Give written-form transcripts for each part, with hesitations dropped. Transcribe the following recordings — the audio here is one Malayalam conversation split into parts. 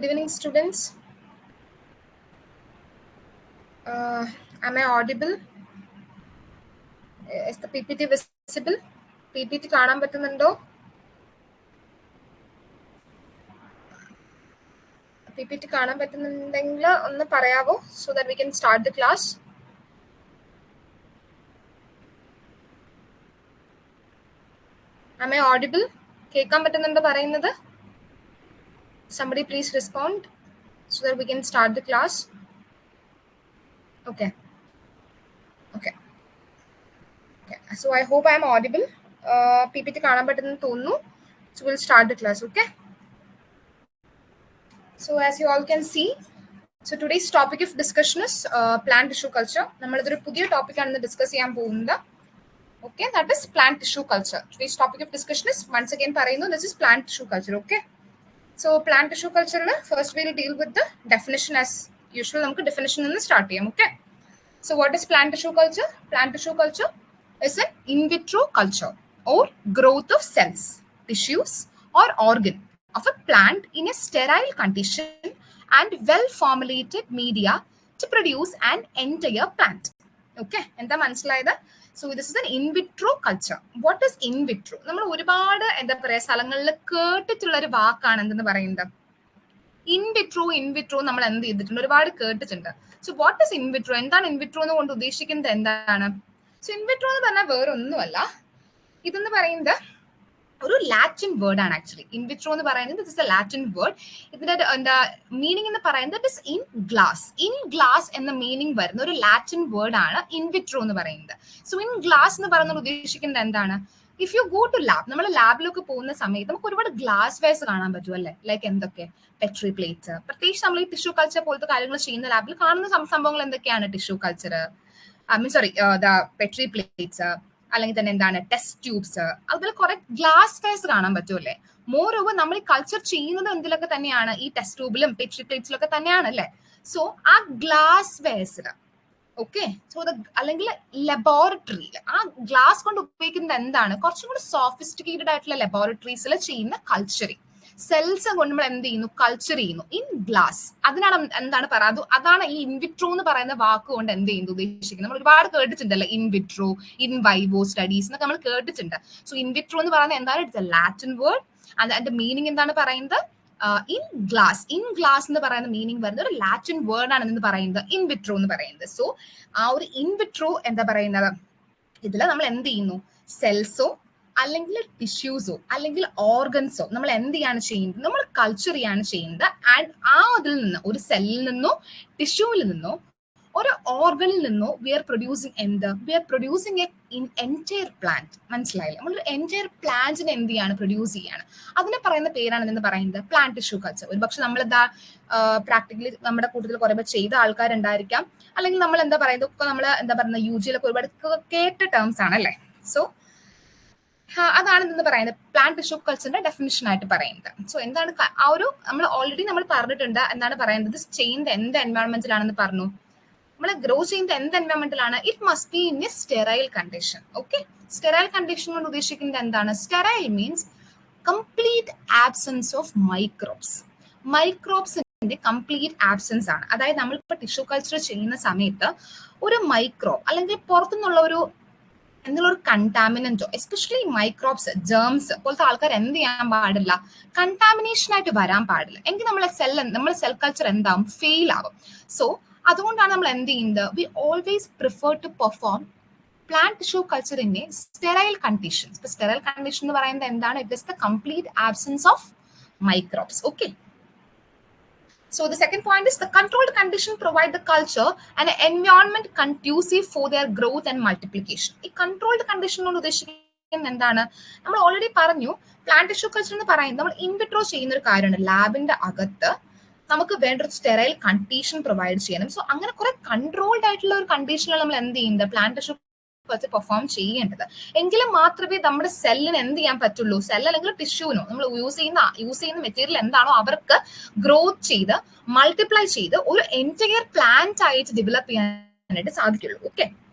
Good evening, students. Am I audible? Is the PPT visible? PPT കാണാൻ പറ്റുന്നുണ്ടോ? PPT കാണാൻ പറ്റുന്നുണ്ടെങ്കിൽ ഒന്ന് പറയാവോ, so that we can start the class. Am I audible? കേൾക്കാൻ പറ്റുന്നുണ്ടോ പറയുന്നത്? Somebody please respond so that we can start the class. Okay. So I hope I am audible. PPT കാണാൻ പറ്റുന്നു തോന്നുന്നു. So we'll start the class, okay? So as you all can see, so today's topic of discussion is plant tissue culture. നമ്മളൊരു പുതിയ ടോപ്പിക് ആണ് ഡിസ്കസ് ചെയ്യാൻ പോകുന്നത്. Okay, that is plant tissue culture. Today's topic of discussion is once again പറയുന്നു, this is plant tissue culture, okay? So plant tissue culture, first we'll deal with the definition as usual. നമുക്ക് definition നിന്ന് start ചെയ്യാം, okay? So what is plant tissue culture? Plant tissue culture is an in vitro culture or growth of cells, tissues or organ of a plant in a sterile condition and well formulated media to produce an entire plant. Okay, എന്താ മനസ്സിലായത്? So this is an in vitro culture. What is in vitro? നമ്മൾ ഒരുപാട് എന്താ പറയാ സ്ഥലങ്ങളിൽ കേട്ടിട്ടുള്ള ഒരു വാക്കാണ് എന്തെന്ന് പറയുന്നത്. ഇൻ വിട്രോ നമ്മൾ എന്ത് ചെയ്തിട്ടുണ്ട്, ഒരുപാട് കേട്ടിട്ടുണ്ട്. So what is in vitro? എന്താണ് ഇൻ വിട്രോ എന്ന് കൊണ്ട് ഉദ്ദേശിക്കുന്നത് എന്താണ്? സോ ഇൻ വിട്രോ എന്ന് പറഞ്ഞാൽ വേറൊന്നുമല്ല, ഇതെന്ന് പറയുന്നത് ഒരു ലാറ്റിൻ വേർഡ് ആണ്. ആക്ച്വലി ഇൻ വിട്രോ എന്ന് പറയുന്നത് this is a Latin word. ഇതിന്റെ എന്താ മീനിങ് എന്ന് പറയുന്നത് is in glass. In glass എന്ന മീനിങ് വരുന്ന ഒരു ലാറ്റിൻ വേർഡ് ആണ് ഇൻ വിട്രോ എന്ന് പറയുന്നത്. സോ ഇൻ ഗ്ലാസ് എന്ന് പറയുന്നത് ഉദ്ദേശിക്കുന്നത് എന്താണ്? If you go to lab, നമ്മൾ ലാബിലൊക്കെ പോകുന്ന സമയത്ത് നമുക്ക് ഒരുപാട് ഗ്ലാസ് വെയർസ് കാണാൻ പറ്റും അല്ലേ? ലൈക്ക് എന്തൊക്കെ? Petri plates. പ്രത്യേകിച്ച് നമ്മൾ ഈ ടിഷ്യൂ കൾച്ചർ പോലത്തെ കാര്യങ്ങൾ ചെയ്യുന്ന ലാബിൽ കാണുന്ന സംഭവങ്ങൾ എന്തൊക്കെയാണ്? ടിഷ്യൂ കൾച്ചർ, പെട്രി പ്ലേറ്റ്സ്, അല്ലെങ്കിൽ തന്നെ എന്താണ് ടെസ്റ്റ് ട്യൂബ്സ്, അതുപോലെ കുറെ ഗ്ലാസ് വെയർസ് കാണാൻ പറ്റുമല്ലേ? മോർ ഓവർ നമ്മൾ ഈ കൾച്ചർ ചെയ്യുന്നത് എന്തിലൊക്കെ തന്നെയാണ്? ഈ ടെസ്റ്റ് ട്യൂബിലും പെട്രി പ്ലേറ്റ്സിലൊക്കെ തന്നെയാണ് അല്ലേ? സോ ആ ഗ്ലാസ് വെയർസിൽ, ഓക്കെ, സോ അല്ലെങ്കിൽ ലബോറട്ടറിയിൽ ആ ഗ്ലാസ് കൊണ്ട് ഉപയോഗിക്കുന്നത് എന്താണ്? കുറച്ചും കൂടി സോഫിസ്റ്റിക്കേറ്റഡ് ആയിട്ടുള്ള ലബോറട്ടറീസിൽ ചെയ്യുന്ന കൾച്ചറിങ്. സെൽസ് കൊണ്ട് നമ്മൾ എന്ത് ചെയ്യുന്നു? കൾച്ചർ ചെയ്യുന്നു ഇൻ ഗ്ലാസ്. അതിനാണ് എന്താണ് പറയാ, അതാണ് ഈ ഇൻവിട്രോ എന്ന് പറയുന്ന വാക്ക് കൊണ്ട് എന്ത് ചെയ്യുന്നു ഉദ്ദേശിക്കുന്നത്. നമ്മൾ ഒരുപാട് കേട്ടിട്ടുണ്ടല്ലോ, ഇൻവിട്രോ, ഇൻ വൈവോ സ്റ്റഡീസ് എന്നൊക്കെ നമ്മൾ കേട്ടിട്ടുണ്ട്. സോ ഇൻവിട്രോ എന്ന് പറയുന്നത് എന്താണ്? It's A Latin word. അതിന്റെ മീനിങ് എന്താണ് പറയുന്നത്? In glass. ഇൻ ഗ്ലാസ് എന്ന് പറയുന്ന മീനിങ് വരുന്നത് ഒരു ലാറ്റിൻ വേർഡ് ആണ് എന്ന് പറയുന്നത് ഇൻ വിട്രോ എന്ന് പറയുന്നത്. സോ ആ ഒരു ഇൻ വിട്രോ എന്താ പറയുന്നത്, ഇതിൽ നമ്മൾ എന്ത് ചെയ്യുന്നു? സെൽസോ അല്ലെങ്കിൽ ടിഷ്യൂസോ അല്ലെങ്കിൽ ഓർഗൻസോ നമ്മൾ എന്ത് ചെയ്യാണ് ചെയ്യുന്നത്? നമ്മൾ കൾച്ചർ ചെയ്യാണ് ചെയ്യുന്നത്. ആൻഡ് ആ അതിൽ നിന്ന്, ഒരു സെല്ലിൽ നിന്നോ ടിഷ്യൂവിൽ നിന്നോ ഒരു ഓർഗനിൽ നിന്നോ വി ആർ പ്രൊഡ്യൂസിങ് എന്ത്? We are producing a entire plant. മനസ്സിലായില്ലേ? നമ്മളൊരു എൻറ്റയർ പ്ലാന്റിനെ എന്ത് ചെയ്യാണ്? പ്രൊഡ്യൂസ് ചെയ്യാണ്. അതിനെ പറയുന്ന പേരാണ് എന്ന് പറയുന്നത് പ്ലാന്റ് ടിഷ്യൂ കൾച്ചർ. ഒരു പക്ഷെ നമ്മളെന്താ പ്രാക്ടിക്കലി നമ്മുടെ കൂട്ടത്തിൽ കുറെ പേർ ചെയ്ത ആൾക്കാരുണ്ടായിരിക്കാം, അല്ലെങ്കിൽ നമ്മൾ എന്താ പറയുന്നത് ഒക്കെ നമ്മൾ എന്താ പറയുന്നത് UG-ലൊക്കെ ഒരുപാട് കേട്ട ടേംസ് ആണ് അല്ലേ? സോ അതാണ് എന്ന് പറയുന്നത് പ്ലാന്റ് ടിഷ്യൂ കൾച്ചറിന്റെ ഡെഫിനിഷൻ ആയിട്ട് പറയുന്നത്. സോ എന്താണ് ആ ഒരു നമ്മൾ ഓൾറെഡി നമ്മൾ പറഞ്ഞിട്ടുണ്ട്. എന്താണ് പറയുന്നത്? ചെയ്യുന്നത് എന്ത് എൻവയോൺമെന്റിലാണെന്ന് പറഞ്ഞു. നമ്മൾ ഗ്രോ ചെയ്യുന്നത് എന്ത് എൻവയോൺമെന്റിലാണ്? It must be in a sterile condition. Okay, sterile condition കൊണ്ട് ഉദ്ദേശിക്കുന്നത് എന്താണ്? Sterile means complete absence of microbes. മൈക്രോബ്സിന്റെ കംപ്ലീറ്റ് ആബ്സെൻസ് ആണ്. അതായത് നമ്മളിപ്പോൾ ടിഷ്യൂ കൾച്ചർ ചെയ്യുന്ന സമയത്ത് ഒരു മൈക്രോബ് അല്ലെങ്കിൽ പുറത്തുനിന്നുള്ള ഒരു കണ്ടാമിനന്റോ, എസ്പെഷ്യലി മൈക്രോബ്സ്, ജേംസ് പോലത്തെ ആൾക്കാർ എന്ത് ചെയ്യാൻ പാടില്ല? കണ്ടാമിനേഷൻ ആയിട്ട് വരാൻ പാടില്ല. എങ്കിൽ നമ്മളെ സെൽ കൾച്ചർ എന്താവും? ഫെയിൽ ആവും. സോ അതുകൊണ്ടാണ് നമ്മൾ എന്ത് ചെയ്യുന്നത്? We always prefer to perform plant tissue culture in a sterile conditions. ഇപ്പൊ സ്റ്റെറൈൽ കണ്ടീഷൻ എന്ന് പറയുന്നത് എന്താണ്? It is the complete absence of microbes. Okay, so the second point is the controlled condition provide the culture and an environment conducive for their growth and multiplication. ഈ controlled condition കൊണ്ട് ഉദ്ദേശിക്കുന്നത് എന്താണ്? നമ്മൾ ഓൾറെഡി പറഞ്ഞു, പ്ലാന്റ് ടിഷ്യൂ കൾച്ചർ എന്ന് പറയുന്നത് നമ്മൾ ഇൻവിട്രോ ചെയ്യുന്ന ഒരു കാര്യമാണ്. ലാബിന്റെ അകത്ത് നമുക്ക് വേണ്ട ഒരു സ്റ്റെറൈൽ കണ്ടീഷൻ പ്രൊവൈഡ് ചെയ്യണം. സോ അങ്ങനെ കുറെ കൺട്രോൾഡ് ആയിട്ടുള്ള ഒരു കണ്ടീഷനിൽ നമ്മൾ എന്ത് ചെയ്യുന്നത്? പ്ലാന്റ് ടിഷ്യൂ പെർഫോം ചെയ്യേണ്ടത്. എങ്കിലും മാത്രമേ നമ്മുടെ സെല്ലിന് എന്ത് ചെയ്യാൻ പറ്റുള്ളൂ? സെൽ അല്ലെങ്കിൽ ടിഷ്യൂനോ നമ്മൾ യൂസ് ചെയ്യുന്ന മെറ്റീരിയൽ എന്താണോ അവർക്ക് ഗ്രോത്ത് ചെയ്ത് മൾട്ടിപ്ലൈ ചെയ്ത് ഒരു എൻറ്റയർ പ്ലാന്റ് ആയിട്ട് ഡെവലപ്പ് ചെയ്യാനായിട്ട് സാധിക്കുള്ളൂ. ഓക്കെ,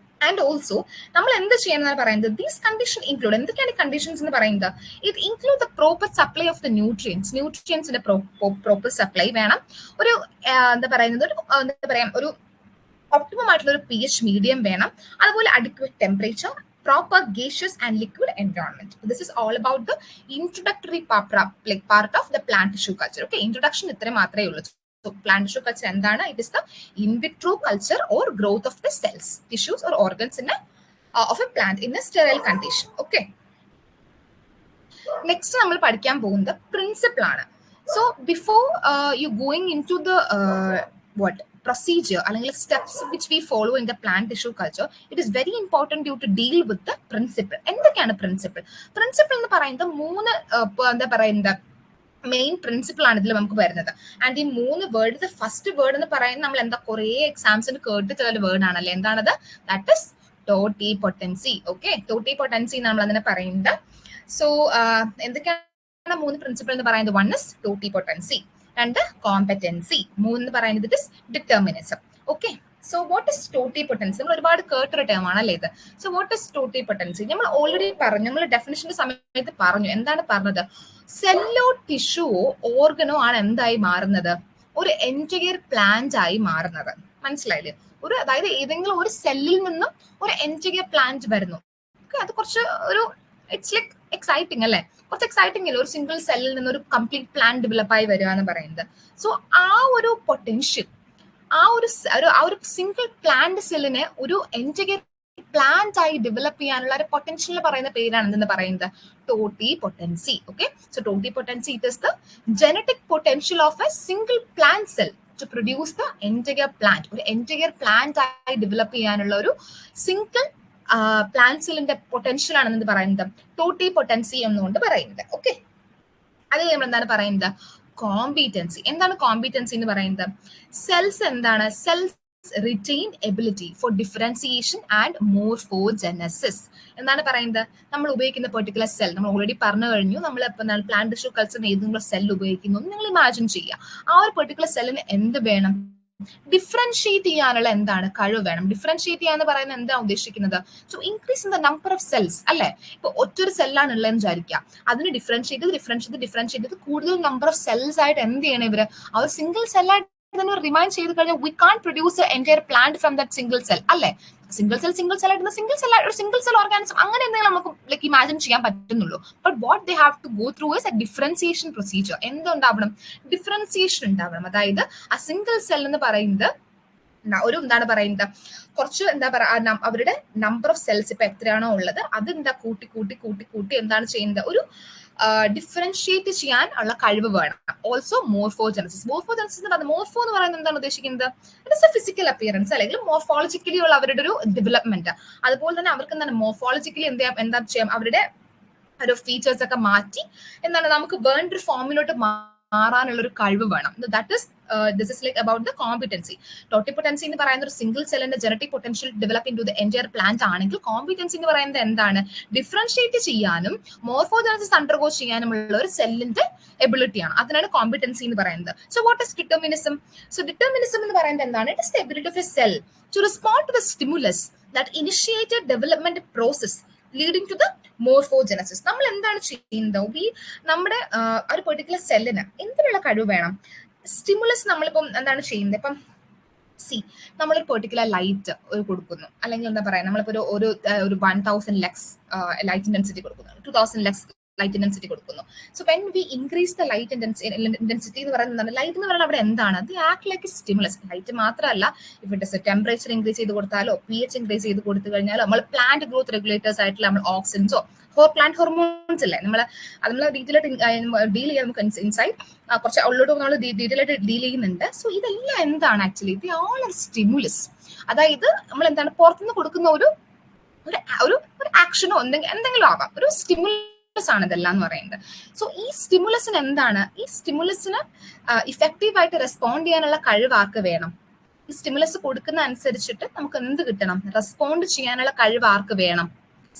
ആൻഡ് ഓൾസോ നമ്മൾ എന്ത് ചെയ്യണമെന്നാണ് പറയുന്നത്, ദീസ് കണ്ടീഷൻ ഇൻക്ലൂഡ്, എന്തൊക്കെയാണ് കണ്ടീഷൻസ് എന്ന് പറയുന്നത്, ഇത് include the proper supply of the ന്യൂട്രിയൻസിന്റെ പ്രോപ്പർ സപ്ലൈ വേണം, ഒരു എന്താ പറയുന്നത്, ഒരു എന്താ പറയാ, ഒരു ഒപ്റ്റിമം ആയിട്ടുള്ള ഒരു pH മീഡിയം വേണം, അതുപോലെ adequate temperature, proper gaseous and liquid environment. This is all about the introductory part of the plant tissue culture. Okay, introduction ഇത്രേ മാത്രമേ ഉള്ളൂ. So plant tissue culture എന്താണ്? It is the in vitro culture or growth of the cells, tissues or organs in a of a plant in a sterile condition. Okay. Next നമ്മൾ പഠിക്കാൻ പോകുന്നത് പ്രിൻസിപ്പിൾ ആണ്. So before you going into the what procedure അല്ലെങ്കിൽ steps which we follow in the plant tissue culture, it is very important you to deal with the principle. എന്തൊക്കെയാണ് പ്രിൻസിപ്പിൾ? പ്രിൻസിപ്പിൾ എന്ന് പറയുന്നത് മൂന്ന് എന്താ പറയുന്നത് മെയിൻ പ്രിൻസിപ്പിൾ ആണ് ഇതിൽ നമുക്ക് വരുന്നത്. ആൻഡ് ഈ മൂന്ന് വേർഡ്, ഫസ്റ്റ് വേർഡ് എന്ന് പറയുന്നത് നമ്മൾ എന്താ കുറേ എക്സാംസിന് കേട്ടിട്ടുള്ള വേർഡ് ആണല്ലേ, എന്താണത്? That is totipotency. Okay, totipotency നമ്മൾ അതിനെ പറയുന്നത്. സോ എന്തൊക്കെയാണ് മൂന്ന് പ്രിൻസിപ്പിൾ എന്ന് പറയുന്നത്? വൺ ഇസ് ടോട്ടിപൊട്ടൻസി, രണ്ട് കോമ്പറ്റൻസി, മൂന്ന് പറയുന്നത് it is determinism. Okay, so what is totipotency? നമ്മൾ ഒരുപാട് കേട്ടൊരു ടേം ആണല്ലേ ഇത്. So what is totipotency? നമ്മൾ ഓൾറെഡി പറഞ്ഞു, നമ്മൾ ഡെഫിനിഷന്റെ സമയത്ത് പറഞ്ഞു. എന്താണ് പറഞ്ഞത്? സെല്ലോ ടിഷ്യൂവോ ഓർഗനോ ആണ് എന്തായി മാറുന്നത്? ഒരു എൻറ്റയർ പ്ലാന്റ് ആയി മാറുന്നത്. മനസ്സിലായില്ലേ? ഒരു അതായത് ഏതെങ്കിലും ഒരു സെല്ലിൽ നിന്നും ഒരു എൻറ്റയർ പ്ലാന്റ് വരുന്നു. അത് കുറച്ച് ഒരു ഇറ്റ്സ് ലൈക്ക് എക്സൈറ്റിംഗ് അല്ലേ? കുറച്ച് എക്സൈറ്റിംഗ് അല്ലേ? ഒരു സിംഗിൾ സെല്ലിൽ നിന്ന് ഒരു കംപ്ലീറ്റ് പ്ലാന്റ് ഡെവലപ്പ് ആയി വരിക എന്ന് പറയുന്നത്. സോ ആ ഒരു പൊട്ടൻഷ്യൽ, ആ ഒരു സിംഗിൾ പ്ലാന്റ് സെല്ലിനെ ഒരു എൻറ്റയർ പ്ലാന്റ് ആയി ഡെവലപ്പ് ചെയ്യാനുള്ള ഒരു പൊട്ടൻഷ്യൽ പറയുന്ന പേരാണ് എന്തെന്ന് പറയുന്നത്? Totipotency. Okay, so totipotency it is the genetic potential of a single plant cell to produce the entire plant. ഒരു എൻറ്റയർ പ്ലാന്റ് ആയി ഡെവലപ്പ് ചെയ്യാനുള്ള ഒരു സിംഗിൾ പ്ലാന്റ് സെല്ലിന്റെ പൊട്ടൻഷ്യൽ ആണ് എന്ന് പറയുന്നത് ടോട്ടിപൊട്ടൻസി എന്നുകൊണ്ട് പറയുന്നത്. ഓക്കെ, അത് നമ്മൾ എന്താണ് പറയുന്നത്? കോമ്പീറ്റൻസി. എന്താണ് കോമ്പീറ്റൻസി എന്ന് പറയുന്നത്? സെൽസ് എന്താണ്? Cells retain ability for differentiation and morphogenesis. എന്താണ് പറയുന്നത്? നമ്മൾ ഉപയോഗിക്കുന്ന പെർട്ടിക്കുലർ സെൽ, നമ്മൾ ഓൾറെഡി പറഞ്ഞു കഴിഞ്ഞു. നമ്മൾ ഇപ്പം എന്താണ് പ്ലാന്റ് ടിഷ്യൂ കൾച്ചറിന് ഏതെങ്കിലും സെൽ ഉപയോഗിക്കുന്നു, നിങ്ങൾ ഇമാജിൻ ചെയ്യുക. ആ ഒരു പെർട്ടിക്കുലർ സെല്ലിന് എന്ത് വേണം? ഡിഫറൻഷിയേറ്റ് ചെയ്യാനുള്ള എന്താണ്? കഴിവ് വേണം. ഡിഫറൻഷിയേറ്റ് ചെയ്യാന്ന് പറയുന്നത് എന്താ ഉദ്ദേശിക്കുന്നത്? So increase in the number of cells അല്ലെ. ഇപ്പൊ ഒറ്റൊരു സെല്ലാണ് ഉള്ളതെന്ന് വിചാരിക്കുക, അതിന് ഡിഫറൻഷിയേറ്റ് ചെയ്ത് കൂടുതൽ നമ്പർ ഓഫ് സെൽസ് ആയിട്ട് എന്ത് ചെയ്യണം ഇവര്? ആ ഒരു സിംഗിൾ സെല്ലായിട്ട് തന്നെ റിമൈൻ ചെയ്ത് കഴിഞ്ഞാൽ we can produce a entire plant from that single cell അല്ലെ. സിംഗിൾ സെൽ ഓർഗാനിസം അങ്ങനെ എന്തെങ്കിലും നമുക്ക് ലൈക്ക് ഇമാജിൻ ചെയ്യാൻ പറ്റുന്നുള്ളൂ. But what they have to go through is a differentiation procedure. എന്തുണ്ടാവണം? ഡിഫറൻസിയേഷൻ ഉണ്ടാവണം. അതായത് ആ സിംഗിൾ സെൽ എന്ന് പറയുന്നത് ഒരു എന്താണ് പറയുന്നത്, കുറച്ച് എന്താ പറയുക, അവരുടെ നമ്പർ ഓഫ് സെൽസ് ഇപ്പൊ എത്രയാണോ ഉള്ളത് അത് എന്താ കൂട്ടി എന്താണ് ചെയ്യുന്നത്? ഒരു ഡിഫറൻഷിയേറ്റ് ചെയ്യാൻ ഉള്ള കഴിവ് വേണം. ഓൾസോ മോർഫോജെനസിസ് എന്ന് പറയുന്നത്, മോർഫോ എന്ന് പറയുന്നത് എന്താണ് ഉദ്ദേശിക്കുന്നത്? It is A physical appearance അല്ലെങ്കിൽ മോർഫോളജിക്കലി ഉള്ള അവരുടെ ഒരു ഡെവലപ്മെന്റ്. അതുപോലെ തന്നെ അവർക്ക് എന്താണ് മോർഫോളജിക്കലി എന്താ ചെയ്യാം? അവരുടെ ഒരു ഫീച്ചേഴ്സ് ഒക്കെ മാറ്റി എന്താണ് നമുക്ക് വേണ്ടൊരു ഫോമിലോട്ട് മാറാനുള്ള ഒരു കഴിവ് വേണം. That is this is like about the competency. Totipotency എന്ന് പറയുന്ന ഒരു സിംഗിൾ സെല്ലിന്റെ genetic potential develop into the entire plant ആണെങ്കിൽ, കോമ്പിറ്റൻസി എന്ന് പറയുന്നത് എന്താണ്? ഡിഫറൻഷിയേറ്റ് ചെയ്യാനും മോർഫോജെനസിസ് അണ്ടർഗോ ചെയ്യാനുമുള്ള ഒരു സെല്ലിന്റെ എബിലിറ്റിയാണ്. അതിനാണ് കോമ്പിറ്റൻസി എന്ന് പറയുന്നത്. So what is determinism? So determinism എന്ന് പറയുന്നത് എന്താണ്? It is the ability of a cell to respond to the stimulus that initiated development process leading to the morphogenesis. നമ്മൾ എന്താണ് ചെയ്യുന്നത്? നമ്മുടെ ഒരു പെർട്ടിക്കുലർ സെല്ലിന് എന്തിനുള്ള കഴിവ് വേണം? സ്റ്റിമുലസ് നമ്മളിപ്പം എന്താണ് ചെയ്യുന്നത്? ഇപ്പം നമ്മളൊരു പെർട്ടിക്കുലർ ലൈറ്റ് കൊടുക്കുന്നു, അല്ലെങ്കിൽ എന്താ പറയാ, നമ്മളിപ്പോ ഒരു 1000 ലക്സ് ലൈറ്റ് ഇന്റൻസിറ്റി കൊടുക്കുന്നു, 2000 ലക്സ് ലൈറ്റ് ഇന്റൻസിറ്റി കൊടുക്കുന്നു. So when we increase the light intensity എന്ന് പറയുന്നത് എന്താണ്? ലൈറ്റ് എന്ന് പറയുന്നത് അവിടെ എന്താണ്? അത് ആക്ട് ലൈക്ക് സ്റ്റിമുലസ്. ലൈറ്റ് മാത്രമല്ല, ഇഫ് ടെമ്പറേച്ചർ ഇൻക്രീസ് ചെയ്ത് കൊടുത്താലോ pH ഇൻക്രീസ് ചെയ്ത് കൊടുത്തു കഴിഞ്ഞാലോ നമ്മൾ പ്ലാന്റ് ഗ്രോത്ത് റെഗുലേറ്റേഴ്സ് ആയിട്ടുള്ള നമ്മൾ ഓക്സിൻസോ പ്ലാന്റ് ഹോർമോൺസ് അല്ലേ നമ്മൾ ഡീറ്റെയിൽ ആയിട്ട് ഡീൽ ചെയ്യാൻ നമുക്ക് ഇൻസൈഡ് കുറച്ച് ഉള്ളോട്ട് നമ്മൾ ഡീറ്റെയിൽ ആയിട്ട് ഡീൽ ചെയ്യുന്നുണ്ട്. സോ ഇതെല്ലാം എന്താണ് ആക്ച്വലി? ഇത് ഓൾ ആർ സ്റ്റിമുലസ്. അതായത് നമ്മൾ എന്താണ് പുറത്തുനിന്ന് കൊടുക്കുന്ന ഒരു ആക്ഷനോ എന്തെങ്കിലും ആവാം, ഒരു സ്റ്റിമുലസ് ആണ് ഇതെല്ലാം എന്ന് പറയുന്നത്. സോ ഈ സ്റ്റിമുലസിന് എന്താണ്? ഈ സ്റ്റിമുലസിന് ഇഫക്റ്റീവ് ആയിട്ട് റെസ്പോണ്ട് ചെയ്യാനുള്ള കഴിവ് ആർക്ക് വേണം? ഈ സ്റ്റിമുലസ് കൊടുക്കുന്ന അനുസരിച്ചിട്ട് നമുക്ക് എന്ത് കിട്ടണം? റെസ്പോണ്ട് ചെയ്യാനുള്ള കഴിവ് ആർക്ക് വേണം?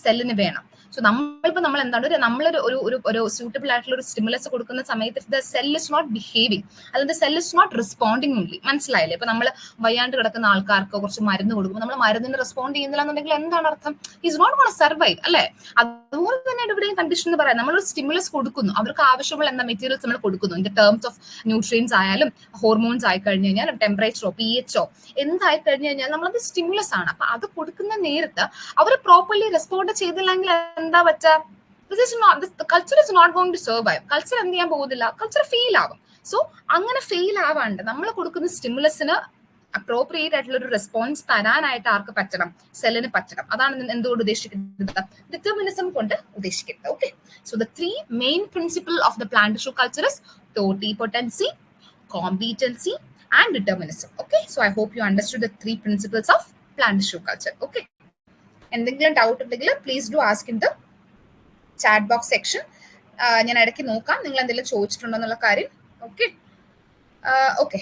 സെല്ലിന് വേണം. സോ നമ്മൾ എന്താണ് നമ്മളൊരു സ്യൂട്ടബിൾ ആയിട്ടുള്ള ഒരു സ്റ്റിമുലസ് കൊടുക്കുന്ന സമയത്ത് the cell is not behaving, അല്ലെങ്കിൽ cell is not responding only. മനസ്സിലായില്ലേ? ഇപ്പൊ നമ്മൾ വയ്യാണ്ട് കിടക്കുന്ന ആൾക്കാർക്ക് കുറച്ച് മരുന്ന് കൊടുക്കുമ്പോൾ നമ്മൾ മരുന്നിന് റെസ്പോണ്ട് ചെയ്യുന്നില്ല എന്നുണ്ടെങ്കിൽ എന്താണ് അർത്ഥം? ഈസ് നോട്ട് ഗോണ സർവൈവ് അല്ലേ? അതുപോലെ തന്നെ ഇവിടെയും കണ്ടീഷൻ എന്ന് പറയാം, നമ്മളൊരു സ്റ്റിമുലസ് കൊടുക്കുന്നു, അവർക്ക് ആവശ്യമുള്ള എന്താ മെറ്റീരിയൽസ് നമ്മൾ കൊടുക്കുന്നു, ഇൻ ടേംസ് ഓഫ് ന്യൂട്രിയൻസ് ആയാലും ഹോർമോൺസ് ആയി കഴിഞ്ഞു കഴിഞ്ഞാൽ ടെമ്പറേച്ചറോ pH എന്തായി കഴിഞ്ഞു കഴിഞ്ഞാൽ നമ്മളത് സ്റ്റിമുലസ് ആണ്. അപ്പൊ അത് കൊടുക്കുന്ന നേരത്ത് അവർ പ്രോപ്പർലി റെസ്പോണ്ട് ചെയ്തില്ലെങ്കിൽ എന്താ പറ്റുക? Culture is not going to survive. Culture എന്ത് ചെയ്യാൻ പോകുന്നില്ല, കൾച്ചർ ഫെയിൽ ആവും. സോ അങ്ങനെ ഫെയിൽ ആവാണ്ട് നമ്മൾ കൊടുക്കുന്ന സ്റ്റിമുലസിന് അപ്രോപ്രിയേറ്റ് ആയിട്ടുള്ള ഒരു റെസ്പോൺസ് തരാനായിട്ട് ആർക്ക് പറ്റണം? സെല്ലിന് പറ്റണം. അതാണ് എന്തുകൊണ്ട് ഉദ്ദേശിക്കുന്നത്? ഡിറ്റർമിനിസം കൊണ്ട് ഉദ്ദേശിക്കുന്നത്. Okay, so the 3 main principle of the plant tissue culture is totipotency, competency and determinism. Okay, so I hope you understood the 3 principles of plant tissue culture. Okay, എന്തെങ്കിലും ഡൗട്ട് ഉണ്ടെങ്കിൽ please do ask in the chat box section. ഞാൻ ഇടയ്ക്ക് നോക്കാം നിങ്ങൾ എന്തെങ്കിലും ചോദിച്ചിട്ടുണ്ടോ എന്നുള്ള കാര്യം. ഓക്കെ ഓക്കെ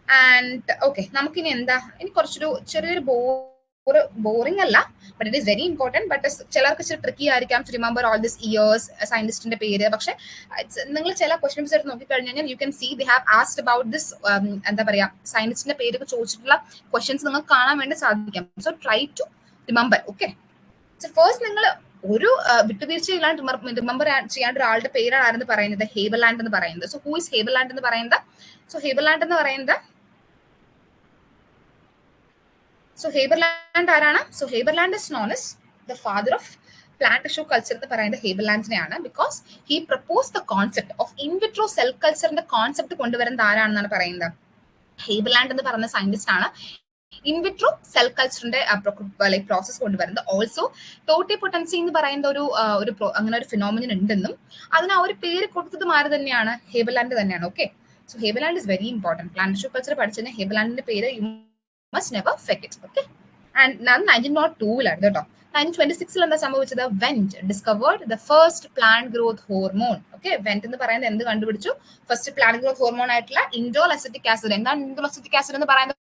ആൻഡ് ഓക്കെ, നമുക്കിനി എന്താ, ഇനി കുറച്ചൊരു ചെറിയൊരു ബോറിംഗ് അല്ല, but it is very important. But ചിലർക്ക് ഇച്ചിരി ട്രിക്കി ആയിരിക്കാം to remember all this years, സയന്റിസ്റ്റിന്റെ പേര്. പക്ഷെ നിങ്ങൾ ചില ക്വസ്റ്റ്യൻസ് എടുത്ത് നോക്കിക്കഴിഞ്ഞ് കഴിഞ്ഞാൽ you can see they have asked about this, എന്താ പറയാ, സയന്റിസ്റ്റിന്റെ പേരൊക്കെ ചോദിച്ചിട്ടുള്ള ക്വസ്റ്റ്യൻസ് നിങ്ങൾക്ക് കാണാൻ വേണ്ടി സാധിക്കാം. So try to remember. Okay, so first നിങ്ങൾ ഒരു വിട്ടുവീഴ്ച ഇല്ലാണ്ട് റിമെമ്പർ ചെയ്യാണ്ട് ഒരാളുടെ പേരാണ് ആരെന്ന് പറയുന്നത്, ഹേബർലാൻഡ് എന്ന് പറയുന്നത്. സോ ഹൂ ഇസ് ഹേബർലാൻഡ് എന്ന് പറയുന്നത്? സോ ഹേബർലാൻഡ് എന്ന് പറയുന്നത്, സോ ഹേബർലാൻഡ് ആരാണ്? So Haberlandt is known as the father of plant tissue culture എന്ന് പറയുന്നത് ഹേബർലാൻഡിനെയാണ്. Because he propose the concept of in vitro cell കൾച്ചറിന്റെ കോൺസെപ്റ്റ് കൊണ്ടുവരുന്നത് ആരാണെന്നാണ് പറയുന്നത്? ഹേബർലാൻഡ് എന്ന് പറയുന്ന സയന്റിസ്റ്റ് ആണ് ഇൻവിട്രോ സെൽ കൾച്ചറിന്റെ പ്രോസസ് കൊണ്ടുവരുന്നത്. ഓൾസോ ടോട്ടിപൊട്ടൻസി എന്ന് പറയുന്ന ഒരു അങ്ങനെ ഒരു ഫിനോമിനൻ ഉണ്ടെന്നും അതിന് ആ ഒരു പേര് കൊടുത്തത് ആര് തന്നെയാണ്? ഹേബർലാൻഡ് തന്നെയാണ്. Okay, so Haberlandt is very important. Plant tissue culture പഠിച്ചതിന് ഹേബർലാൻഡിന്റെ പേര് must never forget. Okay, and now 1902 കേട്ടോ. 1926 എന്താ സംഭവിച്ചത്? Went discovered the first plant growth hormone. Okay, went എന്ന് പറയുന്നത് എന്ത് കണ്ടുപിടിച്ചു? ഫസ്റ്റ് പ്ലാന്റ് ഗ്രോത്ത് ഹോർമോൺ ആയിട്ടുള്ള ഇൻഡോൾ അസറ്റിക് ആസിഡ്. എന്താണ് ഇൻഡോൾ അസറ്റിക് ആസിഡ് എന്ന് പറയുന്നത്?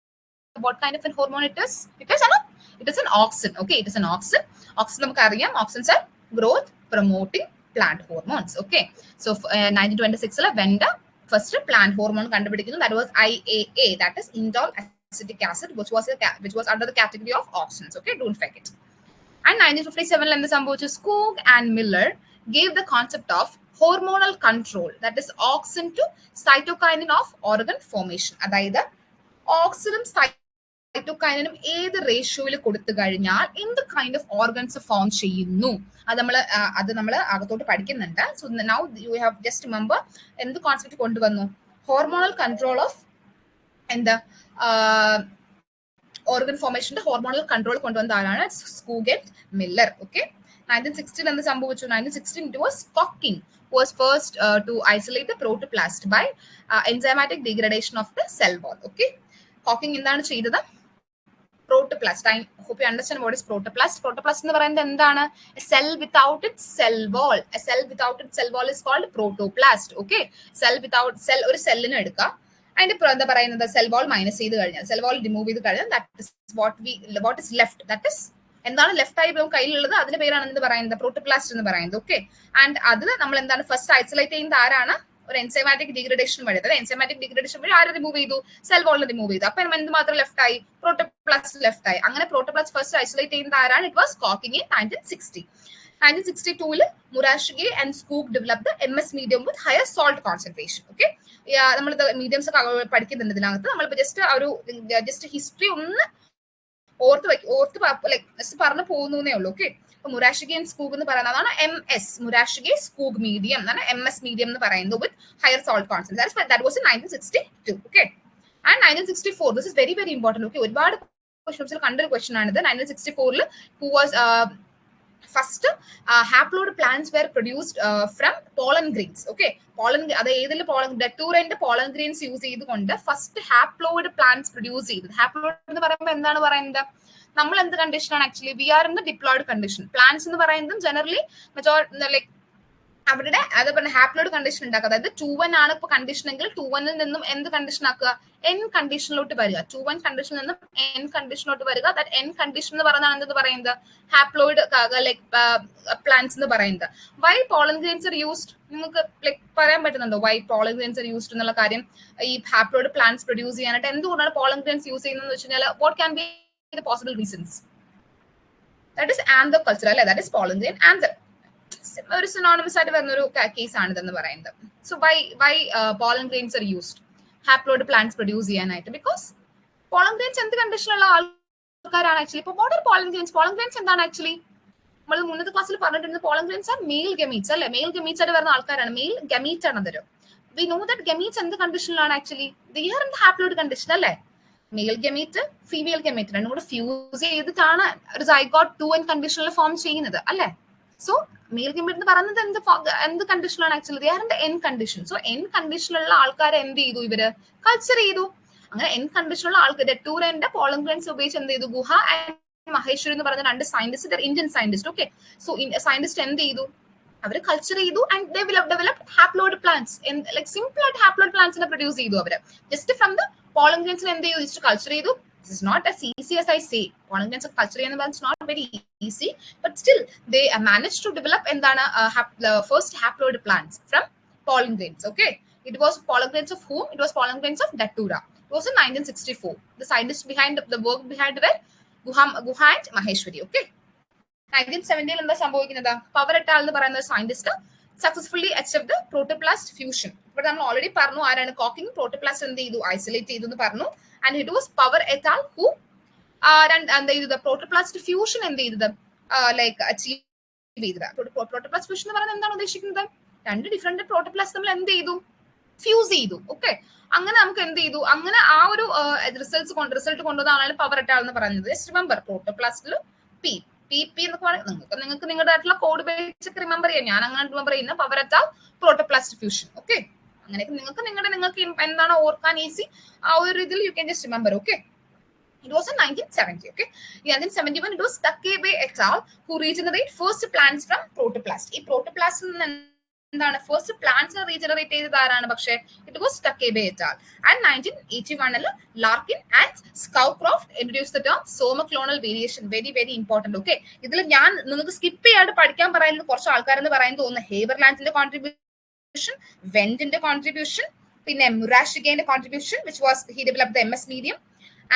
what kind of a hormone it is? It is an auxin. Okay, it is an auxin. Auxin നമുക്ക് അറിയാം, auxins are growth promoting plant hormones. Okay, so 1926 went first plant hormone കണ്ടുപിടിക്കുന്നു. that was IAA, that is indole acetic acid, which was under the category of auxins. Okay, don't forget. And 1957 എന്ത് സംഭവിച്ചു? Skoog and Miller gave the concept of hormonal control, that is auxin to cytokinin of organ formation. അതായത് ഓക്സിനും സൈറ്റോകൈനും ഏത് റേഷ്യോയിൽ കൊടുത്തു കഴിഞ്ഞാൽ എന്ത് കൈൻഡ് ഓഫ് ഓർഗൻസ് ഫോം ചെയ്യുന്നു അത് നമ്മൾ അകത്തോട്ട് പഠിക്കുന്നുണ്ട്. So now you have just remember എന്ത് കോൺസെപ്റ്റ് കൊണ്ടുവന്നു? ഹോർമോണൽ കൺട്രോൾ ഓഫ് എന്താ ഓർഗൻ ഫോർമേഷന്റെ ഹോർമോണൽ കൺട്രോൾ കൊണ്ടുവന്ന ആരാണ്? സ്കൂഗ് ആൻഡ് മില്ലർ. ഓക്കെ, 1916 എന്ത് സംഭവിച്ചു? 1916 it was Cocking was first to isolate the protoplast by enzymatic degradation of the cell wall. Okay, Cocking എന്താണ് ചെയ്തത്? Protoplast. I hope you understand what is protoplast. Protoplast എന്ന് പറയുന്നത് എന്താണ്? A cell without its cell wall. A cell without its cell wall is called protoplast. Okay, ഒരു സെല്ലിനെ എടുക്കുക, അതിന്റെ എന്താ പറയുന്നത്, സെൽ വാൾ മൈനസ് ചെയ്ത് കഴിഞ്ഞാൽ, സെൽ വാൾ റിമൂവ് ചെയ്ത് കഴിഞ്ഞാൽ that is what is left. That is എന്താണ് ലെഫ്റ്റ് ആയി കയ്യിലുള്ളത്, അതിന്റെ പേരാണ് എന്ത് പറയുന്നത്? പ്രോട്ടോപ്ലാസ്റ്റ് എന്ന് പറയുന്നത്. ഓക്കെ, ആൻഡ് അത് നമ്മൾ എന്താണ് ഫസ്റ്റ് ഐസൊലേറ്റ് ചെയ്യുന്നത് ആരാണ്? ഒരു എൻസൈമാറ്റിക് ഡിഗ്രഡേഷൻ വഴി. അതായത് എൻസൈമാറ്റിക് ഡിഗ്രഡേഷൻ വഴി ആരെ റിമൂവ് ചെയ്തു? സെൽ വാളിനെ റിമൂവ് ചെയ്തു. അപ്പൊ എന്ത് മാത്രം ലെഫ്റ്റ് ആയി? പ്രോട്ടോപ്ലാസ്റ്റ് ലെഫ്റ്റ് ആയി. അങ്ങനെ പ്രോട്ടോപ്ലാസ്റ്റ് ഫസ്റ്റ് ഐസൊലേറ്റ് ചെയ്യുന്നത് ആരാണ്? It was cocking in 1960. 1962 Murashige and Skoog developed the MS medium with higher salt concentration. Okay, നമ്മൾ മീഡിയംസ് ഒക്കെ പഠിക്കുന്നുണ്ട് ഇതിനകത്ത്. നമ്മളിപ്പോ ജസ്റ്റ് ഹിസ്റ്ററി ഒന്ന് ഓർത്ത് പറഞ്ഞു പോകുന്നേ ഉള്ളൂ. ഓക്കെ, മുരാഷിഗെ ആൻഡ് സ്കൂഗ് എന്ന് പറയുന്നതാണ് MS, മുരാഷിഗെ സ്കൂഗ് മീഡിയം എന്നാണ് MS മീഡിയം എന്ന് പറയുന്നത് വിത്ത് higher salt concentration. That was in 1962. Okay, and 1964 this is very very important. Okay, ഒരുപാട് ക്വസ്റ്റൻസിൽ കണ്ടൊരു ക്വസ്റ്റൻ ആണിത്. 1964 who was first haploid plants were produced from pollen grains. Okay, pollen അത് ഏതിൽ pollen ഡെറ്റൂറന്റ് pollen grains യൂസ് ചെയ്തുകൊണ്ട് ഫസ്റ്റ് ഹാപ്ലോയിഡ് പ്ലാന്റ്സ് പ്രൊഡ്യൂസ് ചെയ്തത്. ഹാപ്ലോയിഡ് എന്ന് പറയുമ്പോൾ എന്താണ് പറയുന്നത്? നമ്മൾ എന്ത് കണ്ടീഷനാണ്? Actually we R in the diploid condition. Plants എന്ന് പറയുന്നത് ജനറലി ലൈക് അവരുടെ അതേപോലെ ഹാപ്ലോയിഡ് കണ്ടീഷൻ ഉണ്ടാക്കുക. അതായത് 2-1 ആണ് ഇപ്പൊ കണ്ടീഷൻ എങ്കിൽ 2-1 നിന്നും എന്ത് കണ്ടീഷൻ ആക്കുക? എൻ കണ്ടീഷനിലോട്ട് വരിക, 2-1 കണ്ടീഷനിൽ നിന്നും എൻ കണ്ടീഷനിലോട്ട് വരിക. ദാറ്റ് എൻ കണ്ടീഷൻ എന്ന് പറയുന്നതാണ് എന്തെന്ന് പറയുന്നത്, ഹാപ്ലോയിഡ് ലൈക് പ്ലാന്റ്സ് എന്ന് പറയുന്നത്. Why pollen grains are used, നിങ്ങൾക്ക് ലൈക് പറയാൻ പറ്റുന്നുണ്ടോ why pollen grains are used എന്നുള്ള കാര്യം? ഈ ഹാപ്ലോയിഡ് പ്ലാന്റ്സ് പ്രൊഡ്യൂസ് ചെയ്യാനായിട്ട് എന്തുകൊണ്ടാണ് പോളൻ ഗ്രെയിൻസ് യൂസ് ചെയ്യുന്നത് വെച്ച് കഴിഞ്ഞാൽ what can be the possible reasons? That is anther culture അല്ലെ, that is pollen grain anther, ഒരു സിനോണിമസ് ആയിട്ട് വരുന്ന ഒരു കേസ് ആണ് ഇതെന്ന് പറയുന്നത്. So why pollen grains are used haploid plants produce ചെയ്യാനായിട്ട്? ബിക്കോസ് പോളൻ ഗ്രെയിൻസ് എന്ത് കണ്ടീഷനുള്ള ആൾക്കാരാണ് ആക്ച്വലി? ഇപ്പൊ what are pollen grains? Pollen grains എന്താണ് ആക്ച്വലി? നമ്മൾ മുന്നത്തെ ക്ലാസ്സിൽ പറഞ്ഞിട്ടുണ്ട് pollen grains are male gametes അല്ലെ, മെയിൽ ഗമീറ്റ്സ് ആയിട്ട് വരുന്ന ആൾക്കാരാണ്, മെയിൽ ഗമീറ്റ് ആണ് അതൊരു. വി നോ ദാറ്റ് ഗമീറ്റ്സ് എന്ത് കണ്ടീഷനിലാണ് actually? They are in the haploid condition അല്ലെ. മെയിൽ ഗമീറ്റ് ഫീമെയിൽ ഗമീറ്റ് രണ്ടും കൂടെ ഫ്യൂസ് ചെയ്തിട്ടാണ് ഒരു സൈഗോട്ട് 2N കണ്ടീഷനിൽ ഫോം ചെയ്യുന്നത് അല്ലെ. സോ മെയിൽ ഗമീറ്റ് എന്ന് പറയുന്നത് എന്ത് കണ്ടീഷനിലാണ് actually? They are in the N condition. So N കണ്ടീഷനിലുള്ള ആൾക്കാരെ എന്ത് ചെയ്തു ഇവര്? കൾച്ചർ ചെയ്തു. അങ്ങനെ എൻ കണ്ടീഷനുള്ള ആൾക്കാർ ഡെറ്റൂറന്റെ പോളൻ ഗ്രെയിൻസ് ഉപയോഗിച്ച് എന്ത് ചെയ്തു? ഗുഹ ആൻഡ് മഹേശ്വരി എന്ന് പറഞ്ഞ രണ്ട് scientist, Indian scientist. Okay, so scientist എന്ത് ചെയ്തു? അവര് കൾച്ചർ ചെയ്തു and developed haploid plants, like simple ആയിട്ട് ഹാപ്ലോയിഡ് പ്ലാന്റ്സിനെ പ്രൊഡ്യൂസ് ചെയ്തു അവര്. ജസ്റ്റ് ഫ്രം ദ പോളൻ ഗ്രെയിൻസിനെ എന്ത് ചെയ്തു? ജസ്റ്റ് കൾച്ചർ ചെയ്തു. This is not as easy as I say. Pollen grains culture is not very easy, but still they managed to develop the first haploid plants from pollen grains. Okay, it was pollen grains of whom? It was pollen grains of Datura. It was in 1964. The scientists behind the work behind were Guha and Maheshwari. Okay, 1970 എന്താ സംഭവിക്കുന്നത്? പവർ എട്ടാൽ എന്ന് പറയുന്ന scientist successfully achieved the protoplast fusion. ഇവിടെ നമ്മൾ ഓൾറെഡി പറഞ്ഞു ആരാണ് കോക്കിംഗ് പ്രോട്ടോപ്ലാസ്റ്റ് എന്ത് ചെയ്തു? ഐസൊലേറ്റ് ചെയ്തു എന്ന് പറഞ്ഞു. And it was Power et al. who the protoplastic fusion എന്ത് ചെയ്തത്? ലൈക്ക് അച്ചീവ് ചെയ്തത്. പ്രോട്ടോപ്ലാസ്റ്റ് ഫ്യൂഷൻ എന്ന് പറയുന്നത് എന്താണ് ഉദ്ദേശിക്കുന്നത്? രണ്ട് ഡിഫറെന്റ് പ്രോട്ടോപ്ലാസ്റ്റ് നമ്മൾ എന്ത് ചെയ്തു? ഫ്യൂസ് ചെയ്തു. ഓക്കെ, അങ്ങനെ നമുക്ക് എന്ത് ചെയ്തു? അങ്ങനെ ആ ഒരു റിസൾട്ട് കൊണ്ടുവന്നാണ് പവർ എറ്റ് ആൾ എന്ന് പറയുന്നത്. ജസ്റ്റ് റിമെമ്പർ പ്രോട്ടോപ്ലാസ്റ്റിൽ പി എന്നൊക്കെ പറയുന്നത് നിങ്ങൾക്ക് നിങ്ങളുടെ ആയിട്ടുള്ള കോഡ് ബേസിക് റിമെമ്പർ ചെയ്യാം. ഞാൻ അങ്ങനെ റിമെമ്പർ ചെയ്യുന്ന power at all protoplast fusion. Okay, അങ്ങനെയൊക്കെ നിങ്ങൾക്ക് എന്താണ് ഓർക്കാൻ ഈസി ആ ഒരു ഇതിൽ you can just remember. Okay, it was in 1970. Okay, in 1971 it was Takebe et al. who regenerate first plants from protoplast. ഈ പ്രോട്ടോപ്ലാസ്റ്റിൽ നിന്ന് എന്താണ് ഫസ്റ്റ് പ്ലാന്റ്സ് റീജനറേറ്റ് ചെയ്തത് ആരാണ്? പക്ഷേ it was Takebe et al. And 1981 Larkin and Scowcroft introduced the term somoclonal variation. Very very important. Okay, ഇതിൽ ഞാൻ നിങ്ങൾക്ക് സ്കിപ്പ് ചെയ്യാതെ പഠിക്കാൻ പറയുന്നത് കുറച്ച് ആൾക്കാരെന്ന് പറയാൻ തോന്നുന്നു ഹേബർലാൻഡിന്റെ കോൺട്രിബ്യൂഷൻ, വെന്റിന്റെ കോൺട്രിബ്യൂഷൻ, പിന്നെ മുറാഷിഗേന്റെ contribution which was he developed the MS medium,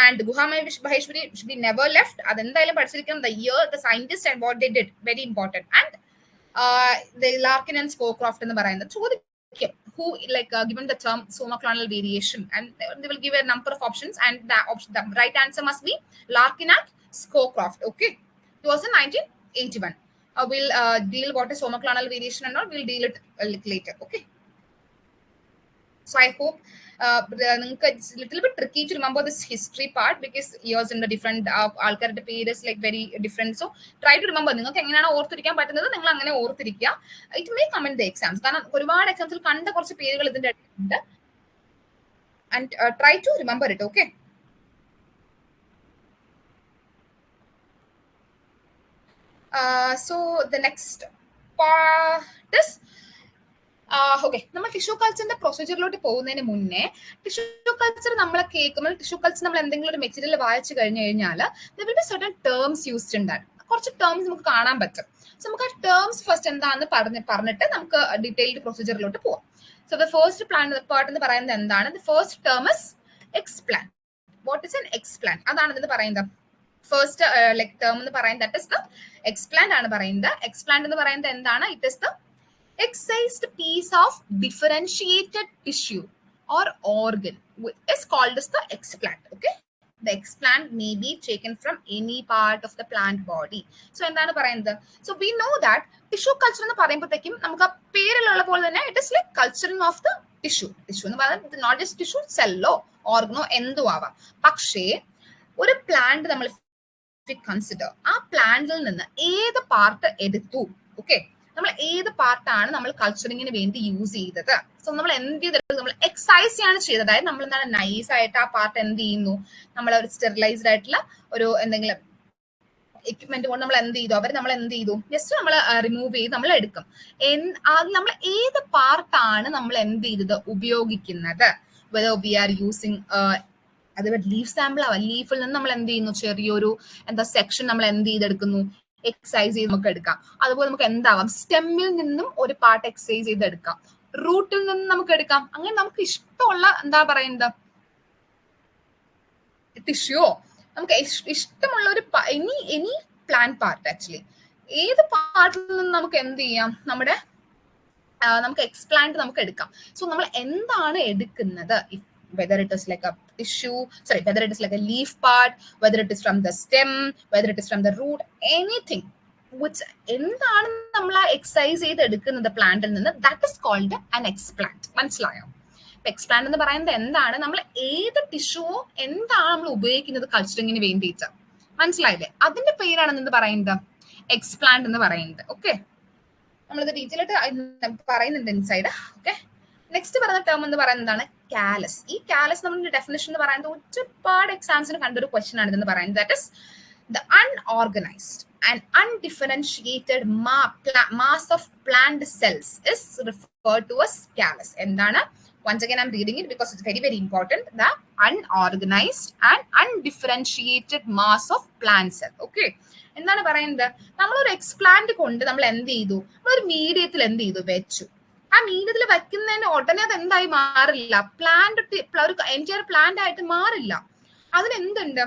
and Guha Maheshwari should be never left. അതെന്തായാലും പഠിച്ചിരിക്കണം. The year, the scientists and what they did, very important. And the Larkin and Scowcroft എന്ന് പറയുന്നത് ചോദിക്കും who given the term somoclonal variation, and they will give a number of options, and the right answer must be Larkin and Scowcroft. Okay, it was in 1981. We'll deal what is somoclonal variation and all. We'll deal it later. Okay, so I hope it's a little bit tricky to remember this history part because years in the different ആൾക്കാരുടെ പേര് is like very different. So try to remember. നിങ്ങൾക്ക് എങ്ങനെയാണ് ഓർത്തിരിക്കാൻ പറ്റുന്നത് നിങ്ങൾ അങ്ങനെ ഓർത്തിരിക്കുക. It may come in the exams. കാരണം ഒരുപാട് എക്സാംസിൽ കണ്ട കുറച്ച് പേരുകൾ ഇതിന്റെ ഉണ്ട്. And try to remember it. Okay. So the next part is okay, നമ്മൾ ടിഷ്യൂ കൾച്ചറിന്റെ പ്രൊസീജിയറിലോട്ട് പോകുന്നതിന് മുന്നേ ടിഷ്യൂ കൾച്ചർ നമ്മൾ കേൾക്കുമ്പോൾ ടിഷ്യൂ കൾച്ചർ നമ്മൾ എന്തെങ്കിലും ഒരു മെറ്റീരിയൽ വായിച്ചു കഴിഞ്ഞു കഴിഞ്ഞാൽ സർട്ടൻ ടേംസ് യൂസ്ഡ് ഉണ്ടാകും. കുറച്ച് ടേംസ് നമുക്ക് കാണാൻ പറ്റും. സോ നമുക്ക് ആ ടേംസ് ഫസ്റ്റ് എന്താണെന്ന് പറഞ്ഞിട്ട് നമുക്ക് ഡീറ്റെയിൽഡ് പ്രൊസീജിയറിലോട്ട് പോവാം. സോ ദ ഫസ്റ്റ് പാർട്ട് എന്ന് പറയുന്നത് എന്താണ്? The first term is explant. What is an explant? അതാണ് ഇതിന് പറയുന്നത്. ഫസ്റ്റ് ടേം എന്ന് പറയുന്നത് ദാറ്റ് ഇസ് ദ എക്സ്പ്ലാന്റ് ആണ് പറയുന്നത്. എക്സ്പ്ലാന്റ് എന്ന് പറയുന്നത് എന്താണ്? It is the excised piece of differentiated tissue or organ is called as the explant. Okay, the explant may be taken from any part of the plant body. So endana parayunnathu? So we know that tissue culture ennu parayumbothekkum namukku a perilulla pole thanne it is like culturing of the tissue ennu parayunnathu not just tissue, cell o organ o endu ava. പക്ഷേ ഒരു പ്ലാന്റ് നമ്മൾ കൺസിഡർ ആ പ്ലാന്റിൽ നിന്ന് ഏത് പാർട്ട് എടുത്തു, ഓക്കെ, നമ്മൾ ഏത് പാർട്ടാണ് നമ്മൾ കൾച്ചറിങ്ങിന് വേണ്ടി യൂസ് ചെയ്തത്. സോ നമ്മൾ എന്ത് ചെയ്തിട്ട് നമ്മൾ എക്സൈസ് ആണ് ചെയ്തത്. അതായത് നമ്മൾ എന്താണ് നൈസ് ആയിട്ട് ആ പാർട്ട് എന്ത് ചെയ്യുന്നു, നമ്മൾ ഒരു സ്റ്റെറിലൈസ്ഡ് ആയിട്ടുള്ള ഒരു എന്തെങ്കിലും എക്യുപ്മെന്റ് കൊണ്ട് നമ്മൾ എന്ത് ചെയ്തു, നമ്മൾ എന്ത് ചെയ്തു, ജസ്റ്റ് നമ്മൾ റിമൂവ് ചെയ്ത് നമ്മൾ എടുക്കും. നമ്മൾ ഏത് പാർട്ടാണ് നമ്മൾ എന്ത് ചെയ്തത് ഉപയോഗിക്കുന്നത്. whether we are using അതുപോലെ ലീഫ് സാമ്പിൾ ആവാം. ലീഫിൽ നിന്ന് നമ്മൾ എന്ത് ചെയ്യുന്നു, ചെറിയൊരു എന്താ സെക്ഷൻ നമ്മൾ എന്ത് ചെയ്തെടുക്കുന്നു, എക്സസൈസ് ചെയ്ത് നമുക്ക് എടുക്കാം. അതുപോലെ നമുക്ക് എന്താവാം, സ്റ്റെമ്മിൽ നിന്നും ഒരു പാർട്ട് എക്സസൈസ് ചെയ്തെടുക്കാം, റൂട്ടിൽ നിന്നും നമുക്ക് എടുക്കാം. അങ്ങനെ നമുക്ക് ഇഷ്ടമുള്ള എന്താ പറയുന്നത് ടിഷ്യൂയോ നമുക്ക് ഇഷ്ടമുള്ള ഒരു എനി പ്ലാന്റ് പാർട്ട്, ആക്ച്വലി ഏത് പാർട്ടിൽ നിന്നും നമുക്ക് എന്ത് ചെയ്യാം, നമുക്ക് എക്സ്പ്ലാന്റ് നമുക്ക് എടുക്കാം. സോ നമ്മൾ എന്താണ് എടുക്കുന്നത്, whether it is like a tissue, sorry, whether it is like a leaf part, whether it is from the stem, whether it is from the root, anything which എന്താണ് നമ്മൾ എക്സസൈസ് ചെയ്ത് എടുക്കുന്നത് പ്ലാന്റിൽ നിന്ന്, that is called an explant. മനസ്സിലായോ? എക്സ്പ്ലാന്റ് എന്ന് പറയുന്നത് എന്താണ്, നമ്മൾ ഏത് ടിഷ്യൂവോ എന്താണ് നമ്മൾ ഉപയോഗിക്കുന്നത് കൾച്ചറിങ്ങിന് വേണ്ടിയിട്ട്, മനസ്സിലായില്ലേ? അതിന്റെ പേരാണ് എന്ത് പറയുന്നത്, എക്സ്പ്ലാന്റ് എന്ന് പറയുന്നത്. ഓക്കെ, നമ്മളിത് ഡീറ്റെയിൽ ആയിട്ട് പറയുന്നുണ്ട് ഇൻസൈഡ്. ഓക്കെ, നെക്സ്റ്റ് പറയുന്ന ടേം എന്ന് പറയുന്നതാണ് കാലസ്. ഈ കാലസ് നമ്മുടെ ഡെഫിനിഷൻ എന്ന് പറയുന്നത് ഒരുപാട് എക്സാംസിന് കണ്ടൊരു ക്വസ്റ്റൻ ആണ് ഇതെന്ന് പറയുന്നത്. That is the unorganized and undifferentiated mass of plant cells is referred to as callus. endana, once again I'm reading it because it's very very important. The unorganized and undifferentiated mass of plant cell. okay, എന്താണ് പറയുന്നത്, നമ്മളൊരു എക്സ്പ്ലാന്റ് കൊണ്ട് നമ്മൾ എന്ത് ചെയ്തു, നമ്മളൊരു മീഡിയത്തിൽ എന്ത് ചെയ്തു, വെച്ചു. ആ മീഡിയത്തിൽ വെക്കുന്നതിന് ഉടനെ അത് എന്തായി മാറില്ല, പ്ലാന്റ് ഒരു എൻറ്റയർ പ്ലാന്റ് ആയിട്ട് മാറില്ല. അതിനെന്തുണ്ട്,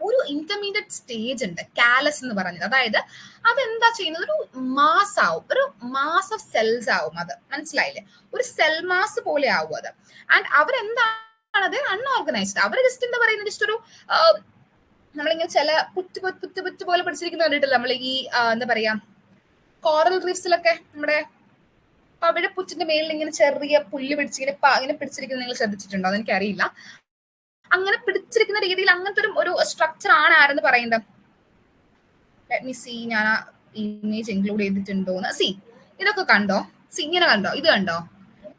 ഒരു ഇന്റർമീഡിയറ്റ് സ്റ്റേജ് ഉണ്ട് കാലസ് എന്ന് പറഞ്ഞത്. അതായത് അതെന്താ ചെയ്യുന്നത്, ഒരു മാസ് ആവും, ഒരു മാസ് ഓഫ് സെൽസ് ആവും. അത് മനസ്സിലായില്ലേ, ഒരു സെൽ മാസ് പോലെ ആവും അത്. ആൻഡ് അവരെന്താണത്, അൺഓർഗനൈസ്ഡ്. അവർ ജസ്റ്റ് എന്താ പറയുന്നത്, ജസ്റ്റ് ഒരു നമ്മളിങ്ങനെ ചില പുറ്റ് പോലെ പിടിച്ചിരിക്കുന്ന കണ്ടിട്ടില്ല നമ്മൾ ഈ എന്താ പറയാ കോറൽ റീഫ്സിലൊക്കെ, നമ്മുടെ അവിടെ പുറ്റിന്റെ മേളിൽ ഇങ്ങനെ ചെറിയ പുല്ല് ഇങ്ങനെ പിടിച്ചിരിക്കുന്നത് നിങ്ങൾ ശ്രദ്ധിച്ചിട്ടുണ്ടോ, അതെനിക്കറിയില്ല. അങ്ങനെ പിടിച്ചിരിക്കുന്ന രീതിയിൽ അങ്ങനത്തെ ഒരു സ്ട്രക്ചർ ആണ് ആരെന്ന് പറയുന്നത്. ലെറ്റ് മീ സീ, ഞാൻ ആ ഇമേജ് ഇൻക്ലൂഡ് ചെയ്തിട്ടുണ്ടോന്ന്. സി, ഇതൊക്കെ കണ്ടോ, സി ഇങ്ങനെ കണ്ടോ, ഇത് കണ്ടോ,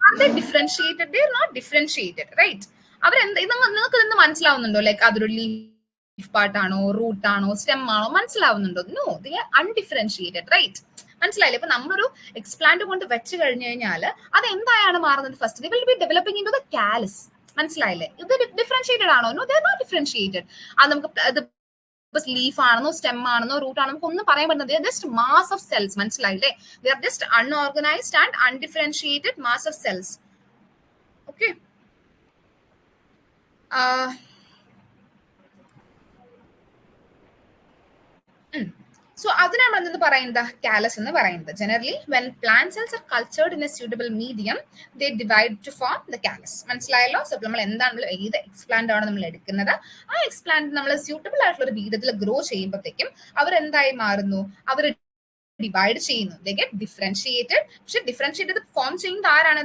അത് differentiated, they are not differentiated, right? അവരെന്ത്, ഇത് നിങ്ങൾക്ക് ഇതൊന്ന് മനസ്സിലാവുന്നുണ്ടോ, ലൈക്ക് അതൊരു ലീഫ് പാർട്ടാണോ, റൂട്ടാണോ, സ്റ്റെം ആണോ, മനസ്സിലാവുന്നുണ്ടോ? No, they are undifferentiated, right? മനസ്സിലായില്ലേ? ഇപ്പൊ നമ്മളൊരു എക്സ്പ്ലാന്റ് കൊണ്ട് വെച്ച് കഴിഞ്ഞു കഴിഞ്ഞാൽ അത് എന്തായാണ് മാറുന്നത്, first they will be developing into the callus. മനസ്സിലായില്ലേ? ഇത് ഡിഫറൻഷിയേറ്റഡ് ആണോ? No, they are not differentiated. അത് നമുക്ക് ഇത് ലീഫ് ആണെന്നോ സ്റ്റെം ആണെന്നോ റൂട്ട് ആണെന്നോ നമുക്ക് ഒന്നും പറയാൻ പറ്റുന്നത്. Just mass of cells. മനസ്സിലായില്ലേ? They are just unorganised and undifferentiated mass of cells. Okay, so അതിനാണ് നമ്മൾ എന്ത് പറയുന്നത്, കാലസ് എന്ന് പറയുന്നത്. Generally when plant cells are cultured in a suitable medium they divide to form the callus. മനസ്സിലായല്ലോ? സോ നമ്മൾ എന്താണ്, ഏത് എക്സ്പ്ലാന്റ് ആണ് നമ്മൾ എടുക്കുന്നത്, ആ എക്സ്പ്ലാന്റ് നമ്മൾ സ്യൂട്ടബിൾ ആയിട്ടുള്ള ഒരു മീഡിയത്തിൽ ഗ്രോ ചെയ്യുമ്പോഴത്തേക്കും അവരെന്തായി മാറുന്നു, അവർ ഡിവൈഡ് ചെയ്യുന്നു. They get differentiated. പക്ഷെ ഡിഫറൻഷിയേറ്റഡ് ഫോം ചെയ്യുന്നത് ആരാണ്,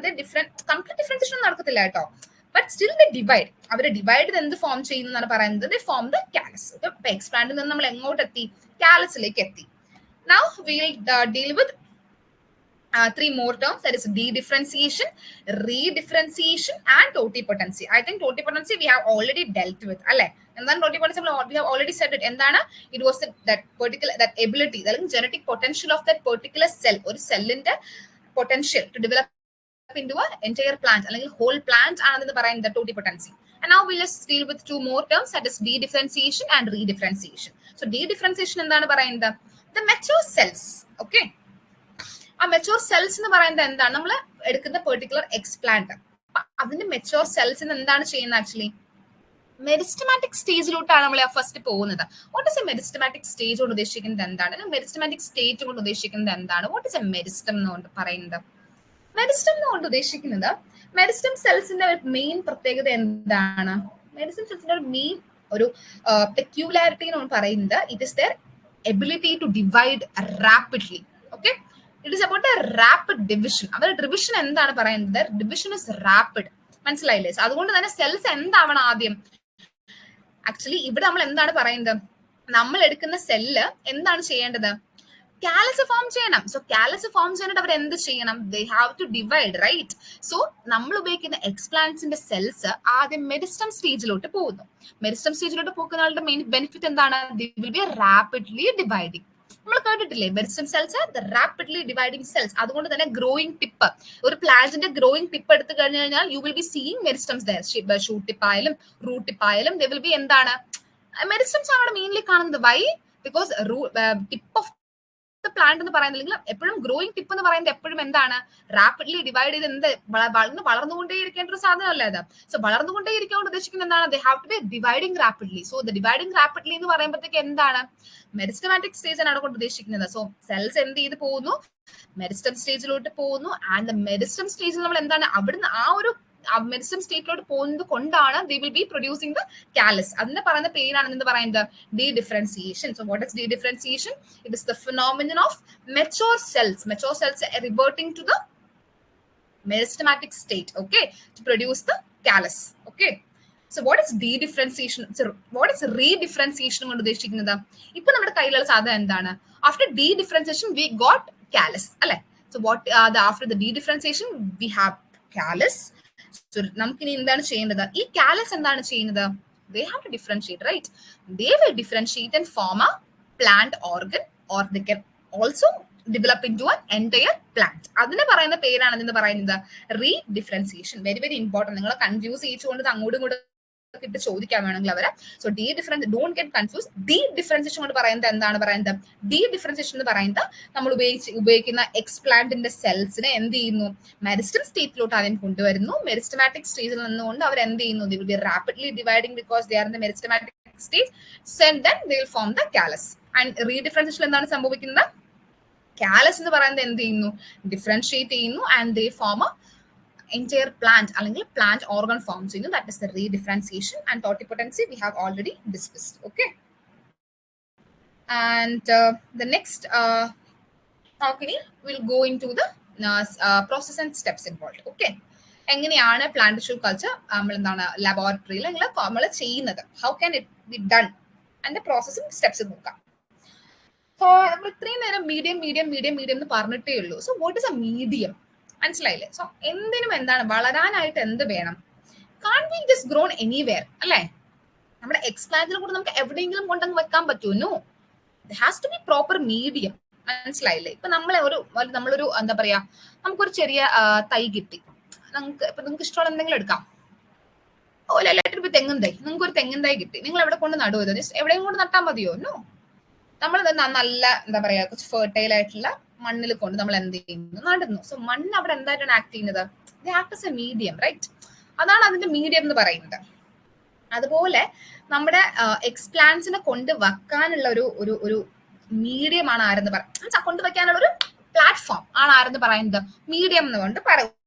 കംപ്ലീറ്റ് ഡിഫറൻഷിയേഷൻ നടക്കത്തില്ല കേട്ടോ. ബട്ട് സ്റ്റിൽ ദ ഡിവൈഡ്, അവർ ഡിവൈഡ് എന്ത് ഫോം ചെയ്യുന്നതാണ് പറയുന്നത്, ദേ ഫോം ദ കാലസ്. ഇപ്പൊ എക്സ്പ്ലാന്റിൽ നിന്ന് നമ്മൾ എങ്ങോട്ട് എത്തി, കാലസിലേക്ക് എത്തി. Now we will deal with 3 more terms, that is dedifferentiation, redifferentiation and totipotency. I think totipotency we have already dealt with, alle? എന്താണ് totipotency? We have already said it. എന്താണ്? It was that ability, that genetic potential of that particular cell, ഒരു സെല്ലിന്റെ potential to develop into an entire plant, അല്ലെങ്കിൽ whole plant ആണെന്ന് പറയുന്നത് totipotency. And now we'll just deal with 2 more terms, that is dedifferentiation and redifferentiation. So dedifferentiation എന്താണ് പറയുന്നത്, the mature cells. okay, ആ mature cells എന്ന് പറയുന്നത് എന്താണ്, നമ്മൾ എടുക്കുന്ന പെർട്ടിക്കുലർ എക്സ്പ്ലാന്റ്, അതിന്റെ mature cells എന്താണ് ചെയ്യുന്നത്, ആക്ച്വലി മെരിസ്റ്റമാറ്റിക് സ്റ്റേജിലോട്ടാണ് നമ്മൾ ഫസ്റ്റ് പോകുന്നത്. What is A meristematic stage കൊണ്ട് ഉദ്ദേശിക്കുന്നത് എന്താണ്, മെരിസ്റ്റമാറ്റിക് സ്റ്റേജ് കൊണ്ട് ഉദ്ദേശിക്കുന്നത് എന്താണ്, വാട്ട് ഇസ് എ മെരിസ്റ്റം എന്നുകൊണ്ട് പറയുന്നത്. മെരിസ്റ്റം എന്നുകൊണ്ട് ഉദ്ദേശിക്കുന്നത്, മെരിസ്റ്റം സെൽസിന്റെ മെയിൻ പ്രത്യേകത എന്താണ്, മെരിസ്റ്റം സെൽസിന്റെ ഒരു മെയിൻ ഒരു പെക്യുലാരിറ്റി എന്ന് പറയുന്നത്, it is their ability to divide rapidly. Okay, it is about a rapid division. അവരുടെ ഡിവിഷൻ എന്താണ് പറയുന്നത്, ഡിവിഷൻ ഇസ് റാപ്പിഡ്. മനസ്സിലായില്ലേ? അതുകൊണ്ട് തന്നെ സെൽസ് എന്താവണം ആദ്യം, ആക്ച്വലി ഇവിടെ നമ്മൾ എന്താണ് പറയുന്നത്, നമ്മൾ എടുക്കുന്ന സെല്ല് എന്താണ് ചെയ്യേണ്ടത്, കാലസ് ഫോം ചെയ്യണം. സോ കാലസ് ഫോം ചെയ്യാനായിട്ട് അവർ എന്ത് ചെയ്യണം, they have to divide, right? So നമ്മൾ ഉപയോഗിക്കുന്ന എക്സ്പ്ലാന്റ്സിന്റെ സെൽസ് ആദ്യം മെരിസ്റ്റം സ്റ്റേജിലോട്ട് പോകുന്നു. മെരിസ്റ്റം സ്റ്റേജിലോട്ട് പോകുന്ന ആളുടെ മെയിൻ ബെനിഫിറ്റ് എന്താണ്, ദേ വിൽ ബി റാപ്പിഡ്ലി ഡിവൈഡിങ്. നമ്മൾ കേട്ടിട്ടില്ലേ, meristem cells are the rapidly dividing cells. അതുകൊണ്ട് തന്നെ ഗ്രോയിങ് ടിപ്പ്, ഒരു പ്ലാന്റിന്റെ ഗ്രോയിങ് ടിപ്പ് എടുത്തു കഴിഞ്ഞു കഴിഞ്ഞാൽ you will be seeing meristems there. Shoot tip ആയാലും റൂട്ട് ടിപ്പ് ആയാലും ദേ വിൽ ബി എന്താണ്, മെരിസ്റ്റംസ് ആണ് മെയിൻലി കാണുന്നത്. Why? Because tip of plant എന്ന് പറയുന്നില്ലെങ്കിൽ എപ്പോഴും ഗ്രോയിങ് ടിപ്പ് എന്ന് പറയുന്നത് എപ്പോഴും എന്താണ്, റാപ്പിഡ്ലി ഡിവൈഡ് ചെയ്ത് എന്ത് വളർന്നുകൊണ്ടേ ഇരിക്കേണ്ട ഒരു സാധനമല്ല ഇത്. സോ വളർന്നുകൊണ്ടേ ഇരിക്കാൻ ഉദ്ദേശിക്കുന്നത് എന്താണ്, they have to be dividing rapidly. So the dividing rapidly എന്ന് പറയുമ്പോഴത്തേക്ക് എന്താണ്, മെരിസ്റ്റമാറ്റിക് സ്റ്റേജ് ആണ് കൊണ്ട് ഉദ്ദേശിക്കുന്നത്. സോ സെൽസ് എന്ത് ചെയ്ത് പോകുന്നു, മെരിസ്റ്റം സ്റ്റേജിലോട്ട് പോകുന്നു. ആൻഡ് മെരിസ്റ്റം സ്റ്റേജിൽ നമ്മൾ എന്താണ്, അവിടുന്ന് ആ ഒരു മെരിസ്റ്റം സ്റ്റേറ്റിലോട്ട് പോകുന്നത് കൊണ്ടാണ് they will be producing the callus. അതിന്റെ പറയുന്ന പേരാണ് എന്ന് പറയുന്നത് de differentiation. So what is de differentiation? It is the phenomenon of mature cells reverting to the meristematic state, okay, to produce the callus. Okay, so what is de-differentiation? So what is re-differentiation കൊണ്ട് ഉദ്ദേശിക്കുന്നത്? ഇപ്പൊ നമ്മുടെ കയ്യിലുള്ള സാധനം എന്താണ്, after de-differentiation we got callus അല്ലെ. So what after the de-differentiation we have callus. So നമുക്കിനി എന്താണ് ചെയ്യേണ്ടത്, ഈ callus എന്താണ് ചെയ്യുന്നത്, they have to differentiate, right? They will differentiate and form a plant organ, or they can also develop into an entire plant. അതിനെ പറയുന്ന പേരാണ് എന്ന് പറയുന്നത് re differentiation. Very very important. നിങ്ങൾ കൺഫ്യൂസ് ചെയ്തുകൊണ്ട് അങ്ങോട്ടും ഇങ്ങോട്ടും ഇട്ട് ചോദിക്കാൻ വേണമെങ്കിൽ അവരെ. So D difference, don't get confuse. D differentiation കൊണ്ട് പറയുന്നത് എന്താണ് പറയുന്നത്, ഡി ഡിഫറൻസിയേഷൻ എന്ന് പറയുന്നത് നമ്മൾ ഉപയോഗിക്കുന്ന എക്സ്പ്ലാന്റിന്റെ സെൽസിനെ എന്ത് ചെയ്യുന്നു, മെരിസ്റ്റം സ്റ്റേറ്റിലോട്ട് ആദ്യം കൊണ്ടുവരുന്നു. മെരിസ്റ്റമാറ്റിക് സ്റ്റേജിൽ നിന്നുകൊണ്ട് അവർ എന്ത് ചെയ്യുന്നു, they will be rapidly dividing because they are in the meristematic stage. Then then they will form the callus. And redifferentiation എന്താണ് സംഭവിക്കുന്നത്, കാലസ് എന്ന് പറയുന്നത് എന്ത് ചെയ്യുന്നു, ഡിഫറൻഷിയേറ്റ് ചെയ്യുന്നു. And they form a entire plant അല്ലെങ്കിൽ plant organ form ചെയ്യുന്നു. That is the re-differentiation. And totipotency we have already discussed. Okay, and the next okay, we'll go into the process and steps involved. Okay, എങ്ങനെയാണ് പ്ലാന്റ് ടിഷ്യൂ കൾച്ചർ നമ്മൾ എന്താണ് ലബോറട്ടറിയിൽ നമ്മൾ ചെയ്യുന്നത്, how can it be done, അതിന്റെ പ്രോസസ്സും സ്റ്റെപ്സ് നോക്കാം. സോ നമ്മൾ ഇത്രയും നേരം മീഡിയം മീഡിയം മീഡിയം മീഡിയം എന്ന് പറഞ്ഞിട്ടേ ഉള്ളൂ. So what is a medium, മനസ്സിലായില്ലേ? സോ എന്തിനും എന്താണ് വളരാനായിട്ട് എന്ത് വേണം, can be just grown anywhere അല്ലേ. നമ്മുടെ എക്സ്പ്ലാന്റിൽ കൂടെ നമുക്ക് എവിടെയെങ്കിലും കൊണ്ടങ്ങ് വെക്കാൻ പറ്റുമോ? No, it has to be proper medium, മനസ്സിലായില്ലേ? ഇപ്പൊ നമ്മളൊരു എന്താ പറയാ, നമുക്കൊരു ചെറിയ തൈ കിട്ടി, നിങ്ങൾക്ക് ഇഷ്ടമുള്ള എന്തെങ്കിലും എടുക്കാം. ഓലായിട്ട് തെങ്ങും തൈ, നിങ്ങൾക്ക് ഒരു തെങ്ങും തൈ കിട്ടി, നിങ്ങൾ എവിടെ കൊണ്ട് നടുവോ, ജസ്റ്റ് എവിടെയും കൊണ്ട് നട്ടാൽ മതിയോ? നോ, നമ്മൾ നല്ല എന്താ പറയാ കുറച്ച് ഫെർട്ടൈൽ ആയിട്ടുള്ള മണ്ണിൽ കൊണ്ട് നമ്മൾ എന്ത് ചെയ്യുന്നു, നടുന്നു. സോ മണ്ണ് അവിടെ എന്തായിട്ടാണ് ആക്ട് ചെയ്യുന്നത്, they act as a medium, right? അതാണ് അതിന്റെ മീഡിയം എന്ന് പറയുന്നത്. അതുപോലെ നമ്മുടെ എക്സ്പ്ലാന്റ്സിനെ കൊണ്ട് വെക്കാനുള്ള ഒരു മീഡിയം ആണ് ആരെന്ന് പറയുന്നത്, കൊണ്ടുവയ്ക്കാനുള്ള ഒരു പ്ലാറ്റ്ഫോം ആണ് ആരെന്ന് പറയുന്നത് മീഡിയം എന്നുകൊണ്ട്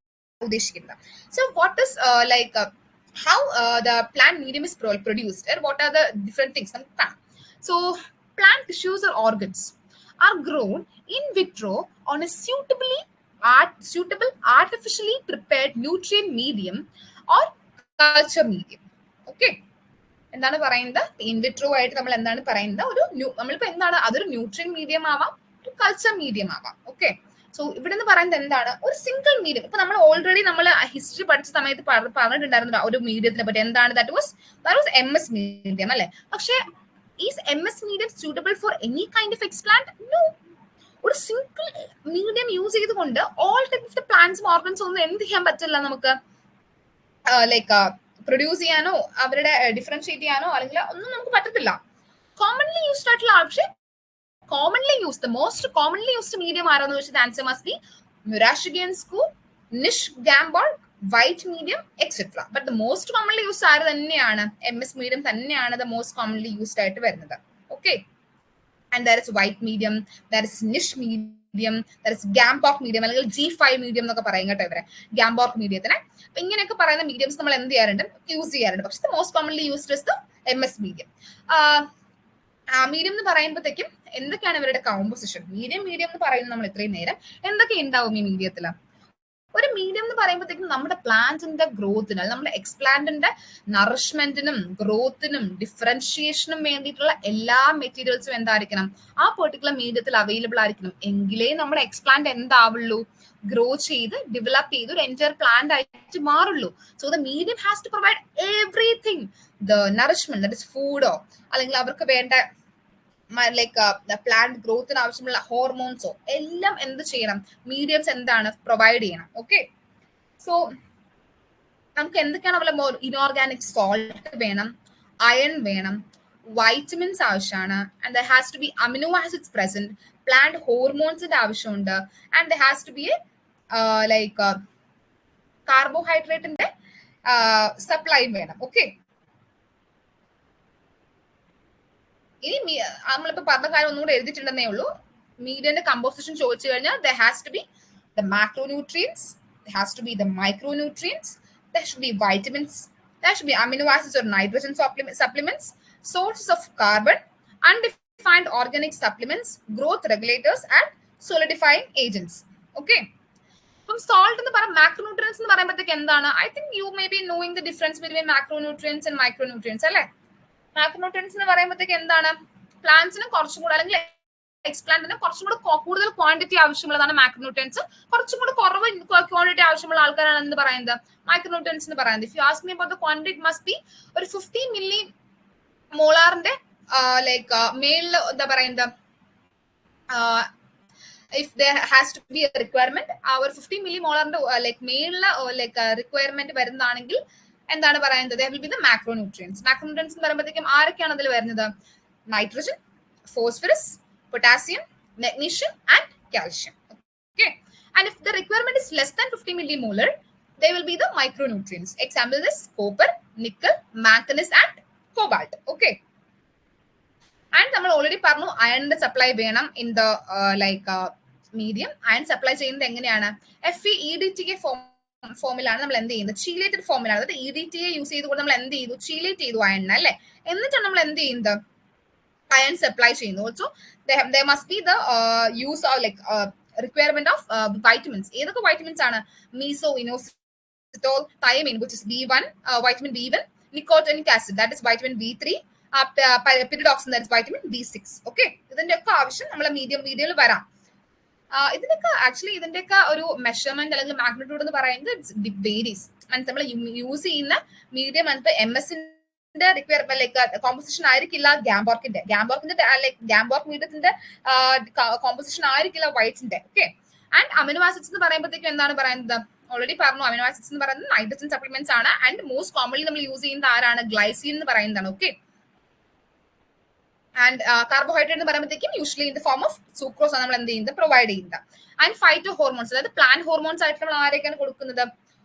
ഉദ്ദേശിക്കുന്നത്. So what is like how the plant medium is produced, what are the different things നമുക്ക് കാണാം. So plant tissues or organs are grown in vitro on a suitable artificially prepared nutrient medium or culture medium. Okay, എന്താണ് പറയുന്നത്, ഇൻ വിട്രോ ആയിട്ട് നമ്മൾ എന്താണ് പറയുന്നത്, നമ്മളിപ്പോ എന്താണ്, അതൊരു ന്യൂട്രിയൻ മീഡിയം ആവാം, ഒരു കൾച്ചർ മീഡിയം ആവാം. ഓക്കെ, സോ ഇവിടെ നിന്ന് പറയുന്നത് എന്താണ്, ഒരു സിംഗിൾ മീഡിയം. ഇപ്പൊ നമ്മൾ ഓൾറെഡി നമ്മൾ ഹിസ്റ്ററി പഠിച്ച സമയത്ത് പറഞ്ഞിട്ടുണ്ടായിരുന്നു ഒരു മീഡിയത്തിനെ പറ്റി. എന്താണ് ദാറ്റ് വാസ് MS മീഡിയം അല്ലെ. പക്ഷെ is MS medium suitable for any kind of explant? No. ഒരു സിംഗിൾ മീഡിയം യൂസ് ചെയ്തുകൊണ്ട് ഓൾ ടൈപ്പ് ഓഫ് ദ പ്ലാന്റ്സും ഓർഗൻസും ഒന്നും എന്ത് ചെയ്യാൻ പറ്റില്ല നമുക്ക്, ലൈക്ക് പ്രൊഡ്യൂസ് ചെയ്യാനോ അവരുടെ ഡിഫറൻഷിയേറ്റ് ചെയ്യാനോ അല്ലെങ്കിൽ ഒന്നും നമുക്ക് പറ്റത്തില്ല. കോമൺലി യൂസ്ഡ് ആയിട്ടുള്ള പക്ഷേ the most commonly used medium ആരാന്ന് ചോദിച്ചത് answer must be Murashige Skoog, Nitsch Gamborg, White medium etcetera. But the most commonly used ആര് തന്നെയാണ്, MS മീഡിയം തന്നെയാണ് ദ മോസ്റ്റ് കോമൺലി യൂസ്ഡ് ആയിട്ട് വരുന്നത്. Okay, and there is White medium, there is Nitsch medium, there is Gamborg medium അല്ലെങ്കിൽ G5 മീഡിയം എന്നൊക്കെ പറയും കേട്ടോ ഇവരെ, ഗാംബോക്ക് മീഡിയത്തിനെ. അപ്പൊ ഇങ്ങനെയൊക്കെ പറയുന്ന മീഡിയംസ് നമ്മൾ എന്ത് ചെയ്യാറുണ്ട്, യൂസ് ചെയ്യാറുണ്ട്. പക്ഷെ most commonly used is the MS medium. Medium എന്ന് പറയുമ്പോഴത്തേക്കും എന്തൊക്കെയാണ് ഇവരുടെ കോമ്പോസിഷൻ, മീഡിയം എന്ന് പറയുന്നത് നമ്മൾ ഇത്രയും നേരം എന്തൊക്കെ ഉണ്ടാവും ഈ മീഡിയത്തില്. ഒരു മീഡിയം എന്ന് പറയുമ്പോഴത്തേക്കും നമ്മുടെ പ്ലാന്റിന്റെ ഗ്രോത്തിന്, നമ്മുടെ എക്സ്പ്ലാന്റിന്റെ നറിഷ്മെന്റിനും ഗ്രോത്തിനും ഡിഫറൻഷിയേഷനും വേണ്ടിയിട്ടുള്ള എല്ലാ മെറ്റീരിയൽസും എന്തായിരിക്കണം, ആ പെർട്ടിക്കുലർ മീഡിയത്തിൽ അവൈലബിൾ ആയിരിക്കണം. എങ്കിലേ നമ്മുടെ എക്സ്പ്ലാന്റ് എന്താവുള്ളൂ, ഗ്രോ ചെയ്ത് ഡെവലപ്പ് ചെയ്ത് ഒരു എൻറ്റയർ പ്ലാന്റ് ആയിട്ട് മാറുള്ളൂ. So the medium has to provide everything, the nourishment, that is ഫുഡോ അല്ലെങ്കിൽ അവർക്ക് വേണ്ട പ്ലാന്റ് ഗ്രോത്തിന് ആവശ്യമുള്ള ഹോർമോൺസോ എല്ലാം എന്ത് ചെയ്യണം, മീഡിയംസ് എന്താണ് പ്രൊവൈഡ് ചെയ്യണം. ഓക്കെ, സോ നമുക്ക് എന്തൊക്കെയാണ് അവരുടെ ഇനോർഗാനിക് സോൾട്ട് വേണം, അയൺ വേണം, വൈറ്റമിൻസ് ആവശ്യമാണ്, and there has to be amino acids present, plant ഹോർമോൺസിന്റെ ആവശ്യമുണ്ട്, and there has to be കാർബോഹൈഡ്രേറ്റിന്റെ സപ്ലൈ വേണം. ഓക്കെ, ഇനി നമ്മളിപ്പോ പറഞ്ഞ കാര്യം ഒന്നുകൂടെ എഴുതിയിട്ടുണ്ടെന്നേ ഉള്ളൂ. മീഡിയന്റെ കമ്പോസിഷൻ ചോദിച്ചു കഴിഞ്ഞാൽ there has to be the macronutrients, there has to be the micronutrients, there should be vitamins, there should be amino acids or nitrogen supplements, sources of carbon, undefined organic supplements, growth regulators and solidifying agents. Okay, അപ്പം സോൾട്ട് എന്ന് പറയാം, മാക്രോന്യൂട്രിയൻസ് എന്ന് പറയുമ്പോഴത്തേക്ക് എന്താണ്, I think you may be knowing the difference between macronutrients and micronutrients അല്ലേ. മാക്രോന്യൂട്രിയൻസ് എന്ന് പറയുമ്പോഴത്തേക്ക് എന്താണ്, പ്ലാന്റ്സിന് കുറച്ചും കൂടെ അല്ലെങ്കിൽ എക്സ്പ്ലാന്റിന് കുറച്ചും കൂടെ കൂടുതൽ ക്വാണ്ടിറ്റി ആവശ്യമുള്ളതാണ് മാക്രോന്യൂട്രിയൻസ്, കുറച്ചും കൂടെ കുറവ് ക്വാണ്ടിറ്റി ആവശ്യമുള്ള ആൾക്കാരാണ് എന്ന് പറയുന്നത് മൈക്രോന്യൂട്രിയൻസ് എന്ന് പറയുന്നത്. If you ask me about the quantity must be ഒരു 50 മില്ലി മോളാറിന്റെ മേളിൽ എന്താ പറയുന്നത്, if there has to be a requirement, our 50 millimolar മേളിലെ requirement വരുന്നതാണെങ്കിൽ എന്താണ് പറയുന്നത്, there will be the macronutrients. Macronutrients എന്ന് പറയുമ്പോഴത്തേക്കും ആരൊക്കെയാണ് അതിൽ വരുന്നത്, nitrogen, phosphorus, potassium, magnesium and calcium. Okay, and if the requirement is less than 50 millimolar, they will be the micronutrients. Example is copper, nickel, manganese and cobalt. Okay, and നമ്മൾ ഓൾറെഡി പറഞ്ഞു അയണിന്റെ സപ്ലൈ വേണം in the medium. Iron supply ചെയ്യുന്നത് എങ്ങനെയാണ്, FeEDTA ഫോമിലാണ് നമ്മൾ എന്ത് ചെയ്യുന്നത്, ചീലേറ്റഡ് ഫോമിലാണ്. അതായത് EDTA യൂസ് ചെയ്തുകൊണ്ട് നമ്മൾ എന്ത് ചെയ്തു, ചീലേറ്റ് ചെയ്തു അയണിനെ അല്ലെ. എന്നിട്ടാണ് നമ്മൾ എന്ത് ചെയ്യുന്നത്, അയൺ സപ്ലൈ ചെയ്യുന്നു. Also there must be the use of requirement of vitamins. ഏതൊക്കെ വൈറ്റമിൻസ് ആണ്, meso inositol, thiamine which is B1, vitamin B1, nicotinic acid that is vitamin B3, pyridoxine that is vitamin B6. Okay, ഇതിന്റെ ഒക്കെ ആവശ്യം നമ്മളെ മീഡിയയിൽ വരാം. ഇതിനൊക്കെ ആക്ച്വലി ഇതിന്റെയൊക്കെ ഒരു മെഷർമെന്റ് അല്ലെങ്കിൽ മാഗ്നിറ്റ്യൂഡ് എന്ന് പറയുന്നത് വേരീസ്. നമ്മൾ യൂസ് ചെയ്യുന്ന മീഡിയം എന്നിട്ട് MS-ന്റെ റിക്വയർമെന്റ് കോമ്പോസിഷൻ ആയിരിക്കില്ല ഗാംബോർക്കിന്റെ ഗാംബോർക്ക് മീഡിയത്തിന്റെ കോമ്പോസിഷൻ ആയിരിക്കില്ല വൈറ്റിന്റെ. ഓക്കെ, ആൻഡ് അമിനോ ആസിഡ്സ് എന്ന് പറയുമ്പോഴത്തേക്കും എന്താണ് പറയുന്നത്, ഓൾറെഡി പറഞ്ഞു അമിനോ ആസിഡ്സ് എന്ന് പറയുന്നത് നൈട്രജൻ സപ്ലിമെന്റ്സ് ആണ്. ആൻഡ് മോസ്റ്റ് കോമൺലി നമ്മൾ യൂസ് ചെയ്യുന്നത് ആരാണ്, ഗ്ലൈസിൻ എന്ന് പറയുന്നതാണ്. ഓക്കെ, ആൻഡ് കാർബോഹൈഡ്രേറ്റ് എന്ന് പറയുമ്പോഴത്തേക്കും usually in the form of sucrose ആണ് നമ്മൾ എന്ത് ചെയ്യുന്നത്, പ്രൊവൈഡ് ചെയ്യുന്നത്. ആൻഡ് ഫൈറ്റോ ഹോർമോൺസ്, അതായത് പ്ലാന്റ് ഹോർമോൺസ് ആയിട്ട് നമ്മൾ ആരൊക്കെയാണ് കൊടുക്കുന്നത്,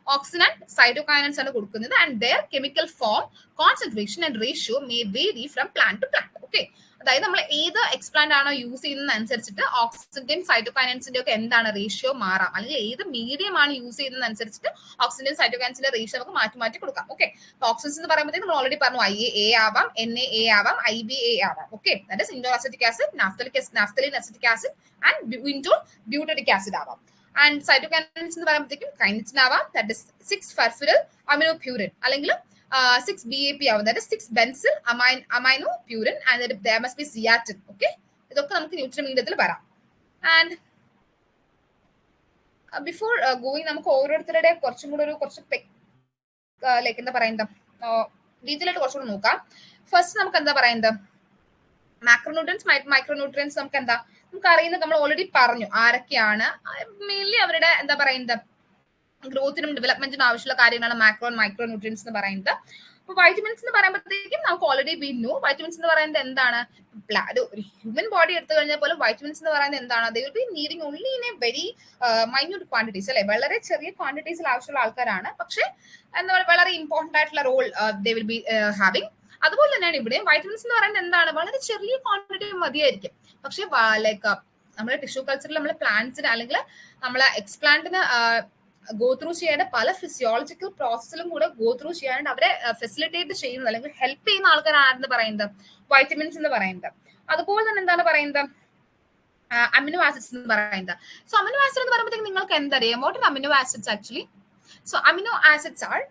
ഓക്സിൻ ആൻഡ് സൈറ്റോകൈനൻസ് ആണ് കൊടുക്കുന്നത്. And their chemical form, concentration and ratio may vary from plant to plant. Okay, അതായത് നമ്മൾ ഏത് എക്സ്പ്ലാന്റ് ആണോ യൂസ് ചെയ്യുന്നത് അനുസരിച്ചിട്ട് ഓക്സിന്റെയും സൈറ്റോകൈനൻസിന്റെ ഒക്കെ എന്താണ് റേഷ്യോ മാറാം, അല്ലെങ്കിൽ ഏത് മീഡിയം ആണ് യൂസ് ചെയ്യുന്നത് അനുസരിച്ചിട്ട് ഓക്സിന്റെയും സൈറ്റോകൈനൻസിന്റെ റേഷ്യോ നമുക്ക് മാറ്റി കൊടുക്കാം. ഓക്കെ, ഓക്സിൻസ് എന്ന് പറയുമ്പോഴത്തേക്ക് നമ്മൾ ഓൾറെഡി പറഞ്ഞു IA ആവാം, NA ആവാം, IBA ആവാം. Okay, that is indole acetic acid, naphthalene acetic acid and indole butyric acid ആവാം. ആൻഡ് സൈറ്റോകൈനൻസ് എന്ന് പറയുമ്പോഴത്തേക്കും കൈനറ്റിൻ ആവാം, ദാറ്റ് ഇസ് 6-ഫർഫുരൽ അമിനോപ്യൂരിൻ, അല്ലെങ്കിൽ 6-BAP ആവും, that is six benzyl aminopurine, and there must be zeatin. Okay, ഇതൊക്കെ നമുക്ക് ന്യൂട്രിയൻ മീഡിയത്തിൽ വരാം. ആൻഡ് ബിഫോർ ഗോയിങ് നമുക്ക് ഓരോരുത്തരുടെ കുറച്ചും കൂടെ എന്താ പറയുന്നത്, ഡീറ്റെയിൽ ആയിട്ട് കുറച്ചുകൂടെ നോക്കാം. ഫസ്റ്റ് നമുക്ക് എന്താ പറയുന്നത്, മാക്രോന്യൂട്രിയൻസ്, മൈക്രോന്യൂട്രിയൻസ് നമുക്ക് അറിയുന്നത് നമ്മൾ ഓൾറെഡി പറഞ്ഞു ആരൊക്കെയാണ്. മെയിൻലി അവരുടെ എന്താ പറയുന്നത് ഗ്രോത്തിനും ഡെവലപ്മെന്റിനും ആവശ്യമുള്ള കാര്യങ്ങളാണ് മാക്രോ ആൻഡ് മൈക്രോ ന്യൂട്രിയൻസ് എന്ന് പറയുന്നത്. അപ്പൊ വൈറ്റമിൻസ് എന്ന് പറയുമ്പോഴത്തേക്കും നമുക്ക് ഓൾറെഡി വി നോ വൈറ്റമിൻസ് എന്ന് പറയുന്നത് എന്താണ്, ഒരു ഹ്യൂമൻ ബോഡി എടുത്തു കഴിഞ്ഞാൽ പോലും വൈറ്റമിൻസ് എന്ന് പറയുന്നത് എന്താണ്, ദേ will B needing only in A very minute quantities അല്ലെ, വളരെ ചെറിയ ക്വാണ്ടിറ്റീസിൽ ആവശ്യമുള്ള ആൾക്കാരാണ്. പക്ഷെ എന്താ പറയുക വളരെ ഇമ്പോർട്ടന്റ് ആയിട്ടുള്ള role they will be having. അതുപോലെ തന്നെയാണ് ഇവിടെ വൈറ്റമിൻസ് എന്ന് പറയുന്നത് എന്താണ്, വളരെ ചെറിയ ക്വാണ്ടിറ്റി മതിയായിരിക്കും. പക്ഷെ നമ്മുടെ ടിഷ്യൂ കൾച്ചറിൽ നമ്മളെ പ്ലാന്റ്സിന് അല്ലെങ്കിൽ നമ്മളെ എക്സ്പ്ലാന്റിന് ഗോ ത്രൂ ചെയ്യേണ്ട പല ഫിസിയോളജിക്കൽ പ്രോസസ്സിലും കൂടെ ഗോ ത്രൂ ചെയ്യാണ്ട് അവരെ ഫെസിലിറ്റേറ്റ് ചെയ്യുന്നത് അല്ലെങ്കിൽ ഹെൽപ്പ് ചെയ്യുന്ന ആൾക്കാരാണെന്ന് പറയുന്നത് വൈറ്റമിൻസ് എന്ന് പറയുന്നത്. അതുപോലെ തന്നെ എന്താണ് പറയുന്നത്, അമിനോ ആസിഡ്സ് എന്ന് പറയുന്നത്. സോ അമിനോ ആസിഡ് എന്ന് പറയുമ്പോഴത്തേക്ക് നിങ്ങൾക്ക് എന്തറിയാം, what are amino acids actually? So amino acids are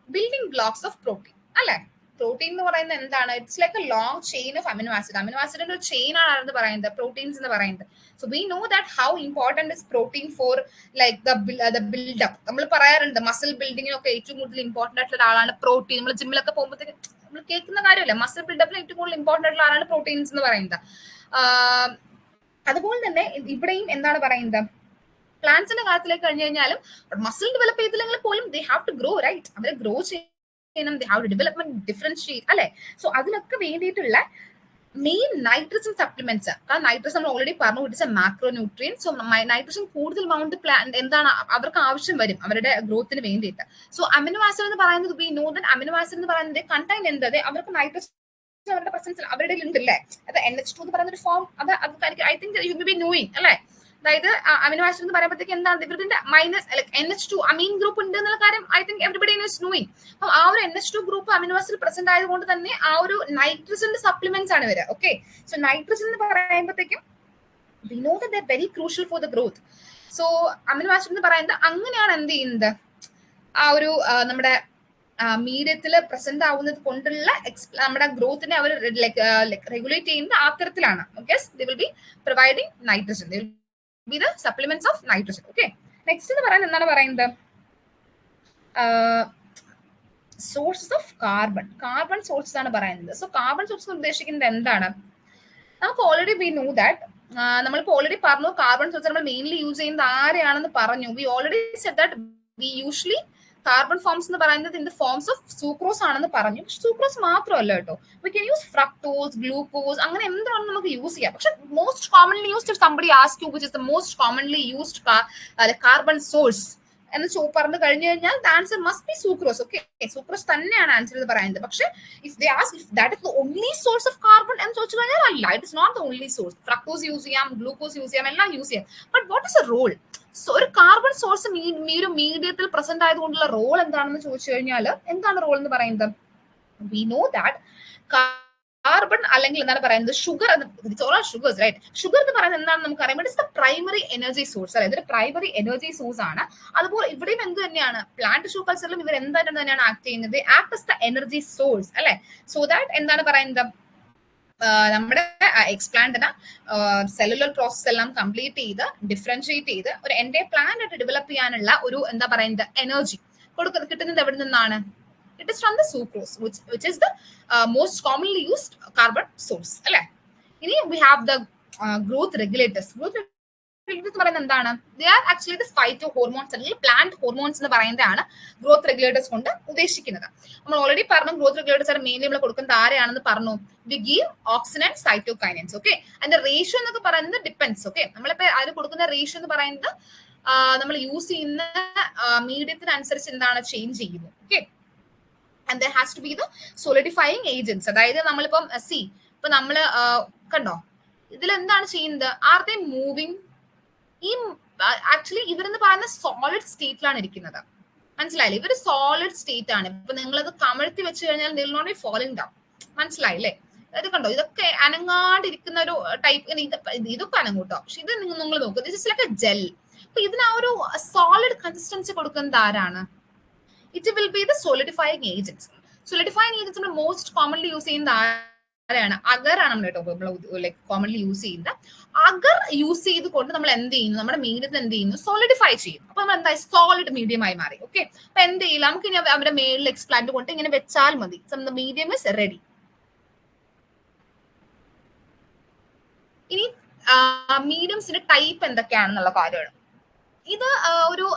building blocks of protein അല്ലെ. പ്രോട്ടീൻ എന്ന് പറയുന്നത് എന്താണ്, it's like a long chain of amino acid. Amino ആസിഡിന്റെ ഒരു ചെയിൻ ആണ് പറയുന്നത് പ്രോട്ടീൻസ് എന്ന് പറയുന്നത്. So we know that how important is protein for like the buildup. നമ്മൾ പറയാറുണ്ട് മസിൽ ബിൽഡിങ്ങിനൊക്കെ ഏറ്റവും കൂടുതൽ ഇമ്പോർട്ടന്റ് ആയിട്ടുള്ള ഒരാളാണ് പ്രോട്ടീൻ. നമ്മൾ ജിമ്മിലൊക്കെ പോകുമ്പോഴത്തേക്ക് നമ്മൾ കേൾക്കുന്ന കാര്യമല്ല. മസിൽ ബിൽഡപ്പിന് ഏറ്റവും കൂടുതൽ ഇമ്പോർട്ടന്റ് ആയിട്ടുള്ള ആരാണ് പ്രോട്ടീൻസ് എന്ന് പറയുന്നത്. അതുപോലെ തന്നെ ഇവിടെയും എന്താണ് പറയുന്നത്, പ്ലാന്റ്സിന്റെ കാര്യത്തിലേക്ക് കഴിഞ്ഞു കഴിഞ്ഞാലും മസിൽ ഡെവലപ്പ് ചെയ്തില്ലെങ്കിൽ പോലും they have to grow, right? അവരെ ഗ്രോ ചെയ്യണം, they have to development differentiate, അല്ലെ? സോ അതിനൊക്കെ വേണ്ടിയിട്ടുള്ള മെയിൻ നൈട്രജൻ സപ്ലിമെന്റ്സ്. കാരണം നൈട്രജൻ നമ്മൾ ഓൾറെഡി പറഞ്ഞു, it's a macronutrient. So nitrogen കൂടുതൽ എമൗണ്ട് പ്ലാന്റ് എന്താണ് അവർക്ക് ആവശ്യം വരും അവരുടെ ഗ്രോത്തിന് വേണ്ടിയിട്ട്. സോ അമിനോ ആസിഡ് എന്ന് പറയുന്നത്, V know that amino acid എന്ന് പറയുന്നത് കണ്ടെയ്ൻ എന്തത് അവർക്ക് നൈട്രജൻ അവരുടെ പ്രസൻസ് അവരുടെ ഉണ്ടല്ലേ. അത് NH2 എന്ന് പറയുന്ന ഒരു ഫോം, അത് I think you may be knowing, അല്ലെ? അതായത് അമിനോ ആസിഡ് എന്ന് പറയുമ്പോഴത്തേക്ക് എന്താണ് ഇവരുടെ മൈനസ് NH2 അമീൻ ഗ്രൂപ്പ് ഉണ്ട് എന്നുള്ള കാര്യം I think everybody is knowing. അപ്പം ആ ഒരു NH2 group amino acid present ആയതുകൊണ്ട് തന്നെ ആ ഒരു നൈട്രജന്റെ സപ്ലിമെന്റ്സ് ആണ് വരിക. ഓക്കെ, സോ നൈട്രജൻ എന്ന് പറയുമ്പോഴത്തേക്കും V know that they very crucial for the growth. So amino acid എന്ന് പറയുന്നത് അങ്ങനെയാണ് എന്ത് ചെയ്യുന്നത്, ആ ഒരു നമ്മുടെ മീഡിയത്തിൽ പ്രസന്റ് ആവുന്നത് കൊണ്ടുള്ള നമ്മുടെ ഗ്രോത്തിനെ അവർ റെഗുലേറ്റ് ചെയ്യുന്നത് ആ തരത്തിലാണ്. Okay, they will B providing nitrogen, they will be the supplements of nitrogen. Okay, next എന്ന് പറയുന്നത് എന്താണ് പറയുന്നത്, സോഴ്സസ് ഓഫ് കാർബൺ സോഴ്സസ് ആണ് പറയുന്നത്. സോ കാർബൺ സോഴ്സസ് ഉദ്ദേശിക്കുന്നത് എന്താണ്, നമുക്ക് ഓൾറെഡി വി നോ ദാറ്റ്, നമ്മളിപ്പോൾ ഓൾറെഡി പറഞ്ഞു കാർബൺ സോഴ്സ് നമ്മൾ മെയിൻലി യൂസ് ചെയ്യുന്നത് ആരെയാണെന്ന് പറഞ്ഞു. We already said that V usually carbon forms എന്ന് പറയുന്നത് in the forms of sucrose ആണെന്ന് പറഞ്ഞു. പക്ഷെ സൂക്രോസ് മാത്രമല്ല കേട്ടോ, we can use fructose, glucose, അങ്ങനെ എന്താണ് നമുക്ക് യൂസ് ചെയ്യാം. പക്ഷെ most commonly used, somebody ask you which is the most commonly used carbon source എന്ന് പറഞ്ഞു കഴിഞ്ഞു കഴിഞ്ഞാൽ the answer must be sucrose. Okay, sucrose തന്നെയാണ് ആൻസർ എന്ന് പറയുന്നത്. പക്ഷെ if they ask if that is the only source of carbon എന്ന് ചോദിച്ചു കഴിഞ്ഞാൽ അല്ല, it is not the only source. Fructose use ചെയ്യാം, ഗ്ലൂക്കോസ് യൂസ് ചെയ്യാം, എല്ലാം യൂസ് ചെയ്യാം. But what is a role? So ഒരു കാർബൺ സോഴ്സ് ഒരു മീഡിയത്തിൽ പ്രസന്റ് ആയതുകൊണ്ടുള്ള റോൾ എന്താണെന്ന് ചോദിച്ചു കഴിഞ്ഞാൽ എന്താണ് റോൾ എന്ന് പറയുന്നത്, വി നോ ദാറ്റ് കാർബൺ അല്ലെങ്കിൽ എന്താണ് പറയുന്നത്, ഷുഗർ, ഷുഗേഴ്സ്, റൈറ്റ്? ഷുഗർ എന്ന് പറയുന്നത് എന്താണെന്ന് നമുക്ക് അറിയാം, it's the primary energy source, അല്ലെ? ഇതൊരു പ്രൈമറി എനർജി സോഴ്സ് ആണ്. അതുപോലെ ഇവിടെയും എന്ത് തന്നെയാണ്, പ്ലാന്റ് ടിഷ്യൂ കൾച്ചറിലും ഇവർ എന്തായിട്ട് തന്നെയാണ് ആക്ട് ചെയ്യുന്നത്, act as the energy source, അല്ലെ? സോ ദാറ്റ് എന്താണ് പറയുന്നത്, നമ്മുടെ എക്സ്പ്ലാന്റിന് സെല്ലുലർ പ്രോസസ് എല്ലാം കംപ്ലീറ്റ് ചെയ്ത് ഡിഫറൻഷിയേറ്റ് ചെയ്ത് ഒരു എന്റെ പ്ലാന്റ് ആയിട്ട് ഡെവലപ്പ് ചെയ്യാനുള്ള ഒരു എന്താ പറയുന്നത് എനർജി കിട്ടുന്നത് എവിടെ നിന്നാണ്? It is from the sucrose, which is the most commonly used carbon source, അല്ലെ? ഇനി we have the growth regulators. Growth regulators എന്ന് പറയുന്നത് എന്താണ്? They are actually the phyto hormones അല്ലെങ്കിൽ പ്ലാന്റ് ഹോർമോൺസ് എന്ന് പറയുന്നതാണ് ഗ്രോത്ത് റെഗുലേറ്റേഴ്സ് കൊണ്ട് ഉദ്ദേശിക്കുന്നത്. നമ്മൾ ഓൾറെഡി പറഞ്ഞു ഗ്രോത്ത് റെഗുലേറ്റേഴ്സ് ആണ് മെയിൻലി നമ്മൾ കൊടുക്കുന്നത് ആരെയാണെന്ന് പറഞ്ഞു, we give auxin and cytokinins. Okay, അതിന്റെ റേഷ്യോ എന്നൊക്കെ പറയുന്നത് ഡിപ്പെൻഡ്സ്. ഓക്കെ, നമ്മളിപ്പോ അതിന് കൊടുക്കുന്ന റേഷ്യോ എന്ന് പറയുന്നത് നമ്മൾ യൂസ് ചെയ്യുന്ന മീഡിയത്തിനനുസരിച്ച് എന്താണ് ചേഞ്ച് ചെയ്യുന്നത്. Okay, and there has to be the solidifying agents. അതായത് നമ്മളിപ്പം ഇപ്പൊ നമ്മള് കണ്ടോ ഇതിൽ എന്താണ് ചെയ്യുന്നത്, ആർ ദേ മൂവിങ്, ഈ ആക്ച്വലി ഇവരെന്ന് പറയുന്ന സോളിഡ് സ്റ്റേറ്റിലാണ് ഇരിക്കുന്നത്, മനസ്സിലായില്ലേ? ഇവര് സോളിഡ് സ്റ്റേറ്റ് ആണ്. ഇപ്പൊ നിങ്ങളത് കമഴ്ത്തി വെച്ച് കഴിഞ്ഞാൽ they will not be falling down, മനസ്സിലായില്ലേ? ഇത് കണ്ടോ, ഇതൊക്കെ അനങ്ങാണ്ടിരിക്കുന്ന ഒരു ടൈപ്പ്, ഇതൊക്കെ അനങ്ങൂട്ടോ. പക്ഷെ ഇത് നിങ്ങൾ നോക്കുക, this is like A gel. അപ്പൊ ഇതിന് ആ ഒരു സോളിഡ് കൺസിസ്റ്റൻസി കൊടുക്കുന്നത് ആരാണ്? It will be the solidifying agents. Solidifying agents നമ്മൾ മോസ്റ്റ് കോമൺലി യൂസ് ചെയ്യുന്ന ആരാണ്? അഗറാണ് നമ്മൾ കേട്ടോ ലൈക്ക് കോമൺലി യൂസ് ചെയ്യുന്നത്. അഗർ യൂസ് ചെയ്തുകൊണ്ട് നമ്മൾ എന്ത് ചെയ്യുന്നു, നമ്മുടെ മീഡിയത്തിൽ എന്ത് ചെയ്യുന്നു, സോളിഡിഫൈ ചെയ്യും. അപ്പൊ നമ്മൾ എന്തായി സോളിഡ് മീഡിയമായി മാറി. ഓക്കെ, അപ്പൊ എന്ത് ചെയ്യില്ല, നമുക്ക് ഇനി അവരുടെ മേളിൽ എക്സ്പ്ലാന്റ് കൊണ്ട് ഇങ്ങനെ വെച്ചാൽ മതി. Medium is ready. ഇനി മീഡിയംസിന്റെ ടൈപ്പ് എന്തൊക്കെയാണെന്നുള്ള കാര്യമാണ്. ഇത് ഒരു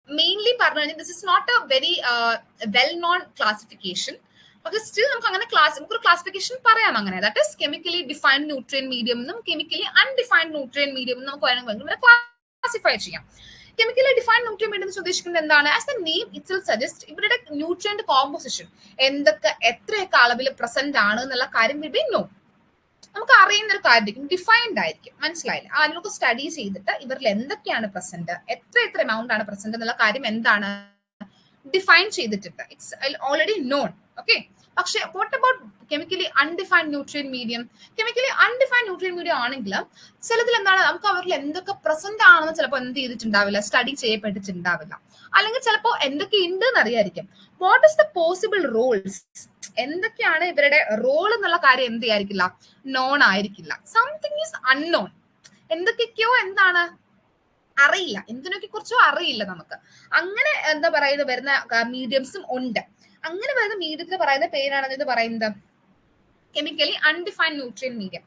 മെയിൻലി പറഞ്ഞു കഴിഞ്ഞാൽ this is not a very well known classification. പക്ഷെ സ്റ്റിൽ നമുക്ക് അങ്ങനെ നമുക്കൊരു ക്ലാസിഫിക്കേഷൻ പറയാം അങ്ങനെ. That is chemically defined nutrient medium എന്നും കെമിക്കലി അൺഡിഫൈൻഡ് ന്യൂട്രിയൻ മീഡിയം എന്നും നമുക്ക് വേണമെങ്കിൽ ക്ലാസിഫൈ ചെയ്യാം. കെമിക്കലി ഡിഫൈൻഡ് ന്യൂട്രിയൻ മീഡിയം എന്ന് ഉദ്ദേശിക്കുന്നത് എന്താണ്? As the name itself suggest, ഇവരുടെ ന്യൂട്രിയന്റ് കോമ്പോസിഷൻ എന്തൊക്കെ എത്രയൊക്കെ അളവിൽ പ്രസന്റ് ആണ് എന്നുള്ള കാര്യം വിൽ ബി നോ. നമുക്ക് അറിയുന്ന ഒരു കാര്യമായിരിക്കും, ഡിഫൈൻഡ് ആയിരിക്കും, മനസ്സിലായില്ല? അതിനൊക്കെ സ്റ്റഡി ചെയ്തിട്ട് ഇവരിൽ എന്തൊക്കെയാണ് പ്രസന്റ്, എത്ര എമൗണ്ട് ആണ് പ്രസന്റ് എന്നുള്ള കാര്യം എന്താണ് ഡിഫൈൻ ചെയ്തിട്ടുണ്ട്. It's already non. ഓക്കെ, പക്ഷെ what about chemically undefined nutrient medium? Chemically undefined nutrient medium ആണെങ്കിൽ ചിലതിൽ എന്താണ് നമുക്ക് അവരിൽ എന്തൊക്കെ പ്രസന്റ് ആണെന്ന് ചിലപ്പോൾ എന്ത് ചെയ്തിട്ടുണ്ടാവില്ല, സ്റ്റഡി ചെയ്യപ്പെട്ടിട്ടുണ്ടാവില്ല. അല്ലെങ്കിൽ ചിലപ്പോൾ എന്തൊക്കെ ഉണ്ട് എന്ന് അറിയായിരിക്കും. What is the possible roles, എന്തൊക്കെയാണ് ഇവരുടെ റോൾ എന്നുള്ള കാര്യം എന്ത് ആയിരിക്കില്ല, നോൺ ആയിരിക്കില്ല. സംതിങ് ഈസ് അൺനോൺ, എന്തൊക്കെയോ എന്താണ് അറിയില്ല, എന്തിനൊക്കെ കുറിച്ചോ അറിയില്ല നമുക്ക്. അങ്ങനെ എന്താ പറയുന്നത് വരുന്ന മീഡിയംസും ഉണ്ട്. അങ്ങനെ വരുന്ന മീഡിയത്തിൽ പറയുന്ന പേരാണ് ഇത് പറയുന്നത് കെമിക്കലി അൺഡിഫൈൻഡ് ന്യൂട്രിയൻ മീഡിയം.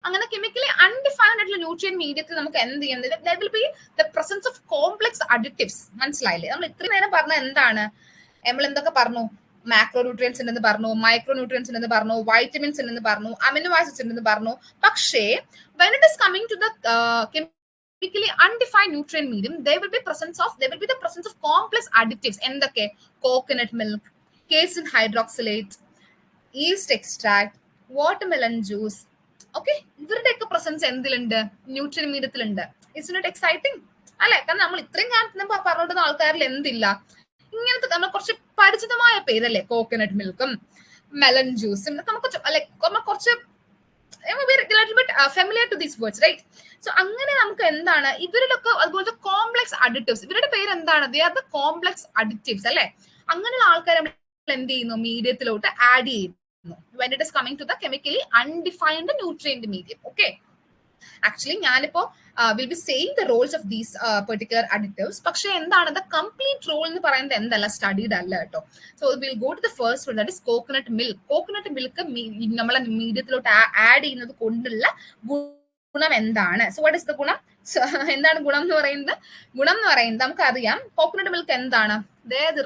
അങ്ങനെ കെമിക്കലി അൺഡിഫൈൻഡ് ആയിട്ടുള്ള ന്യൂട്രിയൻ മീഡിയത്തിൽ നമുക്ക് എന്ത് ചെയ്യുന്നത്, there will be the presence of complex additives. മനസ്സിലായില്ലേ? നമ്മൾ ഇത്രയും നേരം പറഞ്ഞ എന്താണ്, നമ്മൾ എന്തൊക്കെ പറഞ്ഞു, മാക്രോ ന്യൂട്രിയൻസ് ഉണ്ടെന്ന് പറഞ്ഞു, മൈക്രോ ന്യൂട്രിയൻസ് ഉണ്ടെന്ന് പറഞ്ഞു, വൈറ്റമിൻസ് ഉണ്ടെന്ന് പറഞ്ഞു, അമിനോ ആസിഡ്സ് ഉണ്ടെന്ന് പറഞ്ഞു. പക്ഷേ when it is coming to the chemically undefined nutrient medium, there will be the presence of complex additives. എന്തൊക്കെ? Coconut milk, casein ഹൈഡ്രോക്സിലേറ്റ്, east extract, watermelon juice. Okay, ഇവരുടെയൊക്കെ presence എന്തിലുണ്ട്? Nutrient മീഡിയത്തിലുണ്ട്. It's not exciting അല്ലെ? കാരണം നമ്മൾ ഇത്രയും കാലത്ത് പറഞ്ഞുകൊണ്ടുന്ന ആൾക്കാരിൽ എന്തില്ല ഇങ്ങനത്തെ നമ്മൾ കുറച്ച് പരിചിതമായ പേരല്ലേ, കോക്കനട്ട് മിൽക്കും മെലൺ ജ്യൂസും. നമുക്ക് കുറച്ച് familiar to these words, right? So അങ്ങനെ നമുക്ക് എന്താണ് ഇവരിലൊക്കെ അതുപോലത്തെ കോംപ്ലക്സ് അഡിറ്റീവ്സ്, ഇവരുടെ പേര് എന്താണ്? ദേ ആർ ദ കോംപ്ലക്സ് അഡിറ്റീവ്സ് അല്ലെ? അങ്ങനെയുള്ള ആൾക്കാരെ എന്ത് ചെയ്യുന്നു? മീഡിയത്തിലോട്ട് ആഡ് ചെയ്യുന്നു when it is coming to the chemically undefined nutrient medium. Okay, actually ഞാനിപ്പോ will be saying the roles of these particular additives. പക്ഷെ എന്താണ് the complete role എന്ന് പറയുന്നത് എന്തല്ല, സ്റ്റഡീഡ് അല്ല കേട്ടോ. So will go to the first one, that is coconut milk. Coconut milk നമ്മളെ മീഡിയത്തിലോട്ട് ആഡ് ചെയ്യുന്നത് കൊണ്ടുള്ള ഗുണം എന്താണ്? സോ വാട്ട് ഇസ് ദ ഗുണം? എന്താണ് ഗുണം എന്ന് പറയുന്നത്? ഗുണം എന്ന് പറയുന്നത് നമുക്കറിയാം, കോക്കനട്ട് മിൽക്ക് എന്താണ്?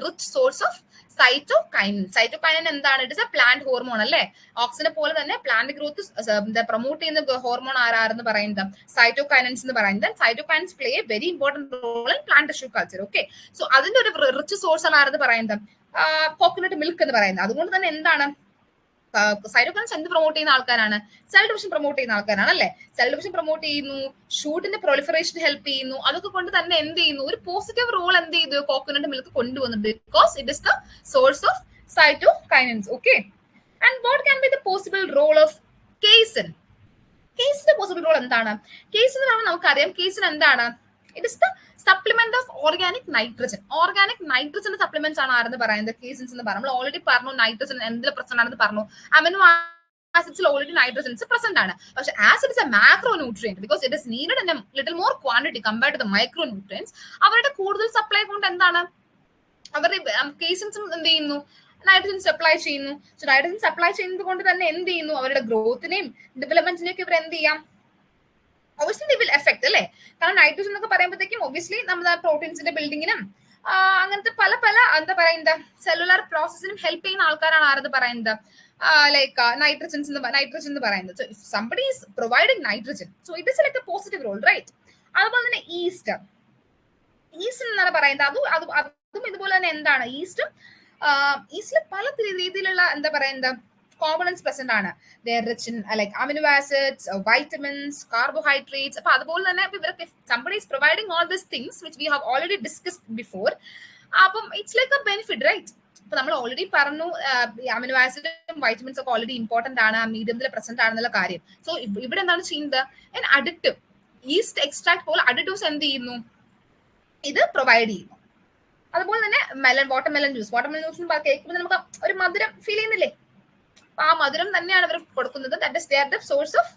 Rich source of cytokinin. Cytokinin എന്താണ്? It is a plant hormone അല്ലേ? ഓക്സിനെ പോലെ തന്നെ പ്ലാന്റ് ഗ്രോത്ത് പ്രൊമോട്ട് ചെയ്യുന്ന ഹോർമോൺ ആരാന്ന് പറയുന്നത്? സൈറ്റോകൈനൻസ് എന്ന് പറയുന്നത്. Cytokinins play a very important role in plant tissue culture. Okay, so അതിന്റെ ഒരു റിച്ച് സോഴ്സ് ആണ് ആരെന്ന് പറയുന്നത്? കോക്കനട്ട് മിൽക്ക് എന്ന് പറയുന്നത്. അതുകൊണ്ട് തന്നെ എന്താണ് സൈറ്റോകൈനൻസ് എന്ത് പ്രൊമോട്ട് ചെയ്യുന്ന ആൾക്കാരാണ്? സെൽ ഡിവിഷൻ പ്രൊമോട്ട് ചെയ്യുന്ന ആൾക്കാരാണ് അല്ലെ? സെൽ ഡിവിഷൻ പ്രൊമോട്ട് ചെയ്യുന്നു, ഷൂട്ടിന്റെ പ്രൊളിഫറേഷൻ ഹെൽപ്പ് ചെയ്യുന്നു. അതൊക്കെ കൊണ്ട് തന്നെ എന്ത് ചെയ്യുന്നു? ഒരു പോസിറ്റീവ് റോൾ എന്ത് ചെയ്തു? കോക്കനട്ട് മിൽക്ക് കൊണ്ടുവന്നു, because it is the source of cytokinins. Okay, and what can be the possible role of casein? കേസിന്റെ പോസിബിൾ റോൾ എന്താണ്? കേസിൻ എന്ന് പറയുമ്പോൾ നമുക്കറിയാം, കേസിൻ എന്താണ്? It is the supplement of organic nitrogen. Organic നൈട്രജന്റെ സപ്ലിമെന്റ്സ് ആണ് ആരെന്ന് പറയുന്നത്? കേസിൻസ് എന്ന് പറയുന്നത്. നമ്മൾ ഓൾറെഡി പറഞ്ഞു നൈട്രജൻ എന്തിൽ പ്രസന്റ് ആണെന്ന് പറഞ്ഞു. അമിനോ ആസിഡ്സിൽ ഓൾറെഡി നൈട്രജൻസ് പ്രസന്റ് ആണ്. പക്ഷെ as it is a macronutrient, because it is needed in a little more quantity compared to the micronutrients, അവരുടെ കൂടുതൽ സപ്ലൈ കൊണ്ട് എന്താണ് അവരുടെ കേസിൻസും എന്ത് ചെയ്യുന്നു? നൈട്രജൻ സപ്ലൈ ചെയ്യുന്നു. സോ നൈട്രജൻ സപ്ലൈ ചെയ്യുന്നത് കൊണ്ട് തന്നെ എന്ത് ചെയ്യുന്നു? അവരുടെ ഗ്രോത്തിനെയും ഡെവലപ്മെന്റിനെയും ഒക്കെ ഇവർ എന്ത് ചെയ്യാം? ഒബ്വിയസ്ലി ദേ വിൽ എഫക്ട് അല്ലേ? കാരണം നൈട്രജൻ എന്നൊക്കെ പറയുമ്പോഴത്തേക്കും ഒബ്വിയസ്ലി നമ്മുടെ പ്രോട്ടീൻസിന്റെ ബിൽഡിങ്ങിനും അങ്ങനത്തെ പല പല എന്താ പറയുന്നത് സെല്ലുലാർ പ്രോസസ്സിനും ഹെൽപ്പ് ചെയ്യുന്ന ആൾക്കാരാണ് ആരെന്ന് പറയുന്നത്? ലൈക്ക് നൈട്രജൻ എന്ന് പറയുന്നത്. So if somebody is providing nitrogen, so it is like a positive role, right? അതുപോലെ തന്നെ ഈസ്റ്റ് എന്നാണ് പറയുന്നത്. അതും ഇതുപോലെ തന്നെ എന്താണ്? ഈസ്റ്റിൽ പല രീതിയിലുള്ള എന്താ പറയുന്നത് കോമ്പണൻസ് പ്രസന്റ് ആണ്. Rich in like amino acids, vitamins, carbohydrates. അപ്പൊ അതുപോലെ തന്നെ ഇവരൊക്കെ somebody is providing all these things which we have already discussed before. അപ്പം it's like a benefit, right? അപ്പൊ നമ്മൾ ഓൾറെഡി പറഞ്ഞു അമിനോ ആസിഡും വൈറ്റമിൻസ് ഒക്കെ ഓൾറെഡി ഇമ്പോർട്ടന്റ് ആണ്, മീഡിയത്തിൽ പ്രസന്റ് ആണെന്നുള്ള കാര്യം. സോ ഇവിടെ എന്താണ് ചെയ്യുന്നത്? അഡിക്റ്റീവ് ഈസ്റ്റ് എക്സ്ട്രാക്ട് പോലെ അഡിക്റ്റീവ്സ് എന്ത് ചെയ്യുന്നു? ഇത് പ്രൊവൈഡ് ചെയ്യുന്നു. അതുപോലെ തന്നെ വാട്ടർമെലൺ ജ്യൂസ് കേൾക്കുമ്പോൾ നമുക്ക് ഒരു മധുരം ഫീൽ ചെയ്യുന്നില്ലേ? ആ മധുരം തന്നെയാണ് അവർ കൊടുക്കുന്നത്. That is the source of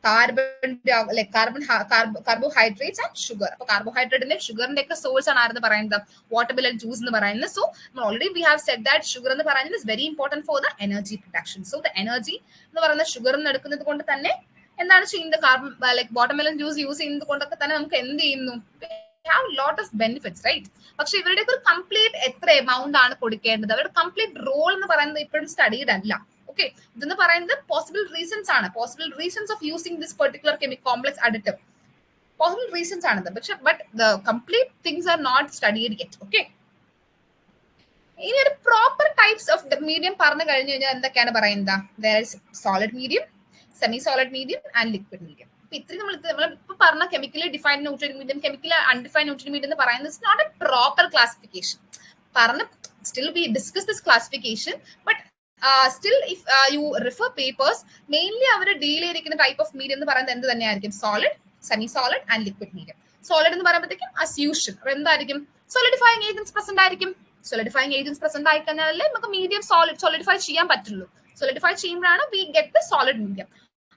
carbohydrates and sugar. അപ്പൊ കാർബോഹൈഡ്രേറ്റിന്റെ ഷുഗറിന്റെ ഒക്കെ സോഴ്സ് ആണ് ആരെന്ന് പറയുന്നത്? വാട്ടർമെലൺ ജ്യൂസ് എന്ന് പറയുന്നത്. So already we have said that sugar എന്ന് പറയുന്നത് is very important for the energy production. So the energy എന്ന് പറയുന്ന ഷുഗർ എന്ന് എടുക്കുന്നത് കൊണ്ട് തന്നെ എന്താണ് ചെയ്യുന്നത്? ലൈക്ക് വാട്ടർമെലൺ ജ്യൂസ് യൂസ് ചെയ്യുന്നത് കൊണ്ടൊക്കെ തന്നെ നമുക്ക് എന്ത് ചെയ്യുന്നു? have lot of benefits, right? പക്ഷെ ഇവരുടെ ഒരു കംപ്ലീറ്റ് എത്ര എമൗണ്ട് ആണ് കൊടുക്കേണ്ടത്, അവരുടെ കംപ്ലീറ്റ് റോൾ എന്ന് പറയുന്നത് ഇപ്പോഴും സ്റ്റഡീഡ് അല്ല. ഓക്കെ, ഇതെന്ന് പറയുന്നത് പോസിബിൾ റീസൺസ് ആണ്. Possible reasons of using this particular complex additive possible reasons ആണത്. പക്ഷെ but the complete things are not studied yet. Okay, ഇനി ഒരു പ്രോപ്പർ ടൈപ്സ് ഓഫ് മീഡിയം പറഞ്ഞു കഴിഞ്ഞു കഴിഞ്ഞാൽ എന്തൊക്കെയാണ് പറയുന്നത്? there is solid medium, semi solid medium and liquid medium. ഇത്രയും നമ്മളിപ്പോ പറഞ്ഞ chemically defined nutrient medium, chemically undefined nutrient medium എന്ന് പറയുന്നത് it's not a proper classification. Still we discuss this classification, but still if you refer papers mainly അവർ ഡീൽ ചെയ്തിരിക്കുന്ന ടൈപ്പ് ഓഫ് മീഡിയം എന്ന് പറയുന്നത് എന്ത് തന്നെയായിരിക്കും? Solid, semi solid and liquid medium. Solid എന്ന് പറയുമ്പോഴത്തേക്കും as usual എന്തായിരിക്കും? സോളിഡിഫൈങ് ഏജൻസ് പ്രസന്റ് ആയിരിക്കും. സോളിഡിഫൈങ് ഏജൻസ് പ്രസന്റ് ആയി കഴിഞ്ഞാലേ നമുക്ക് മീഡിയം സോളിഡിഫൈ ചെയ്യാൻ പറ്റുള്ളൂ. സോളിഡിഫൈ ചെയ്യുമ്പോഴാണ് we get the solid medium.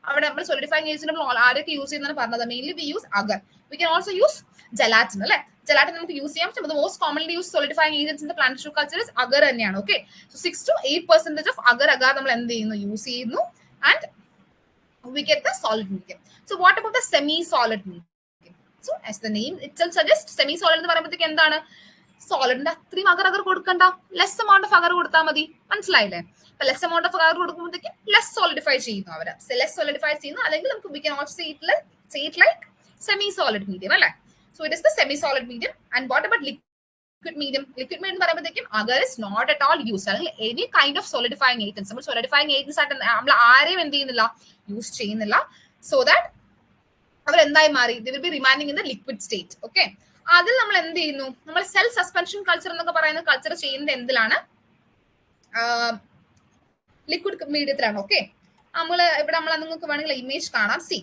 അവിടെ നമ്മൾ സോളിഡിഫൈങ് ഏജന്റ് ആരൊക്കെ യൂസ് ചെയ്യുന്നതാണ് പറഞ്ഞത്? Mainly we use agar. We can also use gelatin അല്ലെ? ചിലയായിട്ട് നമുക്ക് യൂസ് ചെയ്യാം. പക്ഷേ most commonly use solidifying agents in the plant tissue culture agar തന്നെയാണ്. Okay, so 6 to 8% of agar നമ്മൾ എന്ത് ചെയ്യുന്നു, യൂസ് ചെയ്യുന്നു. And we get the solid medium. So what about the semi-solid medium? So as the name itself suggests, semi-solid എന്ന് പറയുമ്പോഴത്തേക്ക് എന്താണ്, സോളിഡിന്റെ അത്രയും അഗർ കൊടുക്കണ്ട, ലെസ് എമൗണ്ട് ഓഫ് അഗർ കൊടുത്താൽ മതി. മനസ്സിലായില്ലേ? അപ്പൊ ലെസ് എമൗണ്ട് ഓഫ് അഗർ കൊടുക്കുമ്പോഴത്തേക്ക് ലെസ് സോളിഡിഫൈ ചെയ്യുന്നു അവര്, ലെസ് സോളിഡിഫൈ ചെയ്യുന്നു. അല്ലെങ്കിൽ നമുക്ക് we can also say it like semi-solid medium അല്ലേ? So it is the semi-solid medium. And what about liquid medium? Liquid medium എന്ന് പറയുമ്പോഴത്തേക്കും agar is not at all used. അല്ലെങ്കിൽ any kind of solidifying agents, നമ്മൾ solidifying agents ആയിട്ട് നമ്മൾ ആരെയും എന്ത് ചെയ്യുന്നില്ല, യൂസ് ചെയ്യുന്നില്ല. സോ ദാറ്റ് അവർ എന്തായി മാറി, they will be remaining in the liquid state. Okay, അതിൽ നമ്മൾ എന്ത് ചെയ്യുന്നു, നമ്മൾ സെൽ സസ്പെൻഷൻ കൾച്ചർ എന്നൊക്കെ പറയുന്ന കൾച്ചർ ചെയ്യുന്നത് എന്തിലാണ്, ലിക്വിഡ് മീഡിയത്തിലാണ്. ഓക്കെ, ഇവിടെ നിങ്ങൾക്ക് വേണമെങ്കിൽ ഇമേജ് കാണാം. സി,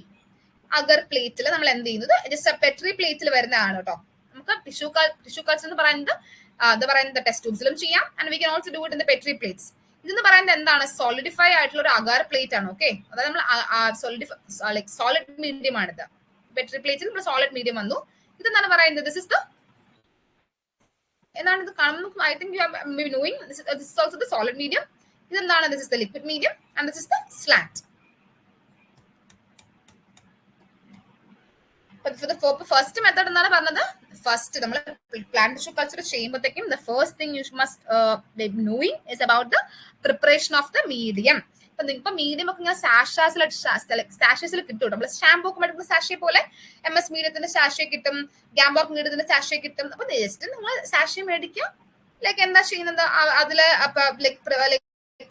അഗർ പ്ലേറ്റിൽ നമ്മൾ എന്ത് ചെയ്യുന്നത്, ജസ്റ്റ് പെട്രി പ്ലേറ്റിൽ വരുന്നതാണ് കേട്ടോ. നമുക്ക് ടിഷ്യൂ കൾച്ചർ എന്ന് പറയുന്നത് ടെസ്റ്റ് ട്യൂബ്സിലും ചെയ്യാം. And we can also do it in the Petri plates. ഇതെന്ന് പറയുന്നത് എന്താണ്, സോളിഡിഫൈ ആയിട്ടുള്ള ഒരു അഗാർ പ്ലേറ്റ് ആണ്. ഓക്കെ, അതായത് നമ്മൾ സോളിഡ് മീഡിയം ആണിത്. പെട്രി പ്ലേറ്റിൽ നമ്മൾ സോളിഡ് മീഡിയം വന്നു. ഇതെന്താണ് പറയുന്നത്, ദിസ് ഇസ് ദ, എന്താണ് ഇത് കാണുന്നത്, I think you have knowing, this is also the solid medium. ഇതെന്താണ്, this is the liquid medium and this is the slant. First method എന്താണ് പറഞ്ഞത്, ഫസ്റ്റ് നമ്മൾ പ്ലാന്റ് ടിഷ്യൂ കൾച്ചർ ചെയ്യുമ്പോഴത്തേക്കും the first thing you must be knowing is about the preparation of the medium. ഇപ്പൊ മീഡിയം ഒക്കെ ഇങ്ങനെ സാഷസിൽ കിട്ടും. നമ്മൾ ഷാമ്പൂ ഒക്കെ മേടിക്കുന്ന സാഷേ പോലെ MS മീഡിയത്തിന്റെ സാഷേ കിട്ടും, ഗാംബോർക്ക് മീഡിയത്തിന്റെ സാഷേ കിട്ടും. അപ്പൊ ജസ്റ്റ് നിങ്ങൾ സാഷേ മേടിക്കുക. ലൈക്ക് എന്താ ചെയ്യുന്നത്, അതില്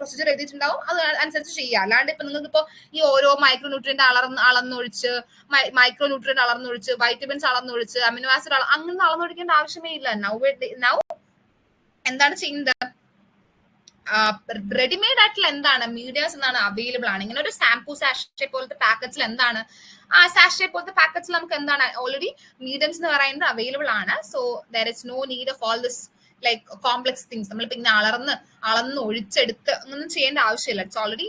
പ്രൊസീജിയർ എഴുതിയിട്ടുണ്ടാവും, അത് അനുസരിച്ച് ചെയ്യുക. അല്ലാണ്ട് ഇപ്പൊ നിങ്ങൾക്ക് ഇപ്പൊ ഈ ഓരോ മൈക്രോ ന്യൂട്രിയന്റ് അളന്നൊഴിച്ച് വൈറ്റമിൻസ് അളന്നൊഴിച്ച് അമിനോ ആസിഡ് അങ്ങനെ അളന്നൊഴിക്കേണ്ട ആവശ്യമേ ഇല്ല. നൗ എന്താണ് ചെയ്യുന്നത്, റെഡിമെയ്ഡ് ആയിട്ടുള്ള എന്താണ് മീഡിയംസ് എന്താണ് അവൈലബിൾ ആണ്. ഇങ്ങനെ ഒരു ഷാംപൂ സാഷേ പോലത്തെ പാക്കറ്റ്സിൽ എന്താണ്, ആ സാഷേ പോലത്തെ പാക്കറ്റ്സിൽ നമുക്ക് എന്താണ് ഓൾറെഡി മീഡിയംസ് എന്ന് പറയുന്നത് അവൈലബിൾ ആണ്. So there is no need of all this like complex things. നമ്മൾ പിന്നെ അളന്ന് ഒഴിച്ചെടുത്ത് ഒന്നും ചെയ്യേണ്ട ആവശ്യമില്ല. ഇറ്റ്സ് ഓൾറെഡി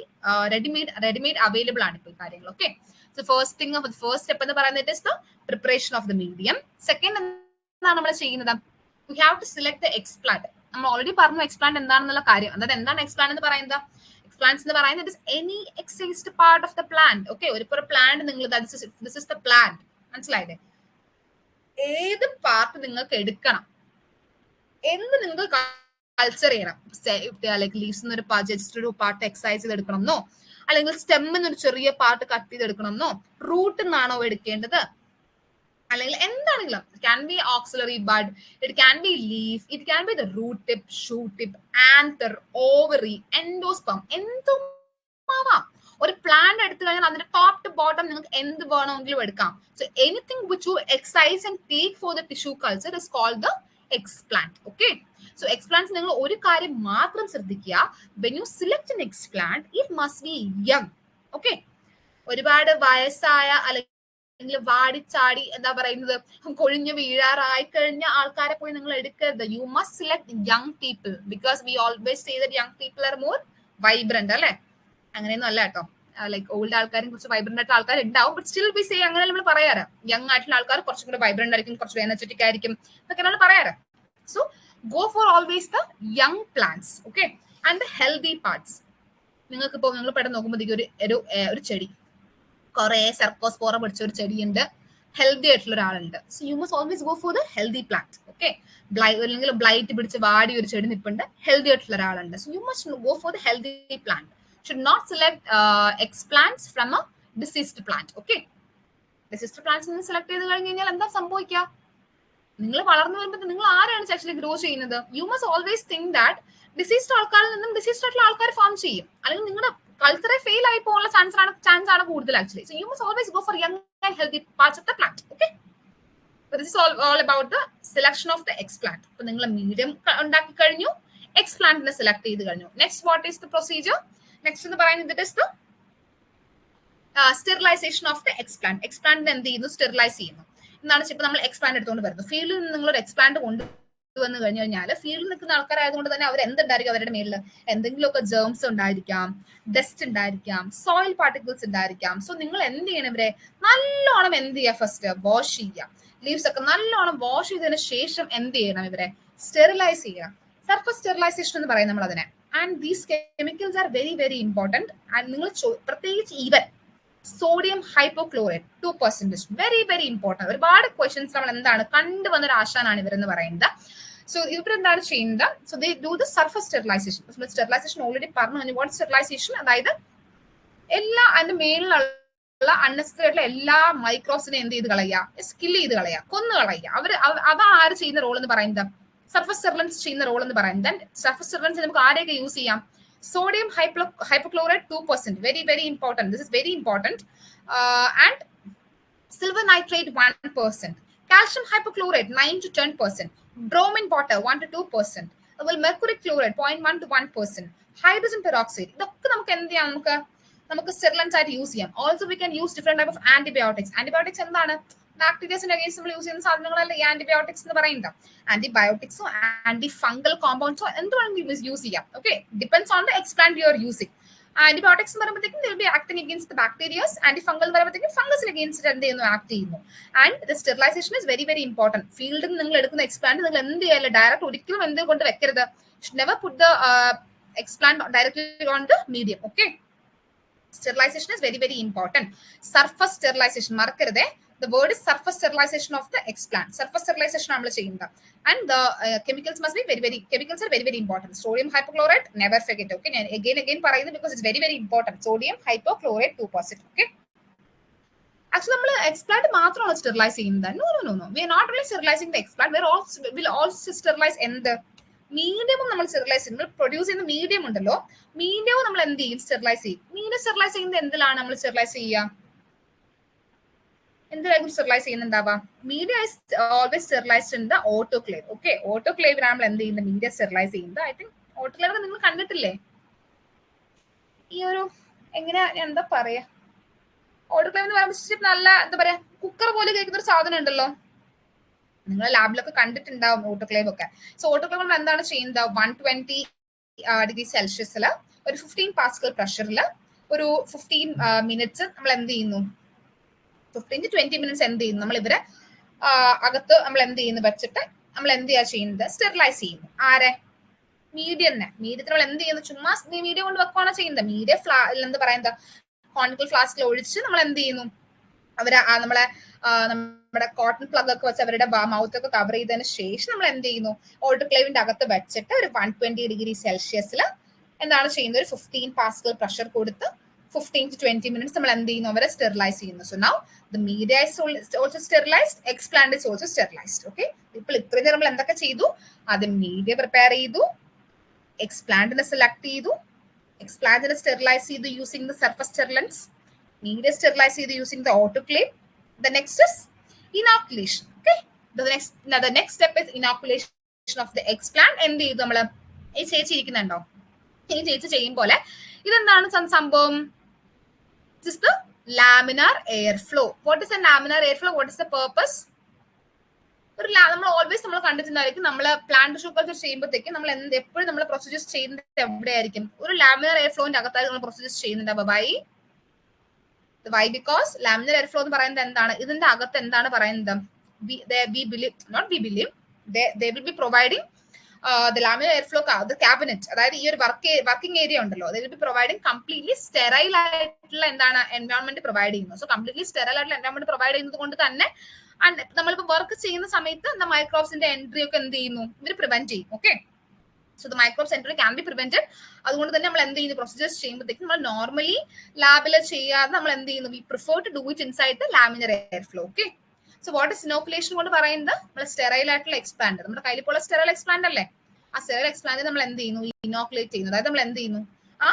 റെഡിമെയ്ഡ് അവൈലബിൾ ആണ് ഇപ്പോൾ ഈ കാര്യങ്ങൾ. ഓക്കെ, സോ ഫസ്റ്റ് സ്റ്റെപ്പ് എന്ന് പറയുന്നത് is the preparation of the medium. Second എന്താണ് നമ്മൾ ചെയ്യുന്നത്, we have to select the explant. നമ്മൾ ഓൾറെഡി പറഞ്ഞു എക്സ്പ്ലാന്റ് എന്താണെന്നുള്ള കാര്യം. അതായത് എന്താണ് എക്സ്പ്ലാന്റ് എന്ന് പറയുന്നത്, എക്സ്പ്ലാന്റ്സ് എന്ന് പറയുന്നത് it is any excised part of the plant. Okay, ഒരു പ്ലാന്റ് നിങ്ങൾ ദിസ് ഇസ് ദ പ്ലാന്റ്, മനസ്സിലായില്ലേ? ഏത് പാർട്ട് നിങ്ങൾക്ക് എടുക്കണം എന്ന് നിങ്ങൾക്ക് കൾച്ചർ ചെയ്യണം. ലൈക്ക് ലീവ്സ് ഒരു പാർട്ട് എക്സൈസ് ചെയ്തെടുക്കണമെന്നോ, അല്ലെങ്കിൽ സ്റ്റെമ്മിന്ന് ഒരു ചെറിയ പാർട്ട് കട്ട് ചെയ്തെടുക്കണമെന്നോ, റൂട്ടിൽ നിന്നാണോ എടുക്കേണ്ടത്, അല്ലെങ്കിൽ എന്താണെങ്കിലും it can be axillary bud, it can be leaf, it can be the root tip, shoot tip, anther, ovary, endosperm, എന്തും ആവാം. ഒരു പ്ലാന്റ് എടുത്തു കഴിഞ്ഞാൽ അതിന്റെ ടോപ്പ് ടു ബോട്ടം നിങ്ങൾക്ക് എന്ത് വേണമെങ്കിലും എടുക്കാം. So anything which you excise and take for the tissue culture is called the explant. Okay, so explants നിങ്ങൾ ഒരു കാര്യം മാത്രം ശ്രദ്ധിക്കുക, when you select an explant it must be young. Okay, ഒരുപാട് വയസ്സായ അല്ലെങ്കിൽ വാടിച്ചാടി എന്താ പറയുന്നത് കൊഴിഞ്ഞു വീഴാറായി കഴിഞ്ഞ ആൾക്കാരെ പോയി നിങ്ങൾ എടുക്കരുത്. You must select young people because we always say that young people are more vibrant. അല്ലെ, അങ്ങനെയൊന്നും അല്ല കേട്ടോ. ലൈക്ക് ഓൾഡ് ആൾക്കാരും കുറച്ച് വൈബ്രന്റ് ആയിട്ടുള്ള ആൾക്കാർ ഉണ്ടാവും, ബട്ട് സ്റ്റിൽ ബി സേ അങ്ങനെ നമ്മൾ പറയാറ് യങ് ആയിട്ടുള്ള ആൾക്കാർ കുറച്ചും കൂടെ വൈബ്രന്റ് ആയിരിക്കും, കുറച്ച് എനർജറ്റിക് ആയിരിക്കും എന്നൊക്കെയാണ് പറയാറ്. So go for always the young plants. Okay, and the healthy parts. നിങ്ങൾക്ക് ഇപ്പോൾ നിങ്ങൾ പെട്ടെന്ന് നോക്കുമ്പോഴത്തേക്ക് ഒരു ചെടി കുറെ സെർക്കോസ്പോറ പിടിച്ച ഒരു ചെടിയുണ്ട്, ഹെൽത്തി ആയിട്ടുള്ള ഒരാളുണ്ട്. So you must always go for the healthy plant. Okay, അല്ലെങ്കിൽ ബ്ലൈറ്റ് പിടിച്ച് വാടി ഒരു ചെടി നിൽപ്പുണ്ട്, ഹെൽത്തി ആയിട്ടുള്ള ഒരാളുണ്ട്. So you must go for the healthy plant. Should not select explants from a deceased plant. Okay, deceased plants select ചെയ്ത് കഴിഞ്ഞ് കഴിഞ്ഞാൽ എന്താ സംഭവിക്കുക, നിങ്ങൾ വളർന്നു വരുമ്പോൾ നിങ്ങൾ ആരാണ് ആക്ച്വലി ഗ്രോ ചെയ്യുന്നത്. U must always think that diseased ആൾക്കാരിൽ നിന്നും ഡിസീസ്ഡ് ആയിട്ടുള്ള ആൾക്കാർ ഫോം ചെയ്യും, അല്ലെങ്കിൽ നിങ്ങളുടെ കൾച്ചറെ ഫെയിൽ ആയി പോകാനുള്ള ചാൻസ് ആണ് കൂടുതൽ actually. So you must always go for young and healthy parts of the plant. Okay, this is all about the selection of the explant. അപ്പൊ നിങ്ങൾ മീഡിയം ഉണ്ടാക്കി കഴിഞ്ഞു, എക്സ്പ്ലാന്റിനെ സെലക്ട് ചെയ്ത് കഴിഞ്ഞു. Next what is the procedure? Next എന്ന് പറയുന്നത് it is the sterilization of the explant. എക്സ്പ്ലാന്റിനെ എന്ത് ചെയ്യുന്നു, സ്റ്റെറിലൈസ് ചെയ്യുന്നു. എന്നാണ് ഇപ്പൊ നമ്മൾ എക്സ്പ്ലാന്റ് എടുത്തുകൊണ്ട് വരുന്നത്. ഫീൽഡിൽ നിന്ന് നിങ്ങൾ ഒരു എക്സ്പ്ലാന്റ് കൊണ്ടുവന്ന് കഴിഞ്ഞു കഴിഞ്ഞാൽ ഫീൽഡിൽ നിൽക്കുന്ന ആൾക്കാരായതുകൊണ്ട് തന്നെ അവർ എന്തുണ്ടായിരിക്കും, അവരുടെ മേലിൽ എന്തെങ്കിലുമൊക്കെ ജേംസ് ഉണ്ടായിരിക്കാം, ഡസ്റ്റ് ഉണ്ടായിരിക്കാം, സോയിൽ പാർട്ടിക്കിൾസ് ഉണ്ടായിരിക്കാം. സോ നിങ്ങൾ എന്ത് ചെയ്യണം, ഇവരെ നല്ലോണം എന്ത് ചെയ്യുക, ഫസ്റ്റ് വാഷ് ചെയ്യുക. ലീവ്സ് ഒക്കെ നല്ലോണം വാഷ് ചെയ്തതിന് ശേഷം എന്ത് ചെയ്യണം? ഇവരെ സ്റ്റെറിലൈസ് ചെയ്യുക. സർഫസ് സ്റ്റെറിലൈസേഷൻ എന്ന് പറയും നമ്മൾ അതിനെ. And these chemicals are very very important. And നിങ്ങൾ പ്രത്യേകിച്ച് even sodium hypochlorite 2%, very very important. ഒരുപാട് ക്വസ്റ്റ്യൻസ് നമ്മൾ എന്താണ് കണ്ടുവന്ന ഒരു ആശാനാണ് ഇവരെന്ന് പറയുന്നത്. സോ ഇവരെന്താണ് ചെയ്യുന്നത്? So they do the surface sterilization. Sterilization already പറഞ്ഞു. What sterilization? അതായത് എല്ലാ അതിന്റെ മേളിലുള്ള അൺനെസസറി ആയിട്ടുള്ള എല്ലാ മൈക്രോബ്സിനെ എന്ത് ചെയ്ത് കളയുക? സ്കിൽ ചെയ്ത് കളയുക, കൊന്നു കളയുക. അതാണ് ആര് ചെയ്യുന്ന റോൾ എന്ന് പറയുന്നത്? സർഫസ് സ്റ്റെറിലൻസ് ചെയ്യുന്ന റോൾ എന്ന് പറയുന്നത്. സർഫസ് സ്റ്റെറിലൻസ് നമുക്ക് ആരെയൊക്കെ യൂസ് ചെയ്യാം? Sodium hypochlorite 2%, very very important. This is very important. And silver nitrate 1%, calcium hypochlorite 9 to 10%, bromine water 1 to 2%, അതുപോലെ mercury chloride 0.1 to 1%, hydrogen peroxide. ഇതൊക്കെ നമുക്ക് എന്ത് ചെയ്യാം? നമുക്ക് സ്റ്റെറിലൻസ് ആയിട്ട് യൂസ് ചെയ്യാം. Also we can use different type of antibiotics. Antibiotics എന്താണ്? ബാക്ടീരിയസിന്റെ അഗേൻസ്റ്റ് നമ്മൾ യൂസ് ചെയ്യുന്ന സാധനങ്ങളല്ല ഈ ആന്റിബയോട്ടിക്സ് എന്ന് പറയുന്നത്. ആന്റിബയോട്ടിക്സോ ആന്റി ഫംഗൽ കോമ്പൗണ്ട്സോ എന്ത് വേണമെങ്കിലും യൂസ് ചെയ്യാം. Okay, depends on the explant you are using. Antibiotics എന്ന് പറയുമ്പോഴത്തേക്കും will be acting against the bacterias. Antifungal എന്ന് പറയുമ്പോഴത്തേക്കും ഫംഗസിന് അഗേൻസ്റ്റ് എന്ത് ചെയ്യുന്നു? ആക്ട് ചെയ്യുന്നു. And the sterilisation is very very important. ഫീൽഡിൽ നിന്ന് നിങ്ങൾ എടുക്കുന്ന എക്സ്പ്ലാന്റ് നിങ്ങൾ എന്ത് ചെയ്യാല്ല? ഡയറക്റ്റ് ഒരിക്കലും എന്ത് കൊണ്ട് വെക്കരുത്? Never put the explant directly on the medium. Okay, sterilization is very very important. Surface sterilization മറക്കരുതേ. The word is surface sterilization of the explant. Surface sterilization നമ്മൾ ചെയ്യുന്നത്. And the chemicals must be chemicals are very very important. Sodium hypochlorite, never forget. Okay, ഞാൻ again പറയുന്നു because it's very very important. Sodium hypochlorite 2%. Okay, actually നമ്മൾ explant മാത്രമാണ് sterilize ചെയ്യുന്നത്. No, we are not only sterilizing the explant, we will also sterilize എന്ത്? മീഡിയവും നമ്മൾ സ്റ്റെറിലൈസ് ചെയ്യും. നമ്മൾ പ്രൊഡ്യൂസ് ചെയ്യുന്ന മീഡിയം ഉണ്ടല്ലോ, മീഡിയവും നമ്മൾ എന്ത് ചെയ്യും? സ്റ്റെറിലൈസ് ചെയ്യും. മീഡിയം സ്റ്റെറിലൈസ് ചെയ്യുന്നത് എന്തിലാണ് നമ്മൾ സ്റ്റെറിലൈസ് ചെയ്യുക? എന്തിനായിരിക്കും സ്റ്റെറിലൈസ് ചെയ്യുന്നുണ്ടാവുക? Media is always sterilized in the autoclave. Okay, ഓട്ടോക്ലേവിലാണ് നമ്മൾ എന്ത് ചെയ്യുന്നത്? മീഡിയ സ്റ്റെറിലൈസ് ചെയ്യുന്നത്. ഐ തിങ്ക് ഓട്ടോക്ലേവ് നിങ്ങൾ കണ്ടിട്ടില്ലേ? ഈ ഒരു എങ്ങനെയാ എന്താ പറയാ, ഓട്ടോക്ലേവ് എന്ന് പറയുമ്പോൾ നല്ല എന്താ പറയാ, കുക്കർ പോലെ കേൾക്കുന്ന ഒരു സാധനം ഉണ്ടല്ലോ, നിങ്ങൾ ലാബിലൊക്കെ കണ്ടിട്ടുണ്ടാവും ഓട്ടോക്ലേവ് ഒക്കെ. സോ ഓട്ടോക്ലേവ് നമ്മൾ എന്താണ് ചെയ്യുന്നത്? 120 ഡിഗ്രി സെൽഷ്യസിൽ ഒരു 15 പാസ്കൽ പ്രഷറിൽ ഒരു 15 മിനിറ്റ്സ് നമ്മൾ എന്ത് ചെയ്യുന്നു? 15 to 20 മിനിറ്റ്സ് എന്ത് ചെയ്യുന്നു? നമ്മൾ ഇവരെ അകത്ത് നമ്മൾ എന്ത് ചെയ്യുന്നു? വെച്ചിട്ട് നമ്മൾ എന്ത് ചെയ്യാ ചെയ്യുന്നത്? സ്റ്റെറിലൈസ് ചെയ്യുന്നു. ആരെ? മീഡിയനെ. മീഡിയത്തിൽ നമ്മൾ എന്ത് ചെയ്യുന്നു? ചുമ്മാ മീഡിയ കൊണ്ട് വെക്കുകയാണ് ചെയ്യുന്നത്. മീഡിയ എന്താ പറയുന്നത്? കോണിക്കൽ ഫ്ലാസ്കിൽ ഒഴിച്ച് നമ്മൾ എന്ത് ചെയ്യുന്നു? അവരെ നമ്മുടെ കോട്ടൺ പ്ലഗ് ഒക്കെ വെച്ച് അവരുടെ മൗത്ത് ഒക്കെ കവർ ചെയ്തതിന് ശേഷം നമ്മൾ എന്ത് ചെയ്യുന്നു? ഓട്ടോക്ലേവിന്റെ അകത്ത് വെച്ചിട്ട് ഒരു 120 ഡിഗ്രി സെൽഷ്യസിൽ എന്താണ് ചെയ്യുന്നത്? ഒരു 15 പാസ്കൽ പ്രഷർ കൊടുത്ത് 15 to 20 മിനിറ്റ്സ് നമ്മൾ എന്ത് ചെയ്യുന്നു? അവരെ സ്റ്റെറിലൈസ് ചെയ്യുന്നു. So now the media is also sterilised, explant is also sterilised. Okay, ഇപ്പോൾ ഇത്രയും നേരം നമ്മൾ എന്തൊക്കെ ചെയ്തു? ആദ്യം മീഡിയ പ്രിപ്പയർ ചെയ്തു, എക്സ്പ്ലാന്റിനെ സെലക്ട് ചെയ്തു, എക്സ്പ്ലാന്റിനെ സ്റ്റെറിലൈസ് ചെയ്തു using the surface sterilants, media sterilize ചെയ്തു using the autoclave. The next is inoculation. Okay, the next step is inoculation of the explant. എന്ത് ചെയ്തു? നമ്മൾ ഈ ചേച്ചി ഇരിക്കുന്നുണ്ടോ? ഈ ചേച്ചി ചെയ്യും പോലെ ഇതെന്താണ് സംഭവം? This is the laminar airflow. What is a laminar airflow? What is the purpose? നമ്മൾ ഓൾവേസ് നമ്മൾ കണ്ടിട്ടുണ്ടായിരിക്കും, നമ്മൾ പ്ലാന്റ് ടിഷ്യൂ കൾച്ചർ ചെയ്യുമ്പോഴത്തേക്കും നമ്മൾ എപ്പോഴും നമ്മൾ പ്രൊസീജിയേഴ്സ് ചെയ്യുന്നത് എവിടെയായിരിക്കും? ഒരു ലാമിനാർ എയർഫ്ലോന്റെ അകത്തായി നമ്മൾ പ്രൊസീജിയേഴ്സ് ചെയ്യുന്നുണ്ട്. Why? Because laminar airflow എന്ന് പറയുന്നത് എന്താണ്? ഇതിന്റെ അകത്ത് എന്താണ് പറയുന്നത്? They will be providing the laminar airflow, the cabinet, അതായത് ഈ ഒരു വർക്കിംഗ് ഏരിയ ഉണ്ടല്ലോ, they will be providing completely sterile ആയിട്ടുള്ള എന്താണ് എൻവയോൺമെന്റ് പ്രൊവൈഡ് ചെയ്യുന്നു. സോ കംപ്ലീറ്റ്ലി സ്റ്റെറൈൽ ആയിട്ടുള്ള എൻവയോൺമെന്റ് പ്രൊവൈഡ് ചെയ്യുന്നത് കൊണ്ട് തന്നെ നമ്മളിപ്പോ വർക്ക് ചെയ്യുന്ന സമയത്ത് മൈക്രോബ്സിന്റെ എൻട്രി ഒക്കെ എന്ത് ചെയ്യുന്നു? ഇവർ പ്രിവെന്റ് ചെയ്യും. Okay, so the microbes entry can be prevented. അതുകൊണ്ട് തന്നെ നമ്മൾ എന്ത് ചെയ്യുന്നു? പ്രൊസീജിയേഴ്സ് ചെയ്യുമ്പോഴത്തേക്കും നമ്മൾ നോർമലി ലാബിൽ ചെയ്യാതെ നമ്മൾ എന്ത് ചെയ്യുന്നു? We prefer to do it inside the laminar airflow. Okay, so what is inoculation കൊണ്ട് പറയുന്നത്? നമ്മൾ സ്റ്റെറൈൽ ആയിട്ടുള്ള എക്സ്പ്ലാന്റ്, നമ്മുടെ കയ്യിലുള്ള സ്റ്റെറൈൽ എക്സ്പ്ലാന്റ് അല്ലേ, ആ സ്റ്റെറൈൽ എക്സ്പ്ലാന്റ് നമ്മൾ എന്ത് ചെയ്യുന്നു? ഇനോക്കുലേറ്റ് ചെയ്യുന്നു. അതായത് നമ്മൾ എന്ത് ചെയ്യുന്നു? ആ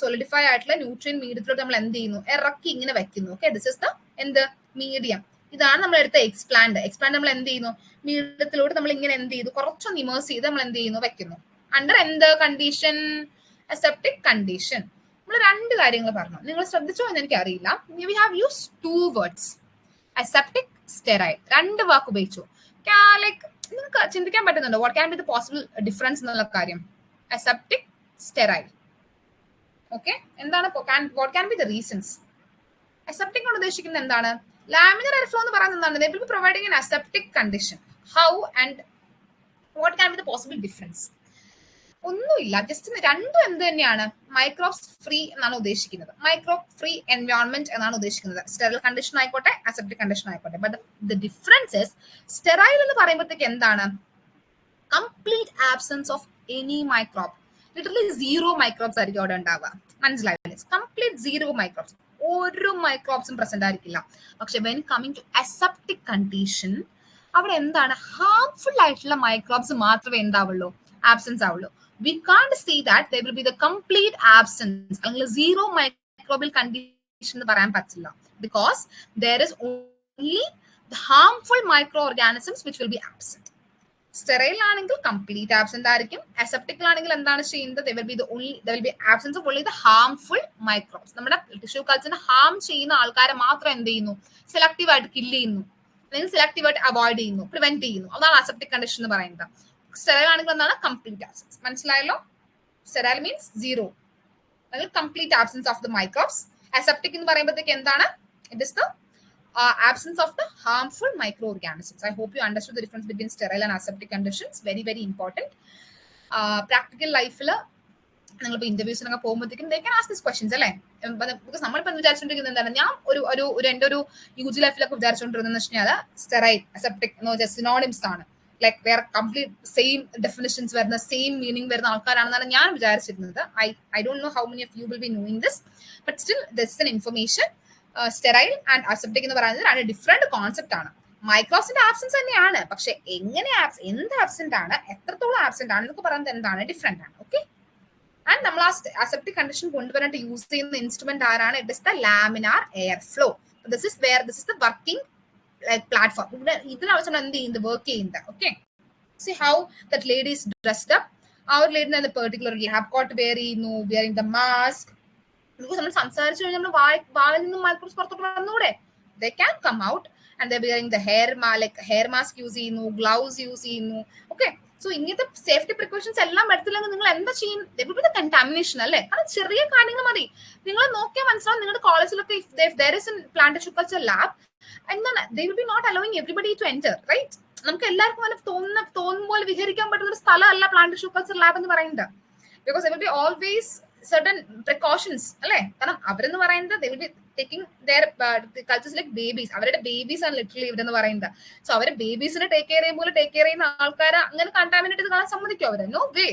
സോളിഡിഫൈ ആയിട്ടുള്ള ന്യൂട്രിയൻ മീഡിയത്തിലോട്ട് നമ്മൾ എന്ത് ചെയ്യുന്നു? ഇറക്കി ഇങ്ങനെ വെക്കുന്നു. ഓക്കെ, ദിസ് ഇസ് ദ എന്ത് മീഡിയം. ഇതാണ് നമ്മൾ എടുത്ത എക്സ്പ്ലാന്റ്. നമ്മൾ എന്ത് ചെയ്യുന്നു? മീഡിയത്തിലോട്ട് നമ്മൾ ഇങ്ങനെ എന്ത് ചെയ്തു? കുറച്ചൊന്ന് ഇമേഴ്സ് ചെയ്ത് നമ്മൾ എന്ത് ചെയ്യുന്നു? വെക്കുന്നു. അണ്ടർ എന്ത് കണ്ടീഷൻ? Aseptic condition. നമ്മൾ രണ്ട് കാര്യങ്ങൾ പറഞ്ഞു, നിങ്ങൾ ശ്രദ്ധിച്ചോ എന്ന് എനിക്ക് അറിയില്ല. We have use 2 words, aseptic, sterile. 2 വാക്ക് ഉപയോഗിച്ചു. ലൈക്ക് നിങ്ങൾക്ക് ചിന്തിക്കാൻ പറ്റുന്നുണ്ടോ what can be the possible difference എന്നുള്ള കാര്യം? Aseptic, sterile. ഓക്കെ, എന്താണ് what can be the reasons? Aseptic കൊണ്ട് ഉദ്ദേശിക്കുന്നത് എന്താണ്? ലാമിനാർ എയർ ഫ്ലോ എന്ന് പറയുന്നത് എന്താണ്? They will be providing an aseptic condition. How and what can be the possible difference? ഒന്നുമില്ല, ജസ്റ്റ് രണ്ടും എന്ത് തന്നെയാണ്, മൈക്രോബ്സ് ഫ്രീ എന്നാണ് ഉദ്ദേശിക്കുന്നത്. മൈക്രോബ് ഫ്രീ എൻവയോൺമെന്റ് എന്നാണ് ഉദ്ദേശിക്കുന്നത്. സ്റ്റെറൈൽ കണ്ടീഷൻ ആയിക്കോട്ടെ, അസെപ്റ്റിക് കണ്ടീഷൻ ആയിക്കോട്ടെ. But the difference is sterile എന്ന് പറയുമ്പോഴത്തേക്ക് എന്താണ്, complete absence of any microbe. Literally zero microbes ആയിരിക്കും അവിടെ ഉണ്ടാവുക. മനസ്സിലായില്ലേ? കംപ്ലീറ്റ് സീറോ മൈക്രോബ്സ്, ഒരു മൈക്രോബ്സും പ്രസന്റ് ആയിരിക്കില്ല. പക്ഷെ when coming to aseptic condition, അവിടെ എന്താണ്, ഹാർംഫുൾ ആയിട്ടുള്ള മൈക്രോബ്സ് മാത്രമേ എന്താവുള്ളൂ, ആബ്സെൻസ് ആവുള്ളൂ. We can't see that there will be the complete absence അല്ലെങ്കിൽ zero microbial condition എന്ന് പറയാൻ പറ്റില്ല, because there is only the harmful microorganisms which will be absent. Sterile ആണെങ്കിൽ complete absent ആയിരിക്കും. Aseptic ആണെങ്കിൽ എന്താണ് ചെയ്യുന്നത്, there will be absence of only the harmful microbes. നമ്മുടെ ടിഷ്യൂ കൾച്ചറിനെ ഹാം ചെയ്യുന്ന ആൾക്കാരെ മാത്രം എന്ത് ചെയ്യുന്നു, സെലക്റ്റീവ് ആയിട്ട് കില്ല് ചെയ്യുന്നു, അല്ലെങ്കിൽ സെലക്റ്റീവ് ആയിട്ട് അവോയ്ഡ് ചെയ്യുന്നു, പ്രിവെന്റ് ചെയ്യുന്നു. അതാണ് അസെപ്റ്റിക് കണ്ടീഷൻ എന്ന് പറയുന്നത്. സ്റ്റെറൈൽ ആണെങ്കിൽ എന്താണ്, കംപ്ലീറ്റ് ആബ്സെൻസ്. മനസ്സിലായല്ലോ? സ്റ്റെറൈൽ മീൻസ് സീറോ, അല്ലെങ്കിൽ complete absence of the microbes. Aseptic എന്ന് പറയുമ്പോഴത്തേക്ക് എന്താണ്, it is the absence of the harmful microorganisms. I hope you understood the difference between sterile and aseptic conditions. Very very important. Practical life ല് നിങ്ങളിപ്പോൾ ഇന്റർവ്യൂസിനൊക്കെ പോകുമ്പോഴത്തേക്കും they can ask these questions അല്ലേ? ബിക്കോസ് നമ്മളിപ്പോൾ വിചാരിച്ചോണ്ടിരിക്കുന്നത് എന്താണ്, ഞാൻ എൻ്റെ ഒരു യൂജി ലൈഫിലൊക്കെ വിചാരിച്ചോണ്ടിരുന്നത് വെച്ചാൽ സ്റ്റെറൈൽ അസെപ്റ്റിക് എന്ന് വെച്ചാൽ സിനോണിംസ് ആണ്, ലൈക്ക് വേറെ കംപ്ലീറ്റ് സെയിം ഡെഫിനിഷൻസ് വരുന്ന, സെയിം മീനിങ് വരുന്ന ആൾക്കാരാണെന്നാണ് ഞാൻ വിചാരിച്ചിരുന്നത്. I don't know how many of U will be knowing this, but still this is an information. Sterile and aseptic എന്ന് പറയുന്നത് രണ്ട് ഡിഫറെന്റ് കോൺസെപ്റ്റ് ആണ്. മൈക്രോബ്സിന്റെ ആബ്സെൻസ് തന്നെയാണ്, പക്ഷെ എങ്ങനെ എന്ത് ആബ്സെന്റ് ആണ്, എത്രത്തോളം ആബ്സെന്റ് ആണ് എന്നൊക്കെ പറയുന്നത് എന്താണ്, ഡിഫറെന്റ് ആണ്. ഓക്കെ, ആൻഡ് നമ്മൾ ആ അസെപ്റ്റിക് കണ്ടീഷൻ കൊണ്ടുവരാനായിട്ട് യൂസ് ചെയ്യുന്ന ഇൻസ്ട്രുമെന്റ് ആരാണ്, it is the laminar air flow. This is the working platform. ഇതിനാണ് നമ്മൾ എന്ത് ചെയ്യുന്നത്, വർക്ക് ചെയ്യുന്നത്. Okay, see how that lady is dressed up. ആ ഒരു ലേഡിനെ പെർട്ടിക്കുലർ ലാബ് കോട്ട് വെയർ ചെയ്യുന്നു, വെയറിംഗ് ദ മാസ്ക്. ബിക്കോസ് നമ്മൾ സംസാരിച്ചു കഴിഞ്ഞാൽ നമ്മൾ വായിൽ നിന്നും മൈക്രോബ്സ് പുറത്തോട്ട് വന്നൂടെ, they can come out. And they wearing the hair mask use ചെയ്യുന്നു, ഗ്ലൗസ് യൂസ് ചെയ്യുന്നു. ഓക്കെ, സോ ഇങ്ങനത്തെ സേഫ്റ്റി പ്രിക്കോഷൻസ് എല്ലാം എടുത്തില്ലെങ്കിൽ നിങ്ങൾ എന്താ ചെയ്യും, കണ്ടാമിനേഷൻ അല്ലേ? കാരണം ചെറിയ കാര്യങ്ങൾ മതി. നിങ്ങൾ നോക്കിയാൽ മനസ്സിലാവും, നിങ്ങളുടെ കോളേജിലൊക്കെ there is a plant tissue culture lab, എന്താണ്, they will be not allowing everybody to enter, right? നമുക്ക് എല്ലാവർക്കും അങ്ങനെ തോന്നുന്ന പോലെ വിഹരിക്കാൻ പറ്റുന്ന ഒരു സ്ഥലമല്ല പ്ലാന്റ് ടിഷ്യൂ കൾച്ചർ ലാബ് എന്ന് പറയുന്നത്. Because there will be always certain precautions അല്ലേ? കാരണം അവരെന്ന് പറയുന്നത് they will be taking their cultures like babies. അവരുടെ ബേബീസ് ആണ് ലിറ്ററലി ഇവരെന്ന് പറയുന്നത്. സോ അവരെ ബേബീസിനെ ടേക്ക് കെയർ ചെയ്യുന്ന ആൾക്കാരെ അങ്ങനെ കണ്ടാമിനേറ്റ് ചെയ്ത് കാണാൻ സമ്മതിക്കും അവരെ? No way.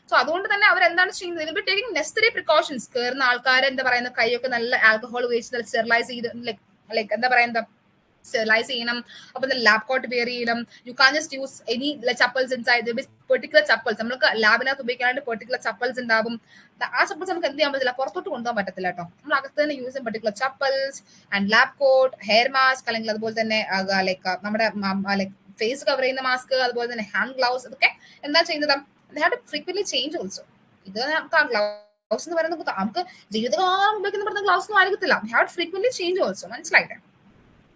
സോ അതുകൊണ്ട് തന്നെ അവരെന്താണ് ചെയ്യുന്നത്, they will be taking necessary precautions. കയറുന്ന ആൾക്കാരെ എന്താ പറയുന്നത്, കൈയൊക്കെ നല്ല ആൽക്കഹോൾ ഉപയോഗിച്ച് സ്റ്റെറിലൈസ് ചെയ്ത് ലൈക്ക് എന്താ പറയുന്നത്, sterilize ചെയ്യണം. അപ്പൊ ലാബ് കോട്ട് വെയർ ചെയ്യണം. You can just use any chappals inside, particular chappals. നമുക്ക് ലാബിനകത്ത് ഉപയോഗിക്കാനായിട്ട് പെർട്ടിക്കുലർ ചപ്പൽസ് ഉണ്ടാവും. ആ ചപ്പൽസ് നമുക്ക് എന്ത് ചെയ്യാൻ പറ്റില്ല, പുറത്തോട്ട് കൊണ്ടുപോകാൻ പറ്റത്തില്ല കേട്ടോ. നമ്മൾ അകത്ത് തന്നെ യൂസ് ചെയ്യും particular chappals and lab coat, hair mask, അല്ലെങ്കിൽ അതുപോലെ തന്നെ ലൈക്ക് നമ്മുടെ ലൈക്ക് ഫേസ് കവർ ചെയ്യുന്ന മാസ്ക്, അതുപോലെ തന്നെ ഹാൻഡ് ഗ്ലൗസ്. ഇതൊക്കെ എന്താ ചെയ്യുന്നത്, they have to frequently change also. ഇത് നമുക്ക് ആ ഗ്ലൗസ് എന്ന് പറയുന്നത് നമുക്ക് ജീവിതകാലം ഉപയോഗിക്കുന്ന ഗ്ലൗസ് ഒന്നും ആയിരിക്കത്തില്ല. they have to frequently change also. മനസ്സിലായില്ലേ?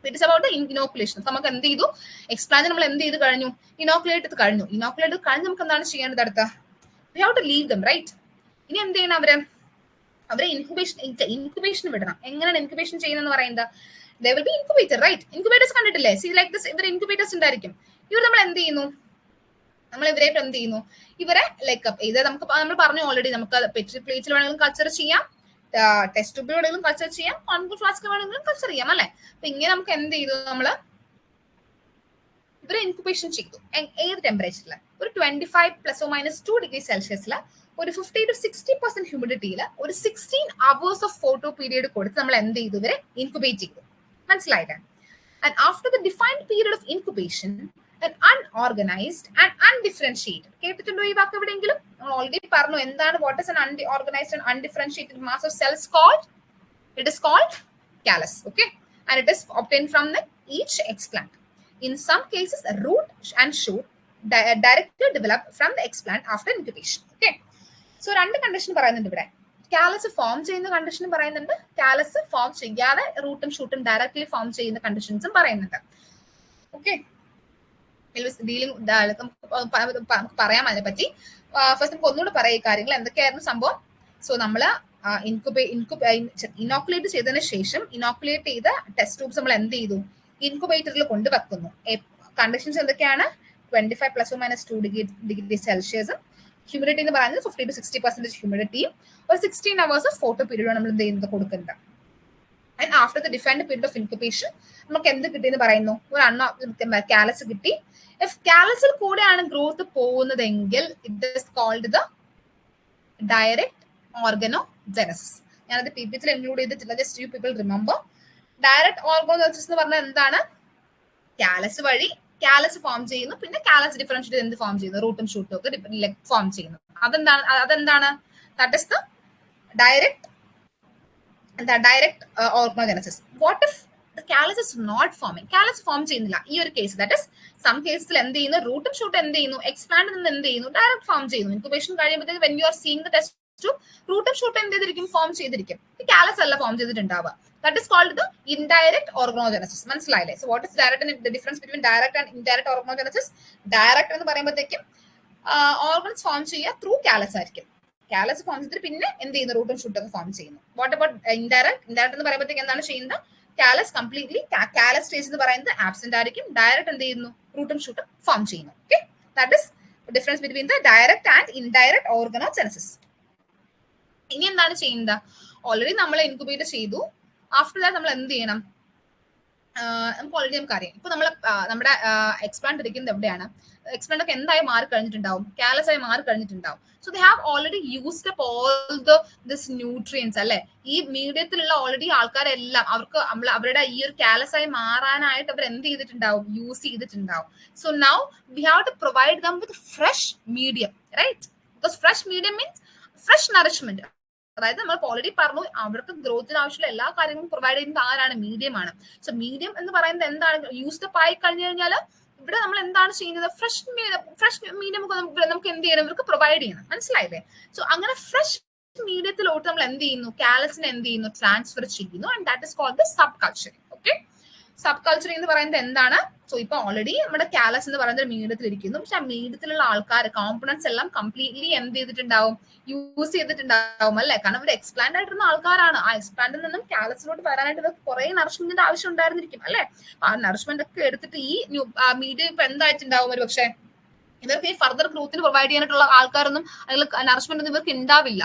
It is about inoculation. നമുക്ക് എന്ത് ചെയ്തു, എക്സ്പ്ലാന്റ് നമ്മൾ എന്ത് ചെയ്ത് കഴിഞ്ഞു, ഇനോക്കുലേറ്റ് കഴിഞ്ഞു. ഇനോക്കുലേറ്റ് കഴിഞ്ഞ് നമുക്ക് എന്താണ് ചെയ്യേണ്ടത്, അടുത്ത we have to leave them, right? ഇനി എന്ത് ചെയ്യണം, അവരെ ഇൻക്യുബേഷൻ വിടണം. എങ്ങനെയാണ് ഇൻക്യുബേഷൻ ചെയ്യുന്നതെന്ന് പറയുന്നത്, they will be incubator, right? Incubators കണ്ടിട്ടില്ലേ? സി ലൈക്ക് ദിസ്, ഇവർ ഇൻക്യുബേറ്റേഴ്സ് ഉണ്ടായിരിക്കും. ഇവർ നമ്മൾ എന്ത് ചെയ്യുന്നു, ഇവരെ എന്ത് ചെയ്യുന്നു, ഇവരെ ലൈക്ക് ഇത് നമ്മൾ പറഞ്ഞു ഓൾറെഡി, നമുക്ക് പെട്രി പ്ലേറ്റിൽ വേണമെങ്കിലും കൾച്ചർ ചെയ്യാം, ടെസ്റ്റ് ട്യൂബിൽ വേണമെങ്കിലും കൾച്ചർ ചെയ്യാം, കോൺക്രീറ്റ് ഫ്ലാസ്കിൽ വേണമെങ്കിലും കൾച്ചർ ചെയ്യാം അല്ലെ? അപ്പൊ ഇങ്ങനെ നമുക്ക് എന്ത് ചെയ്തു, നമ്മള് ഇവരെ ഇൻക്യുബേഷൻ ചെയ്തു. ഏത് ടെമ്പറേച്ചറിൽ, ഒരു 25 ± 2 ഡിഗ്രി സെൽഷ്യസിൽ, ഒരു 50 to 60% ഹ്യൂമിഡിറ്റിയിൽ, ഒരു 16 hours ഓഫ് ഫോട്ടോ പീരിയഡ് കൊടുത്ത് നമ്മൾ എന്ത് ചെയ്തു, ഇവരെ ഇൻക്യുബേറ്റ് ചെയ്തു. മനസ്സിലായില്ലേ? And after the defined period of incubation, unorganised and undifferentiated. കേട്ടിട്ടുണ്ടോ ഈ വാക്ക് എവിടെയെങ്കിലും? നമ്മൾ ഓൾറെഡി പറഞ്ഞു എന്താണ്, what is an unorganised and undifferentiated mass of cells called? It is called callus. Okay, and it is obtained from each explant. In some cases, root and shoot directly develop from the explant after incubation. Okay, so രണ്ട് കണ്ടീഷൻ പറയുന്നുണ്ട് ഇവിടെ. കാലസ് ഫോം ചെയ്യുന്ന കണ്ടീഷനും പറയുന്നുണ്ട്, കാലസ് ഫോം ചെയ്യാതെ റൂട്ടും ഷൂട്ടും ഡയറക്ട്ലി ഫോം ചെയ്യുന്ന കണ്ടീഷൻസും പറയുന്നുണ്ട്. ഓക്കെ, നമുക്ക് പറയാം അതിനെ പറ്റി. ഫസ്റ്റ് നമുക്ക് ഒന്നുകൂടെ പറയാം ഈ കാര്യങ്ങൾ എന്തൊക്കെയായിരുന്നു സംഭവം. സോ നമ്മള് ഇനോക്കുലേറ്റ് ചെയ്തതിന് ശേഷം ഇനോക്കുലേറ്റ് ചെയ്ത ടെസ്റ്റ് ട്യൂബ്സ് നമ്മൾ എന്ത് ചെയ്തു, ഇൻക്യുബേറ്ററിൽ കൊണ്ടുവെക്കുന്നു. കണ്ടീഷൻസ് എന്തൊക്കെയാണ്? 25 ± 2 ഡിഗ്രി സെൽഷ്യസും ഹ്യൂമിഡിറ്റി എന്ന് പറയുന്നത് 50 to 60% ഹ്യൂമിഡിറ്റിയും ഒരു 16 hours ഓഫ് ഫോട്ടോ പീരീഡ് നമ്മൾ എന്ത് ചെയ്യുന്നത് കൊടുക്കുന്നത്. And after the defined period of incubation നമുക്ക് എന്ത് കിട്ടിയെന്ന് പറയുന്നു? ഒരു കാലസ് കിട്ടി. ഇഫ് കാലസിൽ കൂടെയാണ് ഗ്രോത്ത് പോകുന്നതെങ്കിൽ it is called the direct organogenesis. ഞാനത് PPT ഇൻക്ലൂഡ് ചെയ്തിട്ടില്ല, just you people remember. Direct organogenesis എന്ന് പറഞ്ഞാൽ എന്താണ്? കാലസ് വഴി കാലസ് ഫോം ചെയ്യുന്നു, പിന്നെ കാലസ് ഡിഫറൻഷിയേറ്റ് എന്ത് ഫോം ചെയ്യുന്നു? റൂട്ടും ഷൂട്ടും ഒക്കെ ഫോം ചെയ്യുന്നു. അതെന്താണ്? That is the direct organogenesis. What if the callus is not forming? callus form ചെയ്യുന്നില്ല ഈ ഒരു കേസ്. ദാറ്റ് ഇസ് സം കേസിൽ എന്ത് ചെയ്യുന്നു? റൂട്ടും ഷൂട്ടും എന്ത് ചെയ്യുന്നു? എക്സ്പാൻഡ് നിന്ന് എന്ത് ചെയ്യുന്നു? ഡയറക്റ്റ് ഫോം ചെയ്യുന്നു. ഇൻക്യുബേഷൻ കഴിയുമ്പോഴത്തേക്ക് when you are seeing the test tube, റൂട്ടും ഷൂട്ടും എന്ത് ചെയ്തിരിക്കും? ഫോം ചെയ്തിരിക്കും. കാലസ് അല്ല form ചെയ്തിട്ടുണ്ടാവുക. That is called the indirect organogenesis. മനസ്സിലായില്ലേ? So what is direct and the difference between direct and indirect organogenesis? Direct എന്ന് പറയുമ്പോഴത്തേക്കും ഓർഗൻസ് ഫോം ചെയ്യുക ത്രൂ കാലസ് ആയിരിക്കും. കാലസ് ഫോം ചെയ്തിട്ട് പിന്നെ എന്ത് ചെയ്യുന്നു? റൂട്ടും ഷൂട്ടും ഒക്കെ ഫോം ചെയ്യുന്നു. What about indirect? ഇൻഡയറക്റ്റ് എന്ന് പറയുമ്പോഴത്തേക്ക് എന്താണ് ചെയ്യുന്നത്? കാലസ് കംപ്ലീറ്റ്ലി കാലസ് സ്റ്റേജ് എന്ന് പറയുന്നത് ആബ്സെന്റ് ആയിരിക്കും. ഡയറക്റ്റ് എന്ത് ചെയ്യുന്നു? റൂട്ടും ഷൂട്ടും ഫോം ചെയ്യുന്നു. Okay, that is difference between the direct and indirect organogenesis. ഇനി എന്താണ് ചെയ്യുന്നത്? ഓൾറെഡി നമ്മൾ ഇൻക്യുബേറ്റ് ചെയ്തു. ആഫ്റ്റർ ദാറ്റ് നമ്മൾ എന്ത് ചെയ്യണം? നമുക്ക് ഓൾറെഡി നമുക്ക് അറിയാം. ഇപ്പൊ നമ്മുടെ എക്സ്പ്ലാന്റ് ഇരിക്കുന്നത് എവിടെയാണ്? എക്സ്പ്ലാന്റ് ഒക്കെ എന്തായി മാറി കഴിഞ്ഞിട്ടുണ്ടാവും? കാലസ് ആയി മാറി കഴിഞ്ഞിട്ടുണ്ടാവും. So they have already used up all this nutrients അല്ലെ? ഈ മീഡിയത്തിലുള്ള ഓൾറെഡി ആൾക്കാരെല്ലാം അവർക്ക് അവരുടെ ഈ ഒരു കാലസ് ആയി മാറാനായിട്ട് അവർ എന്ത് ചെയ്തിട്ടുണ്ടാവും? യൂസ് ചെയ്തിട്ടുണ്ടാവും. So now we have to provide them with fresh medium, right? Because fresh medium means fresh nourishment. അതായത് നമ്മൾ ഓൾറെഡി പറഞ്ഞു അവർക്ക് ഗ്രോത്തിന് ആവശ്യമുള്ള എല്ലാ കാര്യങ്ങളും പ്രൊവൈഡ് ചെയ്യുന്നത് ആരാണ്? മീഡിയം ആണ്. സോ മീഡിയം എന്ന് പറയുന്നത് എന്താണ്? യൂസ്ഡ് അപ്പ് ആയി കഴിഞ്ഞു കഴിഞ്ഞാൽ ഇവിടെ നമ്മൾ എന്താണ് ചെയ്യുന്നത്? ഫ്രഷ് മീഡിയം നമുക്ക് എന്ത് ചെയ്യണം? ഇവർക്ക് പ്രൊവൈഡ് ചെയ്യണം. മനസ്സിലായില്ലേ? സോ അങ്ങനെ ഫ്രഷ് മീഡിയത്തിലോട്ട് നമ്മൾ എന്ത് ചെയ്യുന്നു? കാലസിനെ എന്ത് ചെയ്യുന്നു? ട്രാൻസ്ഫർ ചെയ്യുന്നു. And that is called the subculturing. Okay, subculturing എന്ന് പറയുന്നത് എന്താണ്? സോ ഇപ്പൊ ഓൾറെഡി നമ്മുടെ കാലസ് എന്ന് പറയുന്നത് മീഡിയത്തിൽ ഇരിക്കുന്നു. പക്ഷെ ആ മീഡിയത്തിലുള്ള ആൾക്കാർ കോമ്പണൻസ് എല്ലാം കംപ്ലീറ്റ്ലി എന്ത് ചെയ്തിട്ടുണ്ടാവും? യൂസ് ചെയ്തിട്ടുണ്ടാവും അല്ലെ? കാരണം ഇവർ എക്സ്പ്ലാൻഡ് ആയിട്ടിരുന്ന ആൾക്കാരാണ്. ആ എക്സ്പ്ലാൻഡിൽ നിന്നും കാലസിലോട്ട് വരാനായിട്ട് ഇവർക്ക് കുറെ നറിഷ്മെന്റിന്റെ ആവശ്യം ഉണ്ടായിരുന്നിരിക്കും അല്ലെ? ആ നറിഷ്മെന്റ് ഒക്കെ എടുത്തിട്ട് ഈ മീഡിയം ഇപ്പൊ എന്തായിട്ടുണ്ടാവും? ഒരു പക്ഷെ ഇവർക്ക് ഈ ഫർദർ ഗ്രോത്തിന് പ്രൊവൈഡ് ചെയ്യാനായിട്ടുള്ള ആൾക്കാരൊന്നും അതിൽ നറിഷ്മെന്റ് ഒന്നും ഇവർക്ക് ഉണ്ടാവില്ല.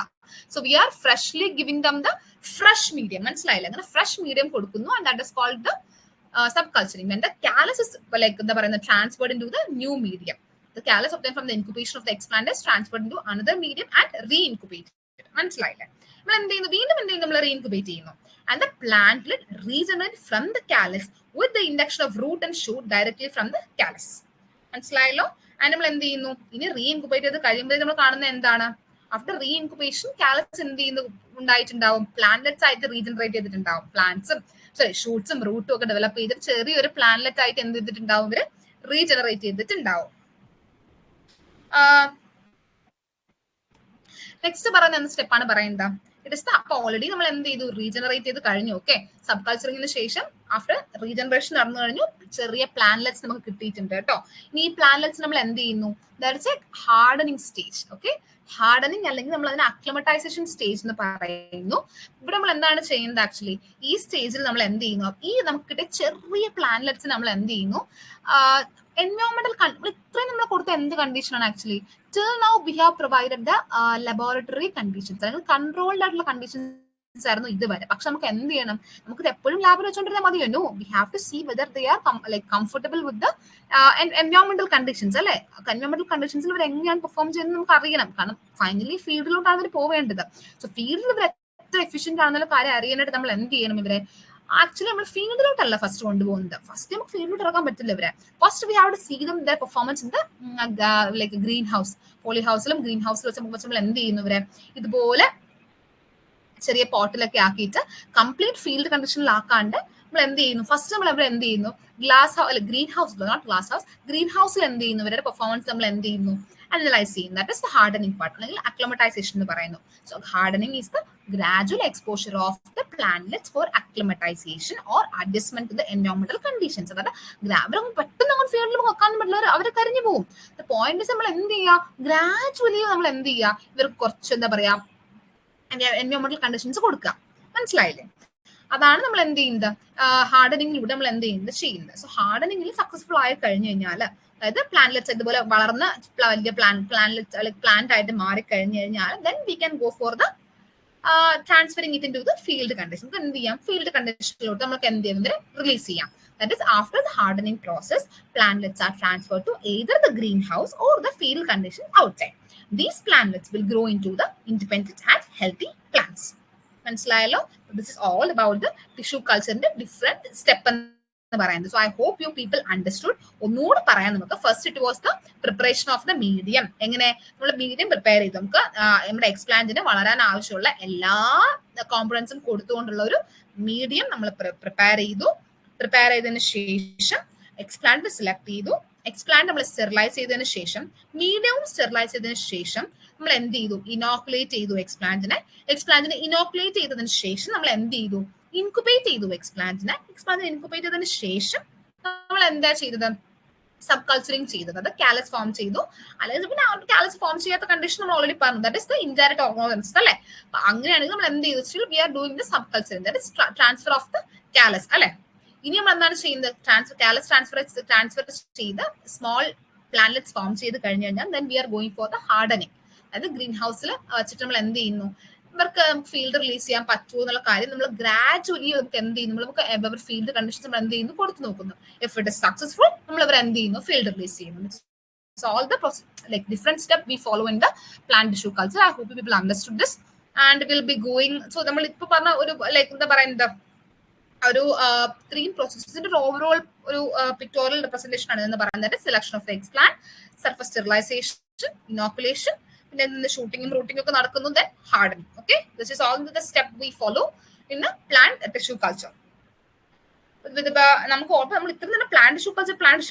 So we are freshly giving them the fresh medium. മനസ്സിലായില്ലേ? അങ്ങനെ ഫ്രഷ് മീഡിയം കൊടുക്കുന്നു. And that is called the subculturing. When the callus is transferred into the new medium, the callus obtained from the incubation of the explant is transferred into another medium and re-incubated. മനസ്സിലായില്ലേ? നമ്മൾ എന്ത് ചെയ്യുന്നു? വീണ്ടും നമ്മൾ re-incubate ചെയ്യുന്നു. And the plantlet regenerate from the callus with the induction of root and shoot directly from the callus. മനസ്സിലായല്ലോ? ആൻഡ് നമ്മൾ എന്ത് ചെയ്യുന്നു? ഇനി re-incubate ചെയ്ത് കഴിയുമ്പോൾ നമ്മൾ കാണുന്നത് എന്താണ്? ആഫ്റ്റർ റീഇൻക്യുബേഷൻ കാലസ് എന്ത് ചെയ്യുന്നു? ഉണ്ടായിട്ടുണ്ടാവും. പ്ലാന്റ്ലെറ്റ്സ് ആയിട്ട് റീജനറേറ്റ് ചെയ്തിട്ടുണ്ടാവും. പ്ലാന്റ്സും ഷൂട്ട്സും റൂട്ടും ഒക്കെ ഡെവലപ്പ് ചെയ്തിട്ട് ചെറിയൊരു പ്ലാന്റ്ലെറ്റ് ആയിട്ട് എന്ത് ചെയ്തിട്ടുണ്ടാവും? ഇവര് റീജനറേറ്റ് ചെയ്തിട്ടുണ്ടാവും. നെക്സ്റ്റ് പറയുന്ന എന്ത് സ്റ്റെപ്പാണ് പറയുന്നത്? ഇറ്റ് ഇസ് അപ്പൊ ഓൾറെഡി നമ്മൾ എന്ത് ചെയ്തു? റീജനറേറ്റ് ചെയ്ത് കഴിഞ്ഞു. ഓക്കെ, സബ് കൾച്ചറിങ്ങിന് ശേഷം ആഫ്റ്റർ റീജനറേഷൻ നടന്നു കഴിഞ്ഞു ചെറിയ പ്ലാന്റ്ലെറ്റ്സ് നമുക്ക് കിട്ടിയിട്ടുണ്ട് കേട്ടോ. ഇനി ഈ പ്ലാന്റ്ലെറ്റ്സ് നമ്മൾ എന്ത് ചെയ്യുന്നു? That is A hardening stage. Okay, hardening അല്ലെങ്കിൽ നമ്മൾ അതിനെ അക്ലമറ്റൈസേഷൻ സ്റ്റേജ് എന്ന് പറയുന്നു. ഇവിടെ നമ്മൾ എന്താണ് ചെയ്യുന്നത്? ആക്ച്വലി ഈ സ്റ്റേജിൽ നമ്മൾ എന്ത് ചെയ്യുന്നു? ഈ നമുക്ക് കിട്ടിയ ചെറിയ പ്ലാന്റ്ലെറ്റ്സ് നമ്മൾ എന്ത് ചെയ്യുന്നു? എൻവയോൺമെന്റൽ ഇത്രയും നമ്മൾ കൊടുത്ത എന്ത് കണ്ടീഷനാണ്? Actually till now we have provided the laboratory conditions, അല്ലെങ്കിൽ കൺട്രോൾഡ് ആയിട്ടുള്ള കണ്ടീഷൻസ് ആയിരുന്നു ഇതുവരെ. പക്ഷെ നമുക്ക് എന്ത് ചെയ്യണം? നമുക്ക് എപ്പോഴും ലാബിൽ വെച്ചോണ്ടിരുന്നാൽ മതിയോ? No, we have to see whether they are comfortable with the എൻവയോൺമെന്റൽ കണ്ടീഷൻസ് അല്ലെ? എൻവയോൺമെന്റൽ കണ്ടീഷൻസിൽ ഇവർ എങ്ങനെയാണ് പെർഫോം ചെയ്യുന്നത് നമുക്ക് അറിയണം. കാരണം ഫൈനലി ഫീൽഡിലോട്ടാണ് ഇവർ പോവേണ്ടത്. സോ ഫീൽഡിൽ ഇവർ എത്ര എഫിഷ്യന്റ് ആണെന്നുള്ള കാര്യം അറിയാനായിട്ട് നമ്മൾ എന്ത് ചെയ്യണം? ഇവരെ ആക്ച്വലി നമ്മൾ ഫീൽഡിലോട്ടല്ല ഫസ്റ്റ് കൊണ്ടുപോകുന്നത്. ഫസ്റ്റ് നമുക്ക് ഫീൽഡിലോട്ട് ഇറക്കാൻ പറ്റില്ല ഇവരെ. First we have to see them their performance in the like greenhouse. പോളി ഹൗസിലും ഗ്രീൻ ഹൗസിലും വെച്ച് നമ്മൾ എന്ത് ചെയ്യുന്നു? ഇവരെ ഇതുപോലെ ചെറിയ പോട്ടിലൊക്കെ ആക്കിയിട്ട് കംപ്ലീറ്റ് ഫീൽഡ് കണ്ടീഷനിലാക്കാണ്ട് നമ്മൾ എന്ത് ചെയ്യുന്നു? ഫസ്റ്റ് നമ്മൾ ഇവിടെ എന്ത് ചെയ്യുന്നു? ഗ്ലാസ് ഹൗസ് അല്ല, green house, not glass house, green ഹൗസിൽ എന്ത് ചെയ്യുന്നു? ഇവരുടെ പെർഫോമൻസ് നമ്മൾ എന്ത് ചെയ്യുന്നു? അനലൈസ് ചെയ്യും. That is the hardening part അല്ലെങ്കിൽ അക്ലമറ്റൈസേഷൻ എന്ന് പറയുന്നു. So hardening is the gradual exposure of the plantlets for acclimatization or adjustment to the environmental conditions. അതായത് അവരൊന്നും പെട്ടെന്ന് അങ്ങോട്ട് ഫീൽഡിൽ വെക്കാനും പറ്റില്ല, അവർ കരിഞ്ഞു പോകും. ദ പോയിന്റ് നമ്മൾ എന്ത് ചെയ്യുക? ഗ്രാജുവലി നമ്മൾ എന്ത് ചെയ്യുക? ഇവർക്ക് കുറച്ച് എന്താ പറയാ എൻവയോൺമെന്റൽ കണ്ടീഷൻസ് കൊടുക്കുക. മനസ്സിലായില്ലേ? അതാണ് നമ്മൾ എന്ത് ചെയ്യുന്നത്, ഹാർഡനിങ്ങിലൂടെ നമ്മൾ എന്ത് ചെയ്യുന്നത്. സോ ഹാർഡനിങ്ങിൽ സക്സസ്ഫുൾ ആയി കഴിഞ്ഞു കഴിഞ്ഞാൽ, അതായത് പ്ലാന്റ്ലെറ്റ്സ് ഇതുപോലെ വളർന്ന വലിയ പ്ലാന്റ്ലെറ്റ്സ് അല്ലെങ്കിൽ പ്ലാന്റ് ആയിട്ട് മാറി കഴിഞ്ഞു കഴിഞ്ഞാൽ then we can go for the transferring it into the field condition. നമുക്ക് എന്ത് ചെയ്യാം, ഫീൽഡ് കണ്ടീഷനിലോട്ട് നമുക്ക് എന്ത് ചെയ്യുന്നത് റിലീസ് ചെയ്യാം. That is, after the hardening process, plantlets are transferred to either the greenhouse or the field condition outside. These plantlets will grow into the independent and healthy plants. മനസ്സിലായല്ലോ? This is all about the tissue culture different step എന്ന് പറയുന്നത്. So I hope you people understood. ഒന്നുകൂടെ പറയാം നമുക്ക്. First it was the preparation of the medium. എങ്ങനെ നമ്മൾ മീഡിയം പ്രിപ്പയർ ചെയ്ത് നമുക്ക് നമ്മുടെ എക്സ്പ്ലാന്റിന് വളരാൻ ആവശ്യമുള്ള എല്ലാ കോമ്പണൻസും കൊടുത്തുകൊണ്ടുള്ള ഒരു മീഡിയം നമ്മൾ പ്രിപ്പയർ ചെയ്തു. പ്രിപ്പയർ ചെയ്തതിന് ശേഷം എക്സ്പ്ലാന്റ് സെലക്ട് ചെയ്തു. എക്സ്പ്ലാന്റ് നമ്മൾ സ്റ്റെറിലൈസ് ചെയ്തതിന് ശേഷം, മീഡിയവും സ്റ്റെറിലൈസ് ചെയ്തതിന് ശേഷം നമ്മൾ എന്ത് ചെയ്തു, ഇനോക്കുലേറ്റ് ചെയ്തു എക്സ്പ്ലാന്റിനെ ഇനോക്കുലേറ്റ് ചെയ്തതിന് ശേഷം നമ്മൾ എന്ത് ചെയ്തു, ഇൻകുബേറ്റ് ചെയ്തു എക്സ്പ്ലാന്റിനെ ഇൻകുബേറ്റ് ചെയ്തതിന് ശേഷം നമ്മൾ എന്താ ചെയ്തത്, സബ് കൾച്ചറിങ് ചെയ്തത്. അത് കാലസ് ഫോം ചെയ്തു. അല്ലെങ്കിൽ പിന്നെ കാലസ് ഫോം ചെയ്യാത്ത കണ്ടീഷൻ നമ്മൾ ഓൾറെഡി പറഞ്ഞു, that is the indirect organism അല്ലെ. അപ്പൊ അങ്ങനെയാണെങ്കിൽ നമ്മൾ എന്ത് ചെയ്തു, still we are doing the sub culturing, that is transfer of the callus അല്ലെ. ഇനി നമ്മൾ എന്താണ് ചെയ്യുന്നത്, കാലസ് ട്രാൻസ്ഫർ ചെയ്ത് സ്മോൾ പ്ലാന്റ്ലെറ്റ്സ് ഫോം ചെയ്ത് കഴിഞ്ഞു കഴിഞ്ഞാൽ then we are going for the hardening. അതായത് ഗ്രീൻ ഹൗസിൽ വെച്ചിട്ട് നമ്മൾ എന്ത് ചെയ്യുന്നു, ഇവർക്ക് ഫീൽഡ് റിലീസ് ചെയ്യാൻ പറ്റുമോ എന്നുള്ള കാര്യം നമ്മൾ ഗ്രാജുവലി നമുക്ക് എന്ത് ചെയ്യുന്നു, നമുക്ക് ഫീൽഡ് കണ്ടീഷൻസ് നമ്മൾ എന്ത് ചെയ്യുന്നു കൊടുത്തു നോക്കുന്നു. ഇഫ് ഇറ്റ് ഇസ് സക്സസ്ഫുൾ നമ്മൾ ഇവർ എന്ത് ചെയ്യുന്നു, ഫീൽഡ് റിലീസ് ചെയ്യുന്നു. So all the process, like different step we follow in the plant tissue culture. I hope you people understood this and will be going. So നമ്മൾ ഇപ്പൊ പറഞ്ഞ ഒരു ലൈക്ക് എന്താ പറയുന്നത്, ഒരു 3 പ്രോസസ്സിന്റെ ഒരു ഓവറോൾ ഒരു പിക്ടോറിയൽ റെപ്രസെന്റേഷൻ ആണ് എന്ന് പറയുന്നത്. Selection of the explant, surface sterilisation, inoculation, പിന്നെ ഷൂട്ടിങ്ങും റൂട്ടിംഗ് ഒക്കെ നടക്കുന്നു, then hardening. Okay, this is all the step we follow in the plant tissue culture. നമുക്ക് ഓർമ്മ നമ്മൾ ഇത്ര തന്നെ പ്ലാന്റ് ടിഷ്യൂ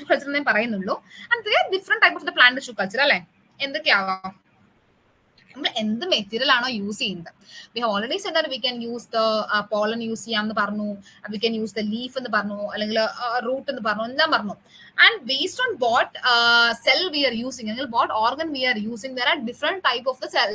കൾച്ചർ എന്നേ പറയുന്നുള്ളൂ. And they are different type of the plant tissue culture അല്ലെ. എന്തൊക്കെയാവാം, നമ്മൾ എന്ത് മെറ്റീരിയൽ ആണോ യൂസ് ചെയ്യുന്നത്. We have already said that we can use the pollen use ചെയ്യാമെന്ന് പറഞ്ഞു, we can use the leaf എന്ന് പറഞ്ഞു, അല്ലെങ്കിൽ റൂട്ട് എന്ന് പറഞ്ഞു, എല്ലാം പറഞ്ഞു. And based on what cell we are using, അല്ലെങ്കിൽ what organ we are using, there are different type of the cell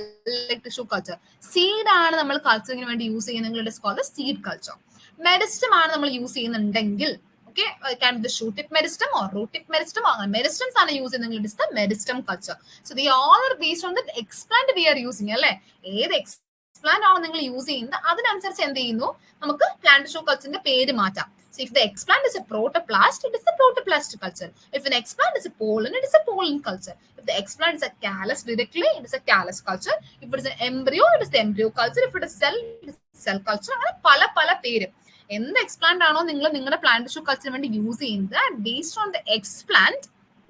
tissue culture. Seed ആണ് നമ്മൾ കൾച്ചറിന് വേണ്ടി യൂസ് ചെയ്യുന്നത്, it is called the seed culture. Meristem ആണ് നമ്മൾ യൂസ് ചെയ്യുന്നുണ്ടെങ്കിൽ, okay, it can be the shoot tip meristem or root tip meristem, or meristems are used in English, the meristem culture. So they all are based on the explant we are using alle. ഏത് explant ആണ് നിങ്ങൾ യൂസ് ചെയ്യുന്നത് അതിനനുസരിച്ച് എന്ത് ചെയ്യുന്നു, നമുക്ക് plant tissue culture ന്റെ പേര് മാറ്റാം. So if the explant is a protoplast, it is a protoplast culture. If an explant is a pollen, it is a pollen culture. If the explant is a callus directly, it is a callus culture. If it is an embryo, it is the embryo culture. If it is cell, it is cell culture. അങ്ങനെ പല പേര്. എന്ത് എക്സ്പ്ലാന്റ് ആണോ നിങ്ങൾ നിങ്ങളുടെ പ്ലാന്റ് ടിഷ്യൂ കൾച്ചറിന് വേണ്ടി യൂസ് ചെയ്യുന്നത്, based on the explant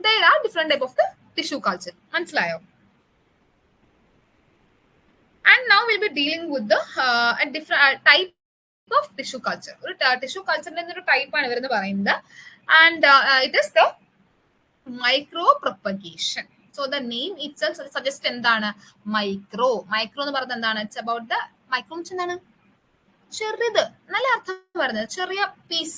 there are different type of the tissue culture. മനസ്സിലായോ? And now we'll be dealing with the a different type of tissue culture. ഒരു ടിഷ്യൂ കൾച്ചറിന്റെ ഒരു ടൈപ്പ് ആണ് ഇവരെന്ന് പറയുന്നത്. And it is the micro propagation. So the name itself suggests എന്താണ്, മൈക്രോ എന്ന് പറയുന്നത് എന്താണ്, ഇറ്റ്സ് അബൌട്ട് ദ മൈക്രോ എന്താണ്, ചെറിയത്, നല്ല അർത്ഥം പറയുന്നത് ചെറിയ പീസ്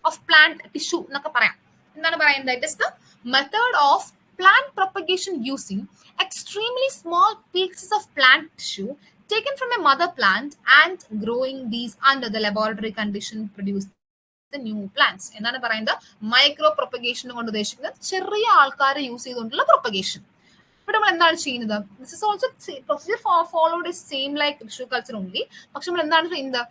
ഓഫ് പ്ലാന്റ് ടിഷ്യൂ എന്നൊക്കെ പറയാം. എന്താണ് പറയുന്നത്, it is the method of plant propagation using extremely small pieces of plant tissue taken from a mother plant and growing these under the laboratory condition produce the new plants. എന്താണ് പറയുന്നത്, മൈക്രോ പ്രൊപ്പഗേഷൻ കൊണ്ട് ഉദ്ദേശിക്കുന്നത് ചെറിയ ആൾക്കാരെ യൂസ് ചെയ്തുകൊണ്ടുള്ള പ്രൊപ്പഗേഷൻ. ഇവിടെ നമ്മൾ എന്താണ് ചെയ്യുന്നത്, this is also procedure followed is same like tissue culture only. പക്ഷെ നമ്മൾ എന്താണ് ചെയ്യുന്നത്,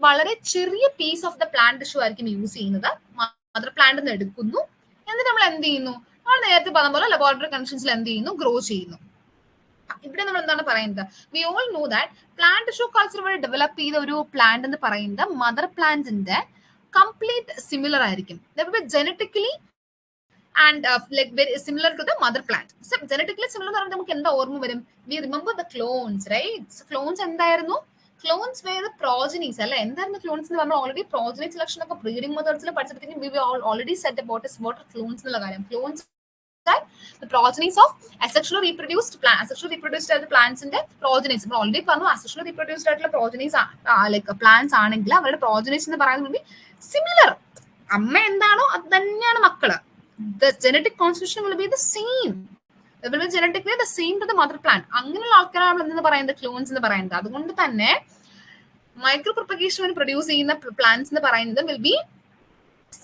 വളരെ ചെറിയ piece of the plant tissue ആയിരിക്കും യൂസ് ചെയ്യുന്നത്. മദർ പ്ലാന്റ് നിന്ന് എടുക്കുന്നു, എന്നിട്ട് നമ്മൾ എന്ത് ചെയ്യുന്നു, നമ്മൾ നേരത്തെ പറഞ്ഞ പോലെ ലബോറട്ടറി കണ്ടീഷൻസിൽ എന്ത് ചെയ്യുന്നു, ഗ്രോ ചെയ്യുന്നു. ഇവിടെ നമ്മൾ എന്താണ് പറയുന്നത്, we all know that plant tissue culture വഴി ഡെവലപ്പ് ചെയ്ത ഒരു പ്ലാന്റ് എന്ന് പറയുന്നത് മദർ പ്ലാന്റിന്റെ കംപ്ലീറ്റ് സിമിലർ ആയിരിക്കും, genetically and like very similar to the mother plant. So genetically similar എന്ന് നമുക്ക് എന്താ ഓർമ്മ വരും, we remember the clones, right? So clones എന്തായിരുന്നു, clones were the progenies അല്ലെ. എന്തായിരുന്നു clones എന്ന് നമ്മൾ ഓൾറെഡി progeny selection ഒക്കെ ബ്രീഡിംഗ് മെത്തേഡ്സിൽ പഠിച്ചിട്ട് we already said about is what are clones എന്നുള്ള കാര്യം. Clones are the progenies of asexually reproduced plants. Asexually reproduced ആയിട്ടുള്ള പ്ലാന്റ്സിന്റെ progenies നമ്മൾ ഓൾറെഡി പറഞ്ഞു. Asexually reproduced ആയിട്ടുള്ള progenies like plants ആണെങ്കിൽ അവരുടെ progenies എന്ന് പറയുന്നത് സിമിലർ, അമ്മ എന്താണോ അത് തന്നെയാണ് മക്കള്. The genetic constitution will be the same. will be genetically the same to the mother plant. അങ്ങനെയുള്ള ആൾക്കാരാണ് നമ്മൾ എന്തെന്ന് പറയുന്നത് ക്ലോൺസ് എന്ന് പറയുന്നത്. അതുകൊണ്ട് തന്നെ മൈക്രോ പ്രൊപ്പഗേഷൻ പ്രൊഡ്യൂസ് ചെയ്യുന്ന പ്ലാന്റ്സ് എന്ന് പറയുന്നത് will be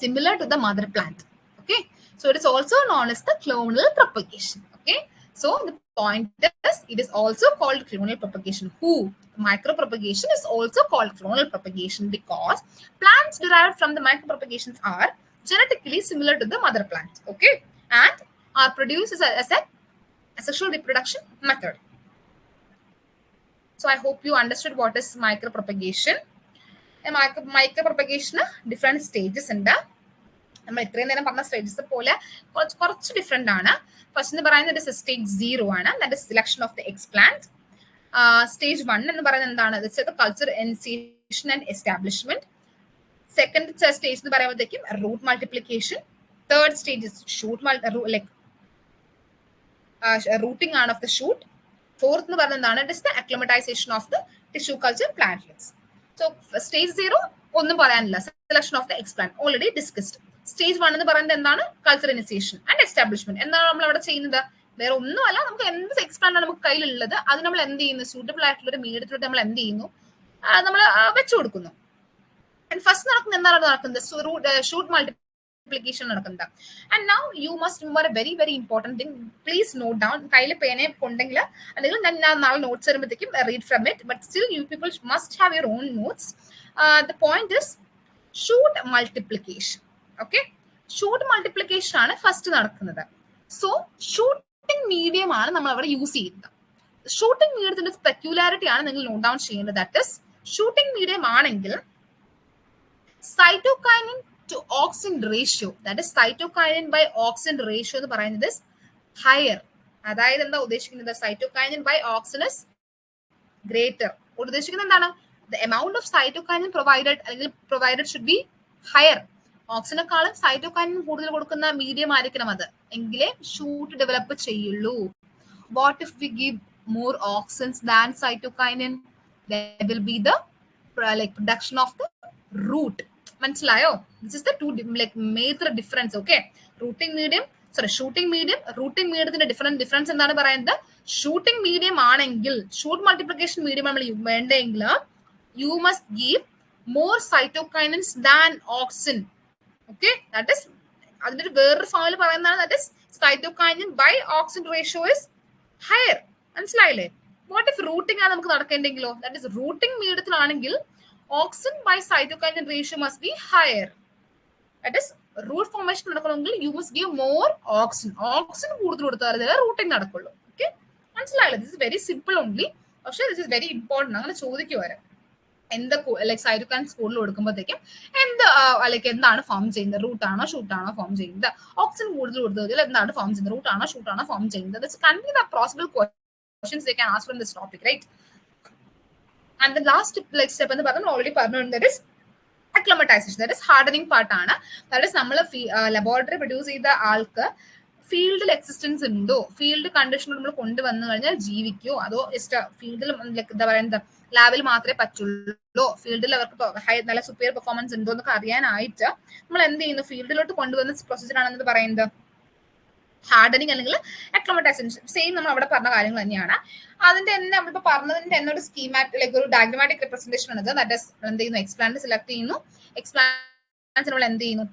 similar to the mother plant. Okay, so it is also known as the clonal propagation. Okay, so the point is it is also called clonal propagation. Micropropagation is also called clonal propagation because plants derived from the micropropagations are genetically similar to the mother plant. Okay, and are produced as a sexual reproduction method. So I hope you understood what is micropropagation. Micropropagation different stages ഉണ്ട്. നമ്മൾ ഇത്രയും നേരം പറഞ്ഞ സ്റ്റേജസ് പോലെ കുറച്ച് ഡിഫറെന്റ് ആണ്. ഫസ്റ്റ് എന്ന് പറയുന്നത് സ്റ്റേജ് 0 ആണ്, that is selection of the explant. Stage 1 എന്ന് പറയുന്നത് എന്താണ്, culture initiation and establishment. Second stage എന്ന് പറയുമ്പോഴത്തേക്കും root multiplication. Third stage like rooting ആണ് ഓഫ് ദ ഷൂട്ട്. ഫോർത്ത് എന്ന് പറയുന്നത് എന്താണ്, it is the acclimatisation of the tissue culture plantlets. So stage 0 ഒന്നും പറയാനില്ല, selection of the explant already discussed. Stage 1 എന്ന് പറയുന്നത് എന്താണ്, കൾച്ചർ ഇനിസിയേഷൻ ആൻഡ് എസ്റ്റാബ്ലിഷ്മെന്റ്. എന്താണ് നമ്മൾ അവിടെ ചെയ്യുന്നത്, വേറെ ഒന്നുമല്ല, നമുക്ക് എന്ത് എക്സ്പ്ലാന്റ് ആണ് നമുക്ക് കയ്യിലുള്ളത് അത് നമ്മൾ എന്ത് ചെയ്യുന്നു, സൂട്ടബിൾ ആയിട്ടുള്ള ഒരു മീഡിയത്തിലോട്ട് നമ്മൾ എന്ത് ചെയ്യുന്നു, നമ്മൾ വെച്ചു കൊടുക്കുന്നു. ഫസ്റ്റ് നടക്കുന്നത് എന്താണ് നടക്കുന്നത്, ഷൂട്ട് മൾട്ടിപ്ലിക്കേഷൻ നടക്കുന്നത്. And now you must remember A very very important thing. Please note down. കയ്യിൽ പേനെ ഉണ്ടെങ്കിൽ അല്ലെങ്കിൽ ഞാൻ നാളെ നോട്ട്സ് വരുമ്പോഴത്തേക്കും read from it, but still you people must have your own notes. The point is shoot multiplication. Okay, shoot multiplication ആണ് ഫസ്റ്റ് നടക്കുന്നത്. സോ ഷൂട്ടിംഗ് മീഡിയം ആണ് നമ്മൾ അവിടെ യൂസ് ചെയ്യുന്നത്. ഷൂട്ടിംഗ് മീഡിയത്തിന്റെ പെക്യുലാരിറ്റി ആണ് നിങ്ങൾ നോട്ട് ഡൗൺ ചെയ്യേണ്ടത്. ദാറ്റ് ഇസ്, ഷൂട്ടിംഗ് മീഡിയം ആണെങ്കിൽ cytokinin to auxin ratio, that is cytokinin by auxin ratio എന്ന് പറയുന്നത് ഹയർ. അതായത് എന്താ ഉദ്ദേശിക്കുന്നത്, cytokinin by auxin is greater. ഉദ്ദേശിക്കുന്നത് എന്താണ്, the amount of cytokinin provided should be higher. ഓക്സിനെക്കാളും സൈറ്റോകൈനിൻ കൂടുതൽ കൊടുക്കുന്ന മീഡിയം ആയിരിക്കണം അത്, എങ്കിലേ ഷൂട്ട് ഡെവലപ്പ് ചെയ്യുള്ളൂ. What if we give more auxins than cytokinin, there will be the production of the root. മനസ്സിലായോ? This is the two major difference. Okay, shooting medium rooting മീഡിയത്തിന്റെ ഡിഫറൻസ് എന്താണ് പറയുന്നത്, ഷൂട്ടിംഗ് മീഡിയം ആണെങ്കിൽ, ഷൂട്ട് മൾട്ടിപ്ലിക്കേഷൻ മീഡിയം നമ്മൾ വേണ്ടെങ്കിൽ you must give more cytokinins than auxin. Okay, that is അതിന്റെ വേറൊരു ഫോമിൽ പറയുന്നതാണ്, that is cytokinin by auxin ratio is higher. മനസ്സിലായില്ലേ? വാട്ട് ഇഫ് റൂട്ടിംഗ് ആണ് നമുക്ക് നടക്കേണ്ടെങ്കിലോ, ദാറ്റ് ഇസ് റൂട്ടിംഗ് മീഡിയത്തിലാണെങ്കിൽ auxin by cytokinin ratio must be higher. That is root formation നടക്കണമെങ്കിൽ you must give more auxin കൂടുതൽ കൊടുത്താൽ റൂട്ടിംഗ് നടക്കുള്ളൂ. ഓക്കെ, മനസ്സിലായില്ലേ? This is very simple only, പക്ഷേ ദിസ് ഇസ് വെരി ഇമ്പോർട്ടന്റ്. അങ്ങനെ ചോദിക്കും വരെ എന്ത് സൈറ്റോകൈൻ സ്കൂളിൽ കൊടുക്കുമ്പോഴത്തേക്കും എന്താണ് ഫോം ചെയ്യുന്നത്, റൂട്ടാണോ ഷൂട്ടാണോ ഫോം ചെയ്യുന്നത്, ഓക്സിജൻ കൂടുതൽ കൊടുത്തതിൽ എന്താണ് ഫോം ചെയ്യുന്നത്, റൂട്ടാണോ ഷൂട്ടാണോ ഫോം ചെയ്യുന്നത്. Possible questions they can ask from this topic, right? And the last step എന്ന് പറഞ്ഞാൽ ഓൾറെഡി പറഞ്ഞു, that is acclimatization, that is hardening part ആണ്. that is നമ്മൾ ലബോറട്ടറി പ്രൊഡ്യൂസ് ചെയ്ത ആൾക്ക് ഫീൽഡിൽ എക്സിസ്റ്റൻസ് ഉണ്ടോ, ഫീൽഡ് കണ്ടീഷൻ നമ്മൾ കൊണ്ടുവന്നു കഴിഞ്ഞാൽ ജീവിക്കോ, അതോ ജസ്റ്റ് ഫീൽഡിൽ എന്താ പറയുന്നത് ലാബിൽ മാത്രമേ പറ്റുള്ളൂ, ഫീൽഡിൽ അവർക്ക് നല്ല സുപ്പീരിയർ പെർഫോമൻസ് ഉണ്ടോ എന്നൊക്കെ അറിയാനായിട്ട് നമ്മൾ എന്ത് ചെയ്യുന്നു, ഫീൽഡിലോട്ട് കൊണ്ടുവന്ന പ്രൊസീജിയർ ആണെന്ന് പറയുന്നത് ഹാർഡനിങ് അല്ലെങ്കിൽ അക്ലിമറ്റൈസേഷൻ. സെയിം നമ്മൾ അവിടെ പറഞ്ഞ കാര്യങ്ങൾ തന്നെയാണ്. അതിന്റെ തന്നെ നമ്മളിപ്പോ പറഞ്ഞതിന്റെ തന്നെ ഒരു സ്കീമാറ്റിക് ഒരു ഡയഗ്രമാറ്റിക് റെപ്രസെന്റേഷൻ ആണ്. ദാറ്റ് ഇസ് എന്ത് ചെയ്യുന്നു, എക്സ്പ്ലാന്റ് സെലക്ട് ചെയ്യുന്നു, എക്സ്പ്ലാന്റ് നമ്മൾ എന്ത് ചെയ്യുന്നു,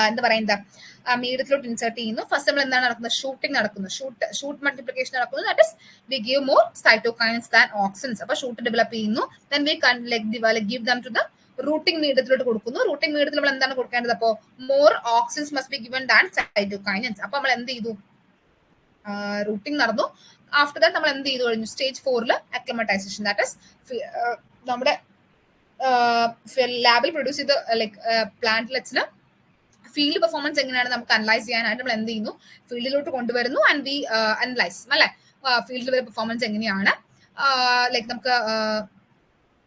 എന്താ പറയുന്നത് മീഡിയത്തിലോട്ട് ഇൻസേർട്ട് ചെയ്യുന്നു. ഫസ്റ്റ് നമ്മൾ എന്താണ് നടക്കുന്നത്, ഷൂട്ടിംഗ് നടക്കുന്നു, ഷൂട്ട് മൾട്ടിപ്ലിക്കേഷൻ നടക്കുന്നു. That is we give more cytokines than auxins. അപ്പൊ ഷൂട്ട് ഡെവലപ്പ് ചെയ്യുന്നു. Then we give them to the rooting മീഡിയത്തിലോട്ട് കൊടുക്കുന്നു. റൂട്ടിംഗ് മീഡിയത്തിൽ നമ്മൾ എന്താണ് കൊടുക്കേണ്ടത്, അപ്പോൾ more auxins must be given than cytokines. അപ്പൊ നമ്മൾ എന്ത് ചെയ്തു, റൂട്ടിംഗ് നടന്നു. ആഫ്റ്റർ ദാറ്റ് നമ്മൾ എന്ത് ചെയ്തു കഴിഞ്ഞു, സ്റ്റേജ് 4 അക്ലിമറ്റൈസേഷൻ. ദാറ്റ് ഇസ് നമ്മുടെ ലാബിൽ പ്രൊഡ്യൂസ് ചെയ്ത പ്ലാന്റ്ലെറ്റ്സിന് ഫീൽഡ് പെർഫോമൻസ് എങ്ങനെയാണ് നമുക്ക് അനലൈസ് ചെയ്യാനായിട്ട് നമ്മൾ എന്ത് ചെയ്യുന്നു, ഫീൽഡിലോട്ട് കൊണ്ടുവരുന്നു. ആൻഡ് വി അനലൈസ് അല്ലെ, ഫീൽഡിൽ പെർഫോമൻസ് എങ്ങനെയാണ്, നമുക്ക്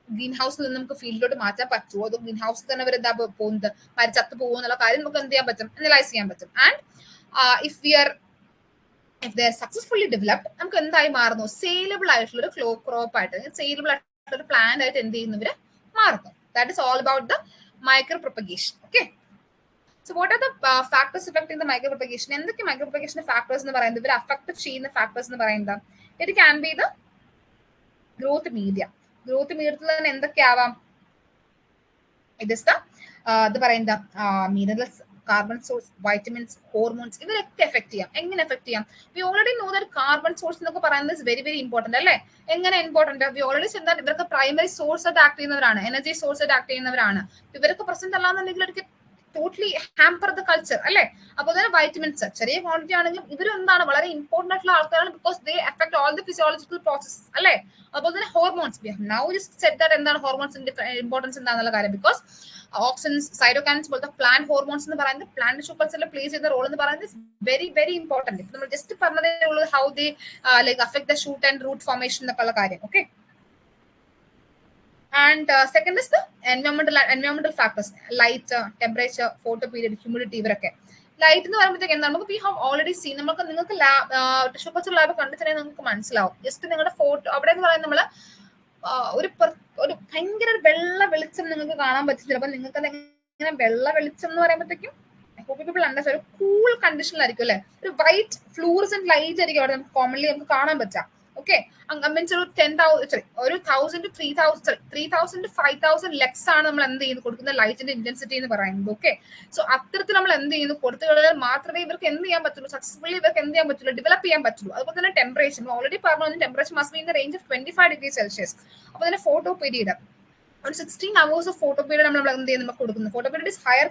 ഗ്രീൻ ഹൗസിൽ നിന്ന് നമുക്ക് ഫീൽഡിലോട്ട് മാറ്റാൻ പറ്റുമോ, അതോ ഗ്രീൻ ഹൗസിൽ തന്നെ അവർ എന്താ പോകുന്നത്, മരിച്ചത്ത് പോകുമോ എന്നുള്ള കാര്യം നമുക്ക് എന്ത് ചെയ്യാൻ പറ്റും, അനലൈസ് ചെയ്യാൻ പറ്റും. And if they are successfully developed, നമുക്ക് എന്തായി മാറുന്നു, സെയിലബിൾ ആയിട്ടുള്ള ഒരു ക്രോപ്പ് ആയിട്ട്, സെയിലബിൾ ആയിട്ടുള്ള ഒരു പ്ലാന്റ് ആയിട്ട് എന്ത് ചെയ്യുന്നവര് മാറുന്നു. That is all about the micro propagation. Okay, So what are the factors affecting the micropropagation? എന്തൊക്കെ micropropagation factors എന്ന് പറയുന്നത്? ഇവർ affect ചെയ്യുന്ന factors എന്ന് പറയുന്നത്? It can be the growth media. Growth media തന്നെ എന്തൊക്കെയാവാം? It is the പറയുന്ന minerals, carbon source, vitamins, hormones, ഇവരൊക്കെ എഫക്ട് ചെയ്യാം. എങ്ങനെ എഫക്ട് ചെയ്യാം? We already know that carbon source എന്നൊക്കെ പറയുന്നത് is very very important അല്ലേ? എങ്ങനെ important? We already said that ഇവർക്ക് പ്രൈമറി സോഴ്സ് ആയിട്ട് ആക്ട് ചെയ്യുന്നവരാണ്, എനർജി സോഴ്സ് ആയിട്ട് ആക്ട് ചെയ്യുന്നവരാണ്. ഇവർക്ക് പ്രസന്റ് അല്ലാന്നുണ്ടെങ്കിൽ അവർക്ക് ടോട്ടലി ഹാമ്പർ ദ കൾച്ചർ അല്ലേ? അപ്പോൾ തന്നെ വൈറ്റമിൻസ് ചെറിയ ക്വാണ്ടിറ്റി ആണെങ്കിലും ഇവർ എന്താണ് വളരെ ഇമ്പോർട്ടന്റ് ആയിട്ടുള്ള ആൾക്കാരാണ്, because they effect all the physiological process അല്ലേ? അതുപോലെ തന്നെ hormones, we have now just said that എന്താണ് ഹോർമോൺസിന്റെ ഇമ്പോർട്ടൻസ് എന്താണെന്നുള്ള കാര്യം. ബിക്കോസ് ഓക്സിൻസ്, സൈറ്റോകൈൻസ് പോലത്തെ പ്ലാന്റ് ഹോർമോൺസ് എന്ന് പറയുന്നത് പ്ലാന്റ് ടിഷ്യൂ കൾച്ചറിൽ പ്ലേ ചെയ്യുന്ന റോൾ എന്ന് പറയുന്നത് വെരി വെരി ഇമ്പോർട്ടന്റ്. ഇപ്പൊ നമ്മൾ ജസ്റ്റ് പറഞ്ഞതേ ഉള്ളൂ how they like affect the shoot and root formation എന്നൊക്കെ ഉള്ള കാര്യം. Okay. And second is the environmental factors, light, temperature, photo period, humidity, ഇവരൊക്കെ. ലൈറ്റ് എന്ന് പറയുമ്പോഴത്തേക്ക് എന്താണ്, നമുക്ക് വി ഹാവ് ഓൾറെഡി സീൻ, നിങ്ങൾക്ക് ടിഷ്യൂ കൾച്ചർ ലാബ് കണ്ടിട്ട് നിങ്ങൾക്ക് മനസ്സിലാവും. ജസ്റ്റ് നിങ്ങളുടെ ഫോട്ടോ അവിടെ എന്ന് പറയുന്നത് നമ്മള് ഒരു ഭയങ്കര വെള്ള വെളിച്ചം നിങ്ങൾക്ക് കാണാൻ പറ്റും. ചിലപ്പോൾ നിങ്ങൾക്ക് എങ്ങനെ വെള്ള വെളിച്ചം എന്ന് പറയുമ്പോഴത്തേക്കും പീപ്പിൾ അണ്ടർസ്റ്റാൻഡ് ഒരു കൂൾ കണ്ടീഷനിലായിരിക്കും അല്ലെ, ഒരു വൈറ്റ് ഫ്ലൂറസെന്റ് ലൈറ്റ് ആയിരിക്കും അവിടെ നമുക്ക് കോമൺലി നമുക്ക് കാണാൻ പറ്റാം. ഓക്കെ, മീൻസ് ഒരു 10,000 to 3,000 to 5,000 ലെക്സ് ആണ് നമ്മൾ എന്ത് ചെയ്യുന്നത് കൊടുക്കുന്ന ലൈറ്റിന്റെ ഇന്റൻസിറ്റി എന്ന് പറയുന്നത്. ഓക്കെ, സോ അത്തരത്തിൽ നമ്മൾ എന്ത് ചെയ്യുന്നു കൊടുത്തു കഴിഞ്ഞാൽ മാത്രമേ ഇവർക്ക് എന്ത് ചെയ്യാൻ പറ്റുള്ളൂ, സക്സസ്ഫുള്ളി ഇവർക്ക് എന്ത് ചെയ്യാൻ പറ്റുള്ളൂ, ഡെവലപ്പ് ചെയ്യാൻ പറ്റുള്ളൂ. അതുപോലെ തന്നെ ടെമ്പറേച്ചർ ഓൾറെഡി പറഞ്ഞു, temperature must be in the range of 25 degrees Celsius. അപ്പോൾ തന്നെ ഫോട്ടോ പീരീഡ് ഒരു 16 hours ഓഫ് ഫോട്ടോ പീരീഡ് നമ്മൾ എന്ത് ചെയ്യുന്നത് നമുക്ക് കൊടുക്കുന്നത്. Photo period is higher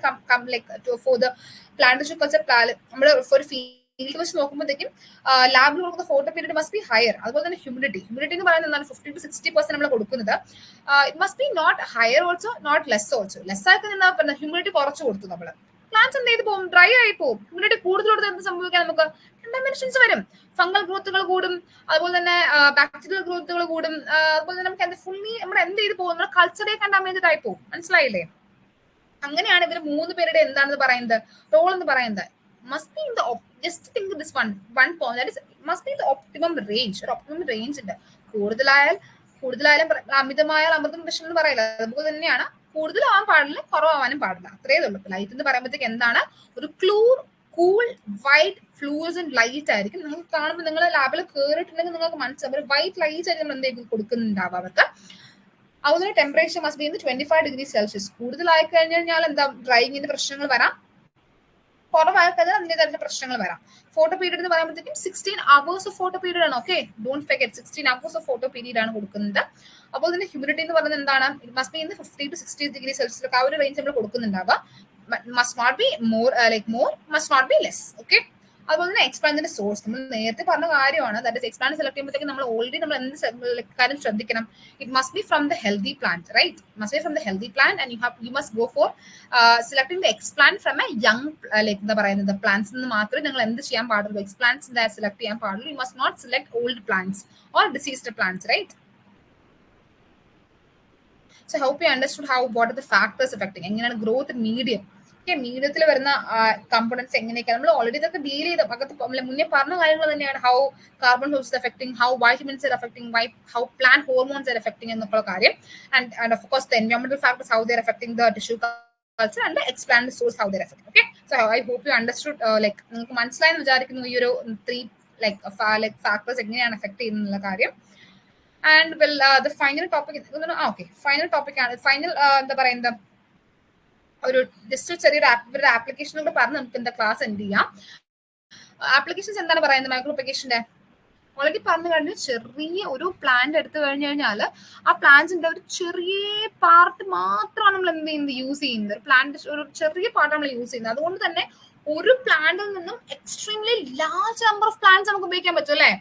like for the plant tissue culture നമ്മൾ ഒരു ഫീൽഡ് വെച്ച് നോക്കുമ്പോഴത്തേക്കും ലാബിൽ കൊടുക്കുന്ന photo period must be higher. അതുപോലെ തന്നെ ഹ്യൂമിഡിറ്റി എന്ന് പറയുന്നത് എന്താണ് 50 to 60% നമ്മൾ കൊടുക്കുന്നത്. It must be not higher also not less also. Less ആയിട്ട് നിന്നാൽ ഹ്യൂമിഡിറ്റി കുറച്ച് കൊടുത്തു നമ്മൾ, പ്ലാന്റ്സ് എന്ത് ചെയ്ത് പോകും, ഡ്രൈ ആയി പോകും. ഹ്യൂമിഡിറ്റി കൂടുതൽ കൊടുത്ത് എന്ത് സംഭവിക്കാൻ, നമുക്ക് കണ്ടാമിനേഷൻസ് വരും, ഫംഗൽ ഗ്രോത്തുകൾ കൂടും, അതുപോലെ തന്നെ ബാക്ടീരിയൽ ഗ്രോത്തുകൾ കൂടും. അതുപോലെ തന്നെ നമുക്ക് ഫുള്ളി നമ്മൾ എന്ത് ചെയ്ത് പോകും, നമ്മുടെ കൾച്ചറെ കണ്ടാമിനേറ്റഡ് ആയി പോകും. മനസ്സിലായില്ലേ? അങ്ങനെയാണ് ഇവർ 3 പേരുടെ എന്താണെന്ന് പറയുന്നത് റോൾ എന്ന് പറയുന്നത്. must be in the just think this one point, that is must be in the optimum range. ഒരു optimum range ഉണ്ട്. കൂടുതലായാലും അമിതമായ അമൃതം വിഷം എന്ന് പറയില്ല, അതുപോലെ തന്നെയാണ് കൂടുതലാവാൻ പാടില്ല, കുറവാവാനും പാടില്ല, അത്രേ ഉള്ളൂ. ലൈറ്റ് എന്ന് പറയുമ്പോഴത്തേക്ക് എന്താണ്, ഒരു കൂൾ വൈറ്റ് ഫ്ലൂറസെന്റ് ലൈറ്റ് ആയിരിക്കും. നിങ്ങൾക്ക് കാണുമ്പോൾ നിങ്ങൾ ലാബിൽ കയറിയിട്ടുണ്ടെങ്കിൽ നിങ്ങൾക്ക് മനസ്സിലാവും ഒരു വൈറ്റ് ലൈറ്റ് ആയിരിക്കും നമ്മൾ എന്തെങ്കിലും കൊടുക്കുന്നുണ്ടാവും അവർക്ക്. അതുപോലെ temperature must be in 25 degrees Celsius. കൂടുതലായി കഴിഞ്ഞാൽ എന്താ, ഡ്രൈയിങ്ങിന്റെ പ്രശ്നങ്ങൾ വരാം, കുറവായി കഴിഞ്ഞാൽ അതിൻ്റെതായിട്ടുള്ള പ്രശ്നങ്ങൾ വരാം. ഫോട്ടോ പീരീഡ് എന്ന് പറയുമ്പോഴത്തേക്കും 16 hours ഓഫ് ഫോട്ടോ പീരീഡ് ആണ്. Okay, don't forget 16 hours of photo period ആണ് കൊടുക്കുന്നത്. അപ്പോൾ തന്നെ ഹ്യൂമിഡിറ്റി എന്ന് പറയുന്നത് എന്താണ്, it must be in 50 to 60 degrees Celsius. ആ ഒരു റേഞ്ച് നമ്മൾ കൊടുക്കുന്നുണ്ടാവുക. Must not be more, must not be less. Okay, അതുപോലെ തന്നെ എക്സ്പ്ലാന്റിന്റെ സോഴ്സ് നമ്മൾ നേരത്തെ പറഞ്ഞ കാര്യമാണ്. ദാറ്റ് ഇസ് എക്സ്പ്ലാന്റ് സെലക്ട് ചെയ്യുമ്പോഴത്തേക്ക് നമ്മൾ ഓൾറെഡി നമ്മൾ എന്ത് കാര്യം ശ്രദ്ധിക്കണം, it must be from the healthy plant, right? Must be from the healthy plant and you must go for selecting the explant from a young എന്താ പറയുന്നത് പ്ലാന്റ്സ് നിന്ന് മാത്രമേ നിങ്ങൾ എന്ത് ചെയ്യാൻ പാടുള്ളൂ, എക്സ്പ്ലാന്റ്സ് സെലക്ട് ചെയ്യാൻ പാടുള്ളൂ. You must not select old plants or diseased plants, right? So I hope you understood what are the factors affecting, എങ്ങനെയാണ് ഗ്രോത്ത് മീഡിയം, മീഡിയത്തിൽ വരുന്ന കമ്പോണൻസ് എങ്ങനെയൊക്കെയാണ് നമ്മൾ ഓൾറെഡി ഇതൊക്കെ ഡീൽ ചെയ്ത മുന്നേ പറഞ്ഞ കാര്യങ്ങൾ തന്നെയാണ്. How carbon sources affecting, how vitamins are affecting, how plant hormones are affecting എന്നൊക്കെ കാര്യം. ആൻഡ് ഓഫ് കോഴ്സ് ദ എൻവയോൺമെന്റൽ factors, how they are affecting the tissue culture and the explant source, how they are affecting. Okay, so I hope you understood, like നിങ്ങൾക്ക് മനസ്സിലായെന്ന് വിചാരിക്കുന്നു ഈ ഒരു 3 ഫാക്ടേഴ്സ് എങ്ങനെയാണ് അഫക്ട് ചെയ്യുന്നുള്ള കാര്യം. And well the final topic, okay, final topic ആണ്. ഫൈനൽ എന്താ പറയുന്നത്, ഒരു ജസ്റ്റ് ചെറിയൊരു ആപ്ലിക്കേഷനോട് പറഞ്ഞ് നമുക്ക് എന്താ ക്ലാസ് എൻഡ് ചെയ്യാം. ആപ്ലിക്കേഷൻസ് എന്താണ് പറയുന്നത് മൈക്രോപ്രൊപ്പഗേഷന്റെ? ഓൾറെഡി പറഞ്ഞു കഴിഞ്ഞാൽ ചെറിയ ഒരു പ്ലാന്റ് എടുത്തു കഴിഞ്ഞു കഴിഞ്ഞാൽ ആ പ്ലാന്റ്സിന്റെ ഒരു ചെറിയ പാർട്ട് മാത്രമാണ് നമ്മൾ എന്ത് ചെയ്യുന്നത്, യൂസ് ചെയ്യുന്നത്. ഒരു പ്ലാന്റ് ഒരു ചെറിയ പാർട്ട് നമ്മൾ യൂസ് ചെയ്യുന്നത്. അതുകൊണ്ട് തന്നെ ഒരു പ്ലാന്റിൽ നിന്നും extremely large number of plants നമുക്ക് ഉപയോഗിക്കാൻ പറ്റും അല്ലേ?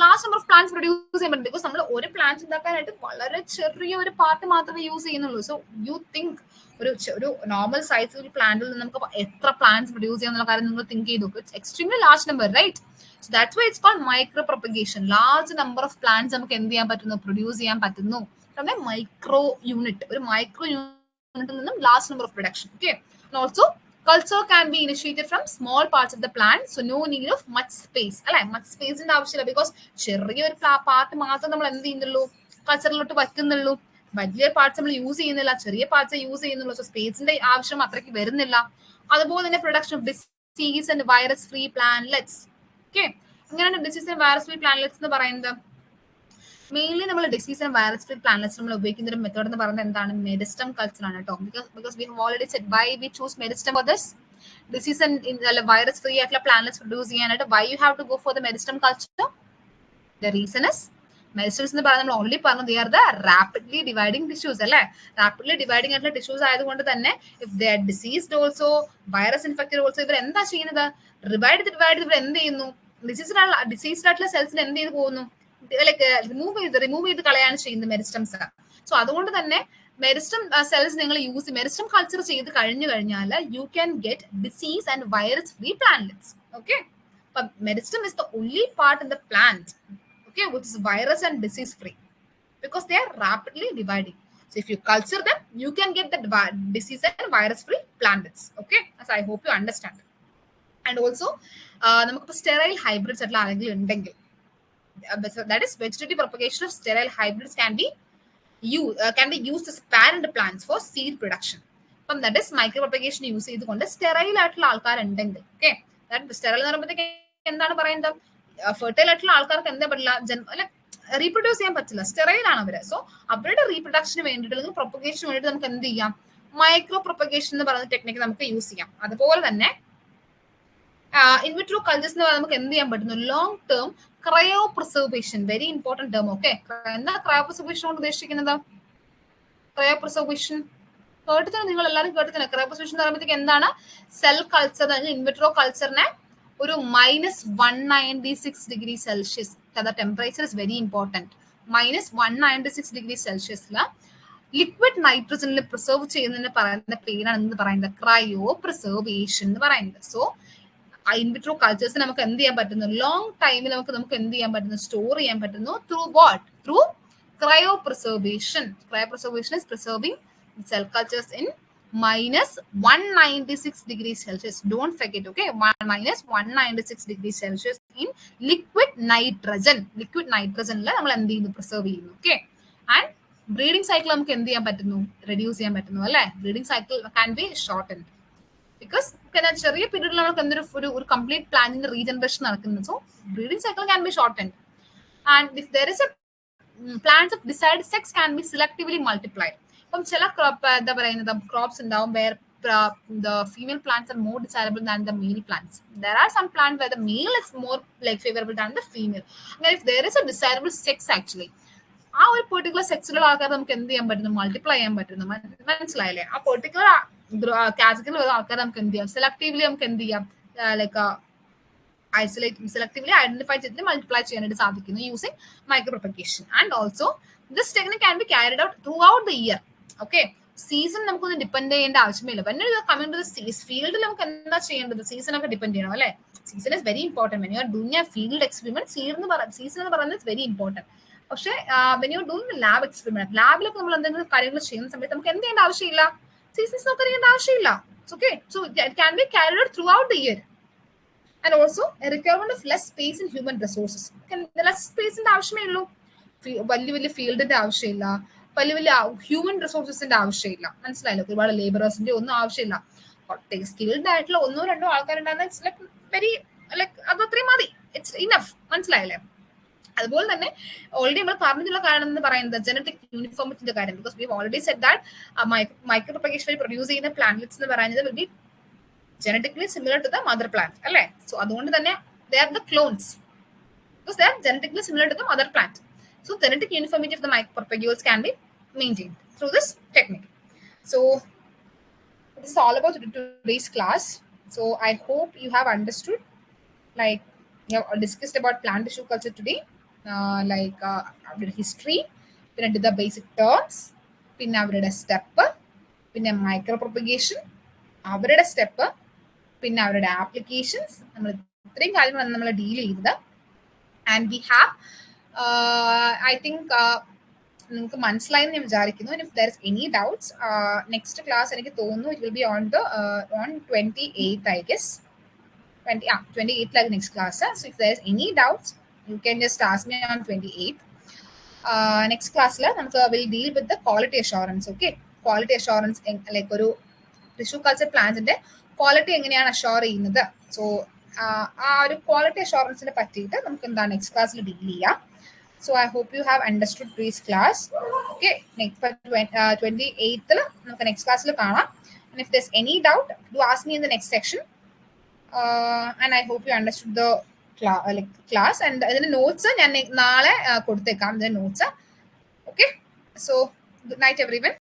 Large number of plants produce ചെയ്യാൻ പറ്റും. ബിക്കോസ് നമ്മൾ ഒരു പ്ലാന്റ് ഉണ്ടാക്കാനായിട്ട് വളരെ ചെറിയ ഒരു പാർട്ട് മാത്രമേ യൂസ് ചെയ്യുന്നുള്ളൂ. സോ യു തിങ്ക് ഒരു നോർമൽ സൈസ് ഒരു പ്ലാന്റിൽ നിന്ന് നമുക്ക് എത്ര പ്ലാന്റ്സ് പ്രൊഡ്യൂസ് ചെയ്യാന്നുള്ള കാര്യം നിങ്ങൾ തിങ്ക് ചെയ്ത് നോക്കും. It's extremely large number, right? So that's why it's called micro propagation. Large number of plants നമുക്ക് എന്ത് ചെയ്യാൻ പറ്റുന്നു, പ്രൊഡ്യൂസ് ചെയ്യാൻ പറ്റുന്നു ഫ്രം എ മൈക്രോ യൂണിറ്റ്. ഒരു മൈക്രോ യൂണിറ്റിൽ നിന്നും large number of production. Okay, also culture can be initiated from small parts of the plant, so no need of much space. അല്ലെ, much space ന്റെ ആവശ്യമില്ല. ബിക്കോസ് ചെറിയൊരു പാർട്ട് മാത്രം നമ്മൾ എന്ത് ചെയ്യുന്നുള്ളൂ, കൾച്ചറിലോട്ട് വയ്ക്കുന്നുള്ളൂ. വലിയ പാർട്സ് നമ്മൾ യൂസ് ചെയ്യുന്നില്ല, ചെറിയ പാർട്സ് യൂസ് ചെയ്യുന്നുള്ളൂ. സോ സ്പേസിന്റെ ആവശ്യം അത്രയ്ക്ക് വരുന്നില്ല. അതുപോലെ തന്നെ production of disease and virus free plantlets. Okay, എങ്ങനെയാണ് disease and virus free plantlets എന്ന് പറയുന്നത്? മെയിൻലി നമ്മൾ disease and virus free plantlets നമ്മൾ ഉപയോഗിക്കുന്ന ഒരു മെത്തേഡ് എന്ന് പറയുന്നത് എന്താണ്? മെരിസ്റ്റം കൾച്ചർ ആണ് കേട്ടോ. Because we have already said why we choose meristem for this disease and virus free ആയിട്ടുള്ള പ്ലാന്റ്ലെറ്റ്സ് പ്രൊഡ്യൂസ് ചെയ്യാനായിട്ട്. Why you have to go for the meristem culture? The reason is meristems എന്ന് പറയുന്നത് നമ്മൾ ഓൾറെഡി പറഞ്ഞു, they are the rapidly dividing tissues അല്ലേ. റാപ്പിഡ്ലി ഡിവൈഡിങ് ആയിട്ടുള്ള ടിഷ്യൂസ് ആയതുകൊണ്ട് തന്നെ if they are diseased also, virus infected also, ഇവർ എന്താ ചെയ്യുന്നത്? ഡിവൈഡ് ഇവർ എന്ത് ചെയ്യുന്നു? ഡിസീസ്ഡ് ആയിട്ടുള്ള സെൽസിന് എന്ത് ചെയ്ത് പോകുന്നു? ലൈക്ക് റിമൂവ് ചെയ്ത് കളയാണ് ചെയ്യുന്നത് മെരിസ്റ്റംസ്. സോ അതുകൊണ്ട് തന്നെ മെരിസ്റ്റം സെൽസ് നിങ്ങൾ മെരിസ്റ്റം കൾച്ചർ ചെയ്ത് കഴിഞ്ഞാൽ you can get disease and virus free plantlets. Okay, meristem is the only part in the plant, okay, which is virus and disease free, because they are rapidly dividing. So if you culture them, you can get the disease and virus free plants. Okay, as I hope you understand. And also നമുക്ക് sterile hybrids ആയിട്ടുള്ള ആരെങ്കിലും ഉണ്ടെങ്കിൽ, that is vegetative propagation of sterile hybrids can be used as parent plants for seed production. അപ്പം that is micro propagation use ചെയ്തുകൊണ്ട് സ്റ്റെറൈൽ ആയിട്ടുള്ള ആൾക്കാരുണ്ടെങ്കിൽ, ഓക്കെ, സ്റ്റെറൈൽ എന്ന് പറയുമ്പോഴത്തേക്ക് എന്താണ് പറയുന്നത്? ഫെർട്ടൈൽ ആയിട്ടുള്ള ആൾക്കാർക്ക് എന്താ പറ്റില്ല, റീപ്രൊഡ്യൂസ് ചെയ്യാൻ പറ്റില്ല, സ്റ്റെറൈൽ ആണ് അവര്. സോ അവരുടെ റീപ്രൊഡക്ഷന് വേണ്ടിയിട്ട് അല്ലെങ്കിൽ പ്രൊപ്പഗേഷന് വേണ്ടിയിട്ട് നമുക്ക് എന്ത് ചെയ്യാം? മൈക്രോ പ്രൊപ്പഗേഷൻ എന്ന് പറയുന്ന ടെക്നിക്ക് നമുക്ക് യൂസ് ചെയ്യാം. അതുപോലെ തന്നെ ഇൻവിട്രോ കൾച്ചേഴ്സ് എന്ന് പറയുന്നത് നമുക്ക് എന്ത് ചെയ്യാൻ പറ്റുന്നു? Long term cryo preservation, very important term. Okay, എന്താ ക്രയോ പ്രിസർവേഷൻ കൊണ്ട് ഉദ്ദേശിക്കുന്നത്? ക്രയോ പ്രിസർവേഷൻ കേട്ടിട്ടാണ്, നിങ്ങൾ എല്ലാവരും കേട്ടിട്ടാണ്. ക്രയോ പ്രിസർവേഷൻ എന്ന് പറയുമ്പോഴത്തേക്ക് എന്താണ്? സെൽ കൾച്ചർ അല്ലെങ്കിൽ ഇൻവിട്രോ കൾച്ചറിനെ ഒരു -196 degree Celsius, temperature is very important. -196 degree സെൽഷ്യസിൽ ലിക്വിഡ് നൈട്രജനിൽ പ്രിസർവ് ചെയ്യുന്നതിന് പറയുന്ന പേരാണ് എന്ന് പറയുന്നത് ക്രയോ പ്രിസർവേഷൻ എന്ന് പറയുന്നത്. സോ ഇൻവിട്രോ കൾച്ചേഴ്സ് നമുക്ക് എന്ത് ചെയ്യാൻ പറ്റുന്നു? ലോങ് ടൈമിൽ നമുക്ക് എന്ത് ചെയ്യാൻ പറ്റുന്നു? സ്റ്റോർ ചെയ്യാൻ പറ്റുന്നു. Through what? Through cryo preservation. Cryo preservation is preserving cell cultures in -196 degrees Celsius. Don't forget, okay, -196 degrees Celsius in liquid nitrogen. Liquid nitrogen la nammal endu cheyunu? Preserve cheyunu. Okay, and breeding cycle namukku endu cheyan pattunnu? Reduce cheyan pattunnu alle. Breeding cycle can be shortened because ചെറിയ പീരീഡിൽ നമുക്ക് എന്തൊരു ഒരു കംപ്ലീറ്റ് പ്ലാന്റിന്റെ റീജനറേഷൻ നടക്കുന്നത്. So breeding cycle can be shortened. And if there is a plants of decide sex can be selectively multiplied. അപ്പം ചില എന്താ പറയുന്നത് ക്രോപ്സ് ഉണ്ടാവും where the female plants are more desirable than the male plants. There are some plants where the male is more like favorable than the female. And if there is a desirable sex actually, ആ ഒരു പെർട്ടിക്കുലർ സെക്സിലുള്ള ആൾക്കാർ നമുക്ക് എന്ത് ചെയ്യാൻ പറ്റുന്നു? മൾട്ടിപ്ലൈ ചെയ്യാൻ പറ്റുന്നു. മനസ്സിലായില്ലേ? ആ പെർട്ടിക്കുലർ കാറ്റഗറിയിൽ വരുന്ന ആൾക്കാർ നമുക്ക് എന്ത് ചെയ്യാം? സെലക്ടീവ്ലി നമുക്ക് എന്ത് ചെയ്യാം? ലൈക്ക് സെലക്ടീവ്ലി ഐഡന്റിഫൈ ചെയ്തിട്ട് മൾട്ടിപ്ലൈ ചെയ്യാനായിട്ട് സാധിക്കുന്നു using micro propagation. And also this technique can be carried out throughout the year. Okay, season നമുക്കൊന്നും ഡിപ്പെൻഡ് ചെയ്യേണ്ട ആവശ്യമില്ല. When you are coming to the ഫീൽഡിൽ നമുക്ക് എന്താ ചെയ്യേണ്ടത്? സീസൺ ഒക്കെ ഡിപ്പെൻഡ് ചെയ്യണം അല്ലേ? Season is very important. When you are doing a field experiment, season എന്ന് പറയുന്നത് വെരി ഇമ്പോർട്ടന്റ്. പക്ഷേ when you are doing lab experiment, ലാബിലൊക്കെ നമ്മൾ എന്തെങ്കിലും കാര്യങ്ങൾ ചെയ്യുന്ന സമയത്ത് നമുക്ക് എന്ത് ചെയ്യേണ്ട ആവശ്യമില്ല? സീസൺസ് നമുക്ക് അറിയേണ്ട ആവശ്യമില്ല. Okay, so it can be carried out throughout the year. And also a requirement of less space in human resources. Less space in ആവശ്യമേ ഉള്ളൂ. വലിയ ഫീൽഡിന്റെ ആവശ്യമില്ല, വലിയ ഹ്യൂമൻ റിസോഴ്സസിന്റെ ആവശ്യമില്ല. മനസ്സിലായല്ലോ? ഒരുപാട് ലേബറേഴ്സിന്റെ ഒന്നും ആവശ്യമില്ല. സ്കിൽഡ് ആയിട്ടുള്ള ഒന്നോ രണ്ടോ ആൾക്കാരുണ്ടാകുന്ന ഇറ്റ്സ് ലൈക്ക് വെരി ലൈക്ക് അത് അത്രയും മതി. It's enough. മനസ്സിലായില്ലേ? അതുപോലെ തന്നെ ഓൾറെഡി നമ്മൾ പറഞ്ഞിട്ടുള്ള കാര്യം എന്ന് പറയുന്നത് ജനറ്റിക് യൂണിഫോമിറ്റിന്റെ കാര്യം. Because we already said that micro propagation വഴി പ്രൊഡ്യൂസ് ചെയ്യുന്ന പ്ലാന്റ്ലെറ്റ്സ് എന്ന് പറയുന്നത് will be genetically similar to the mother plant, alle? So അതുകൊണ്ട് തന്നെ they are the clones because they are genetically similar to the mother plant. So genetic uniformity of the micropropagules can be maintained through this technique. So this is all about today's class. So I hope you have understood, like we have discussed about plant tissue culture today, like our history, പിന്നെ the basic terms, പിന്നെ അവരുടെ സ്റ്റെപ്പ്, പിന്നെ മൈക്രോപ്രൊപ്പഗേഷൻ അവരുടെ സ്റ്റെപ്പ്, പിന്നെ അവരുടെ ആപ്ലിക്കേഷൻസ്, നമ്മൾ ഇത്രയും കാര്യങ്ങളാണ് നമ്മൾ ഡീൽ ചെയ്തത്. And we have I think നിങ്ങൾക്ക് മനസ്സിലായെന്ന് ഞാൻ വിചാരിക്കുന്നു. If there is any doubts, next class എനിക്ക് തോന്നുന്നു it will be on 28th I guess. 28th next class. So if there is any doubts you can just ask me on 28th. Next ക്ലാസ്സിൽ നമുക്ക് will deal with the quality assurance. Okay, quality assurance like ഒരു ടിഷ്യൂ കൾച്ചർ പ്ലാന്റിന്റെ ക്വാളിറ്റി എങ്ങനെയാണ് അഷ്യൂർ ചെയ്യുന്നത്. സോ ആ ഒരു ക്വാളിറ്റി അഷ്യൂറൻസിനെ പറ്റിയിട്ട് നമുക്ക് എന്താണ് നെക്സ്റ്റ് ക്ലാസ്സിൽ ഡീൽ ചെയ്യാം. So I hope you have understood this class. Okay, next 28th നമുക്ക് next class ൽ കാണാം. And if there's any doubt, do ask me in the next section. And I hope you understood the class. And ഇതിന്റെ notes ഞാൻ നാളെ കൊടുത്തേക്കാം ഇതിന്റെ notes. Okay, so good night everyone.